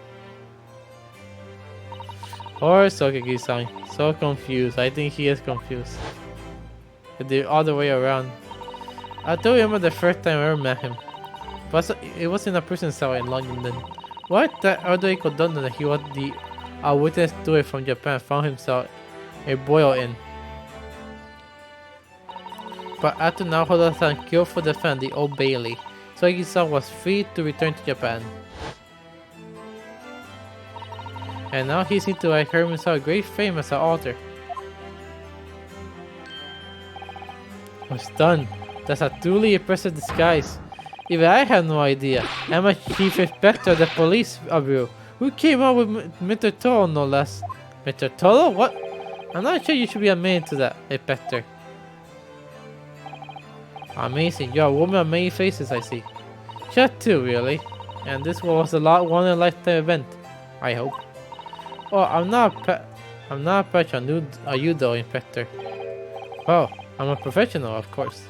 Or Sokagi-san, so confused. I think he is confused. The other way around. I don't remember the first time I ever met him. But it was in a prison cell in London. What? That other Kodonna that he was the witness to it from Japan found himself a boil in. But after Naohiro-san killed for defend the Old Bailey, Soigi-san was free to return to Japan. And now he seems to have earned himself great fame as an author. I'm stunned. That's a truly impressive disguise. Even I have no idea. I'm a chief inspector of the police bureau. Who came up with Mr. Toro, no less? Mr. Toro? What? I'm not sure you should be admitted to that, inspector. Amazing. You're a woman of many faces, I see. Just two, really. And this was a one in a lifetime event. I hope. Oh, I'm not a professional. Are you though, inspector? Oh, I'm a professional, of course.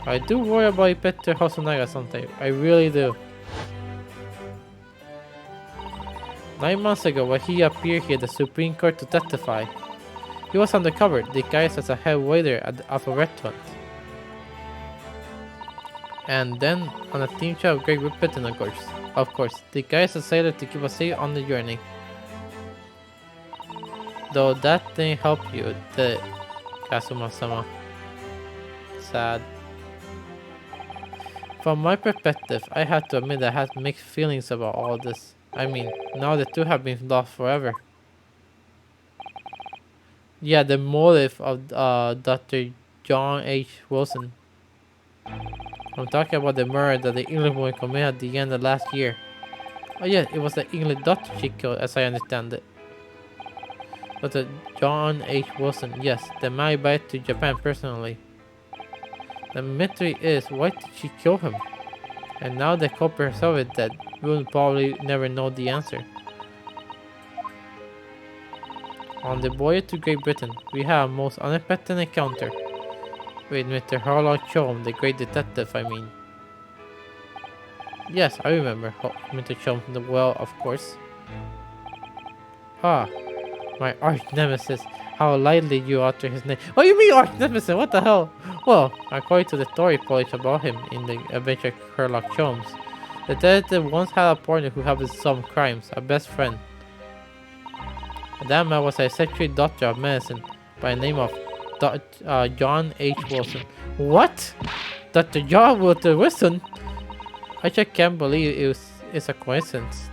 I do worry about Peter Hosonaga sometimes. I really do. 9 months ago, when he appeared here at the Supreme Court to testify, he was undercover, disguised as a head waiter of a restaurant. And then on a team chat of Great Britain, of course, disguised as a sailor to keep us safe on the journey. Though that didn't help you, did it, Kazuma-sama? Sad. From my perspective, I have to admit that I had mixed feelings about all this. I mean, now the two have been lost forever. Yeah, the motive of Dr. John H. Wilson. I'm talking about the murder that the English woman committed at the end of last year. Oh yeah, it was the English doctor she killed, as I understand it. Dr. John H. Wilson, yes, the man I brought to Japan personally. The mystery is, why did she kill him? And now the culprit herself is dead, we will probably never know the answer. On the voyage to Great Britain, we have a most unexpected encounter with Mr. Harlow Chom, the great detective, I mean. Yes, I remember Mr. Chom well, of course. Ah, my arch nemesis. How lightly you utter his name. Oh, you mean arch nemesis? What the hell? Well, according to the story published about him in the adventure Sherlock Holmes, the detective once had a partner who had some crimes, a best friend. And that man was a secretary doctor of medicine by the name of John H. Wilson. What? Dr. John Wilson? I just can't believe it's a coincidence.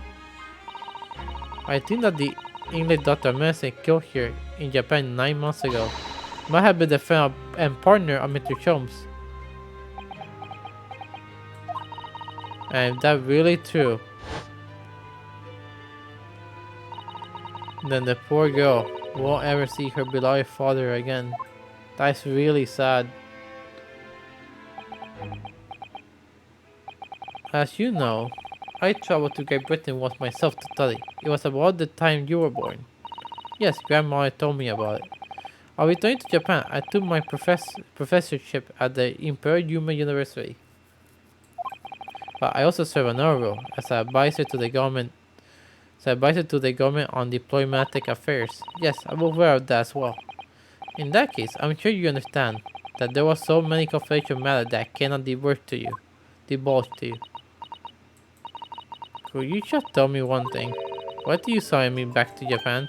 I think that the English doctor of medicine killed here in Japan 9 months ago might have been the friend and partner of Mr. Holmes. And if that's really true, then the poor girl won't ever see her beloved father again. That's really sad. As you know, I traveled to Great Britain once myself to study. It was about the time you were born. Yes, Grandma told me about it. On returning to Japan, I took my professorship at the Imperial Human University. But I also serve another role as an advisor to the government. As an advisor to the government on diplomatic affairs. Yes, I'm aware of that as well. In that case, I'm sure you understand that there was so many confidential matter that I cannot divulge to you. Could you just tell me one thing? Why did you send me back to Japan?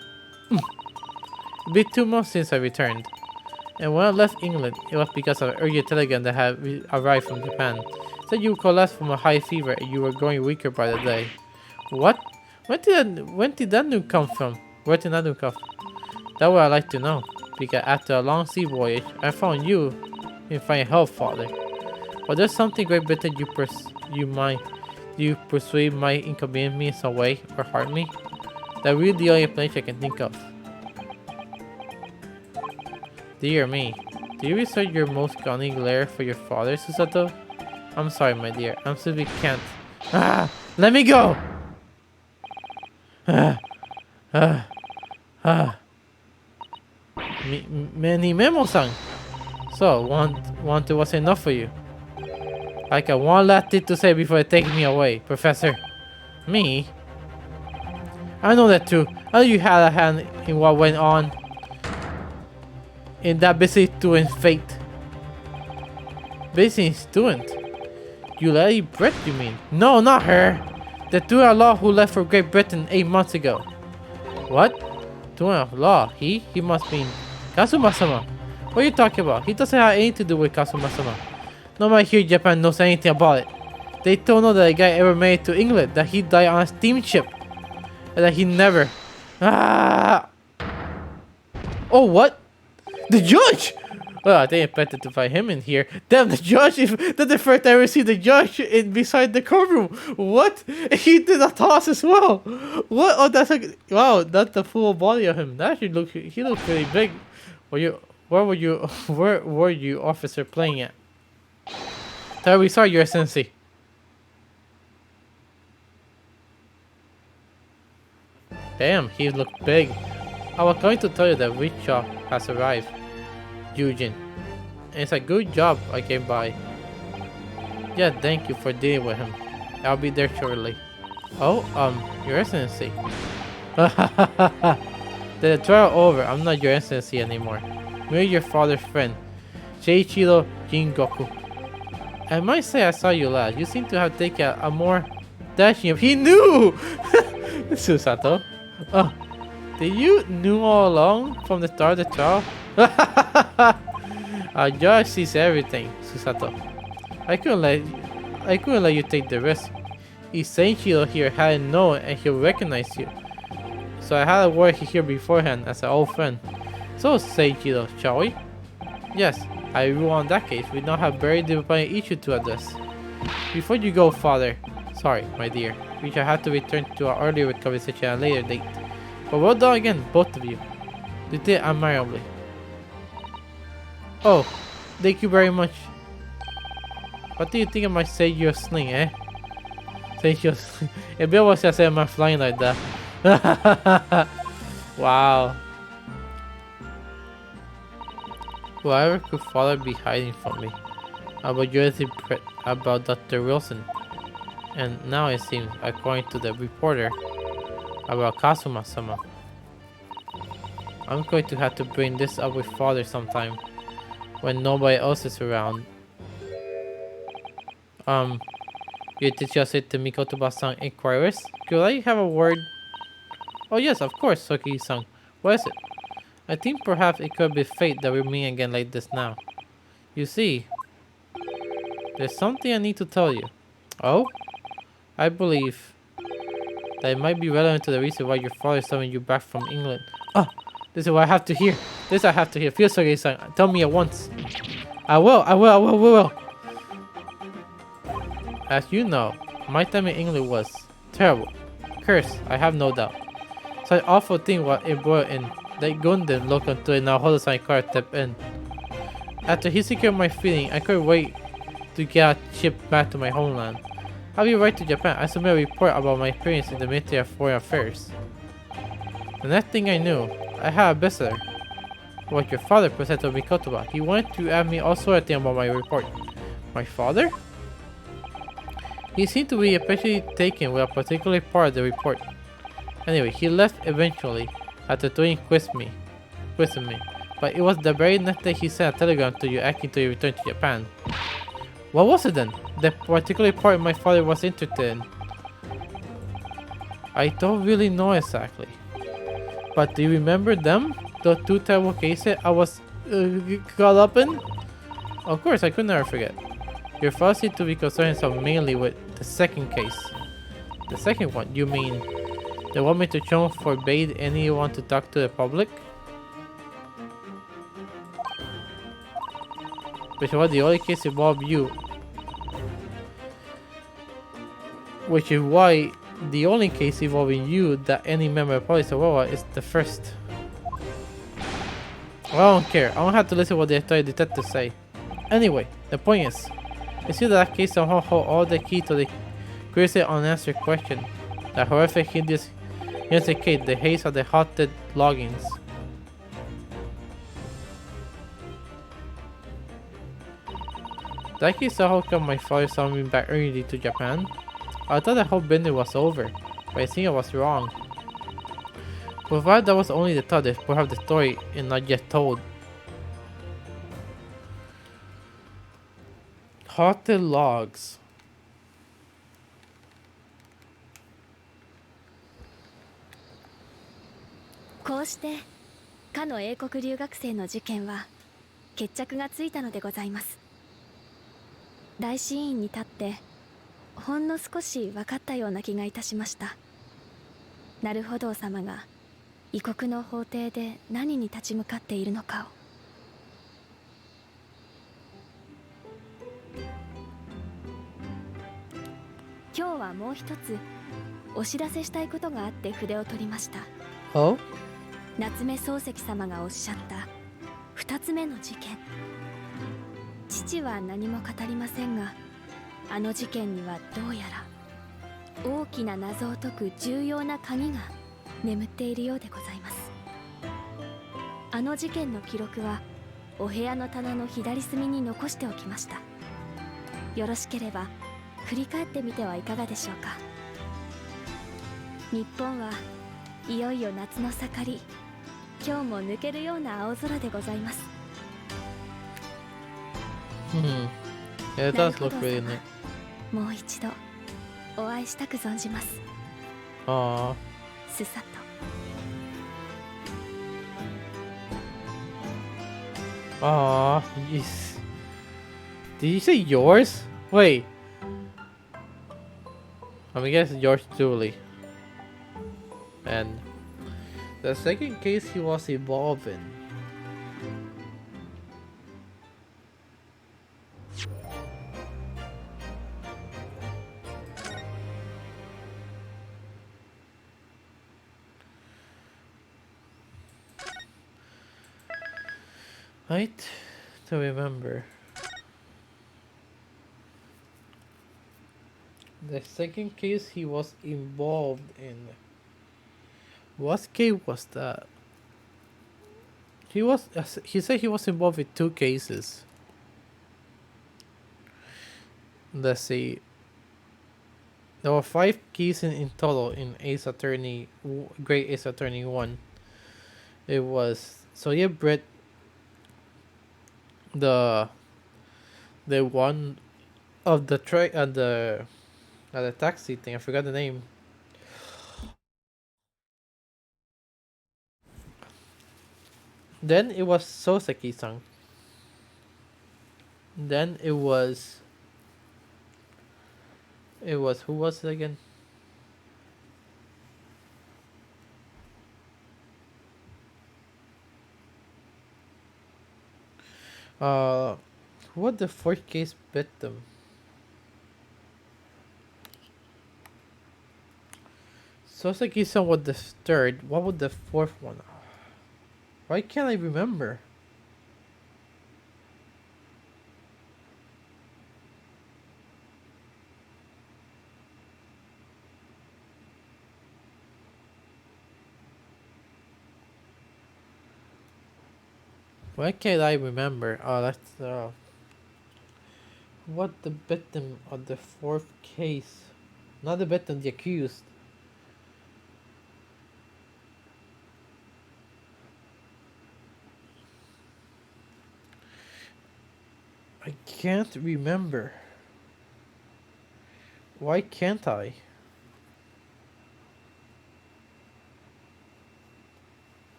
It's been 2 months since I returned. And when I left England, it was because of an urgent telegram that had arrived from Japan. It said you collapsed from a high fever and you were growing weaker by the day. What? When did that news come from? Where did that news come from? That's what I'd like to know. Because after a long sea voyage, I found you in fine health, father. But there's something Great Britain you persuade might inconvenience me in some way or harm me? That's really the only explanation I can think of. Dear me, do you resort your most cunning glare for your father, Susato? I'm sorry, my dear. I simply can't. Ah! Let me go! Ah! Ah! Ah! Many memo-san. So, want was enough for you. Like a one last thing to say before they take me away, Professor. Me? I know that too. I know you had a hand in what went on in that busy student fate. Busy student? You Lady Brett, you mean? No, not her. The student law who left for Great Britain 8 months ago. What? Student of law? He must mean Kazuma-sama. What are you talking about? He doesn't have anything to do with Kazuma-sama. Nobody here in Japan knows anything about it. They don't know that a guy ever made it to England, that he died on a steamship, and that he never... Ah! Oh, what? The judge! Well, I didn't expect to find him in here. Damn, the judge! That's the first time I ever see the judge beside the courtroom. What? He did a toss as well. What? Oh, that's a... Wow, that's the full body of him. That actually looks... He looks really big. Where were you, officer, playing at? There we saw your sensei. Damn, he looked big. I was going to tell you that Richa has arrived, Eugene. And it's a good job I came by. Yeah, thank you for dealing with him. I'll be there shortly. Oh, your excellency. The trial over. I'm not your excellency anymore. We're your father's friend, Seiichiro Jingoku. I might say I saw you last. You seem to have taken a more dashing... He knew! Susato. Oh, did you knew all along from the start of the trial? Judge sees everything, Susato. I couldn't let you take the risk. If Seiichiro here hadn't known and he'll recognize you. So I had a word here beforehand as an old friend. So Seiichiro, shall we? Yes, I rule on that case. We now have very different issue to address. Before you go, father. Sorry, my dear. We shall have to return to our earlier conversation at a later date. But well done again, both of you. You did admirably. Oh, thank you very much. What do you think of my Seiyo sling, eh? Seiyo sling. If Bill was just saying I'm flying like that. Wow. Whatever could father be hiding from me? About about Dr. Wilson. And now it seems, according to the reporter, about Kazuma-sama. I'm going to have to bring this up with father sometime, when nobody else is around. You did just say to Mikoto-san inquirers? Could I have a word? Oh yes, of course, Soki-san. What is it? I think perhaps it could be fate that we meet again like this now. You see, there's something I need to tell you. Oh? I believe that it might be relevant to the reason why your father summoned you back from England. Oh, this is what I have to hear. This I have to hear. Feel Soki-san, tell me at once. I will. As you know, my time in England was terrible. Cursed, I have no doubt. Such awful thing what it brought in. That Gundam looked until it now Hodosai car stepped in. After he secured my feeling, I couldn't wait to get a ship back to my homeland. I'll be right to Japan. I submit a report about my experience in the Ministry of Foreign Affairs. The next thing I knew, I had a visitor. What your father, Professor Mikotoba. He wanted to ask me all sort of things about my report. My father? He seemed to be especially taken with a particular part of the report. Anyway, he left eventually after doing quizzing me. But it was the very next day he sent a telegram to you asking to return to Japan. What was it then? The particular part my father was interested in. I don't really know exactly. But do you remember them? The two terrible cases I was caught up in? Of course, I could never forget. Your father seemed to be concerned himself mainly with the second case. The second one? You mean the one Mr. Chong forbade anyone to talk to the public? Which was the only case involved you. Which is why the only case involving you that any member of police aware is the first. Well, I don't care. I don't have to listen to what the authority detectives say. Anyway, the point is, it seems that case somehow hold all the key to the crazy unanswered question. The horrific Indians indicate the haze of the haunted loggings. That case how come my father summoned me back early to Japan? I thought the whole business was over, but I think I was wrong. Provided that was only the thought that perhaps the story is not yet told. Haunted logs. こうしてかの英国留学生の事件は決着がついたのでございます。大死院に立ってほんの少し分かったような気がいたしました。なるほど様が異国の法廷で何に立ち向かっているのかを。今日はもう一つお知らせしたいことがあって筆を取りました。Oh? 夏目漱石様がおっしゃった2つ目の事件。父は何も語りませんが、あの事件にはどうやら大きな謎を解く重要な鍵が眠っているようでございます。あの事件の記録はお部屋の棚の左隅に残しておきました。よろしければ振り返ってみてはいかがでしょうか。日本はいよいよ夏の盛り、今日も抜けるような青空でございます。Yeah, it does look really neat. もう一度お会いしたく存じます。Aww. すさと。Aww. Yes. Did you say yours? Wait. I guess yours truly. And the second case he was involved in. Right? To remember. The second case he was involved in. What case was that? He said he was involved in 2 cases. Let's see. There were 5 cases in total in Great Ace Attorney 1. It was Soya Brett, the one of the the taxi thing. I forgot the name. Then it was Soseki-san. Then it was who was it again? Who would the fourth case bit them? Soseki-san was the third. What would the fourth one? Why can't I remember? Why can't I remember? Oh, that's what the victim of the fourth case, not the victim, the accused. I can't remember. Why can't I?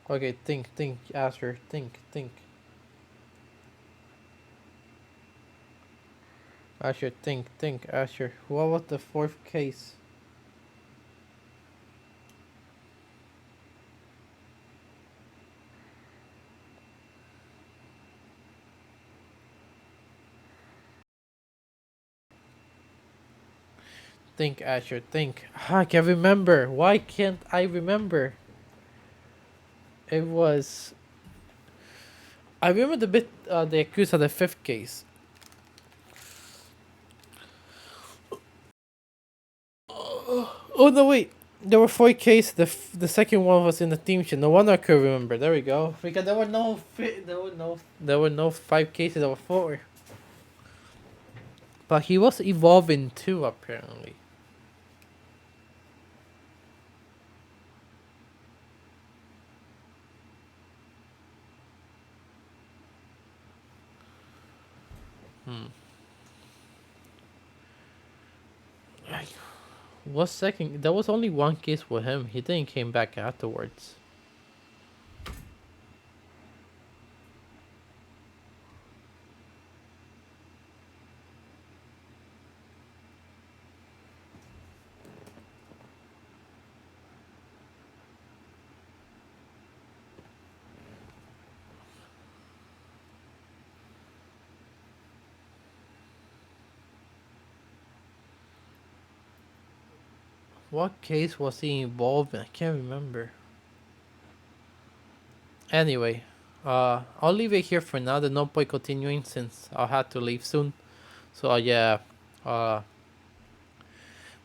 Okay, think, Asher, think. Asher, think, Asher. What was the fourth case? Think, Asher, think. I can't remember. Why can't I remember? It was. I remember the bit, the accused of the fifth case. Oh no, wait. There were four cases. The second one was in the team sheet. No wonder I could remember. There we go. Because there were no five cases. There were four. But he was evolving too, apparently. Hmm. What second? There was only one case with him. He didn't came back afterwards. What case was he involved in? I can't remember. Anyway, I'll leave it here for now. There's no point continuing since I'll have to leave soon. So yeah, uh,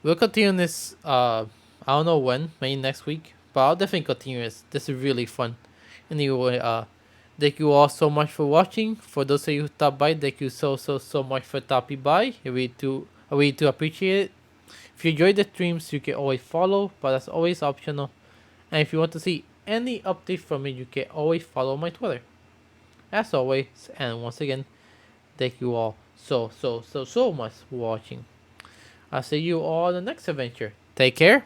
we'll continue this. I don't know when, maybe next week, but I'll definitely continue this. This is really fun. Anyway, thank you all so much for watching. For those of you who stopped by, thank you so much for stopping by. I really do appreciate it. If you enjoyed the streams, you can always follow, but that's always optional. And if you want to see any update from me, you can always follow my Twitter. As always, and once again, thank you all so much for watching. I'll see you all in the next adventure. Take care,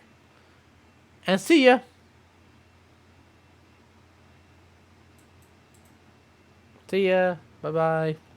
and see ya! See ya! Bye bye!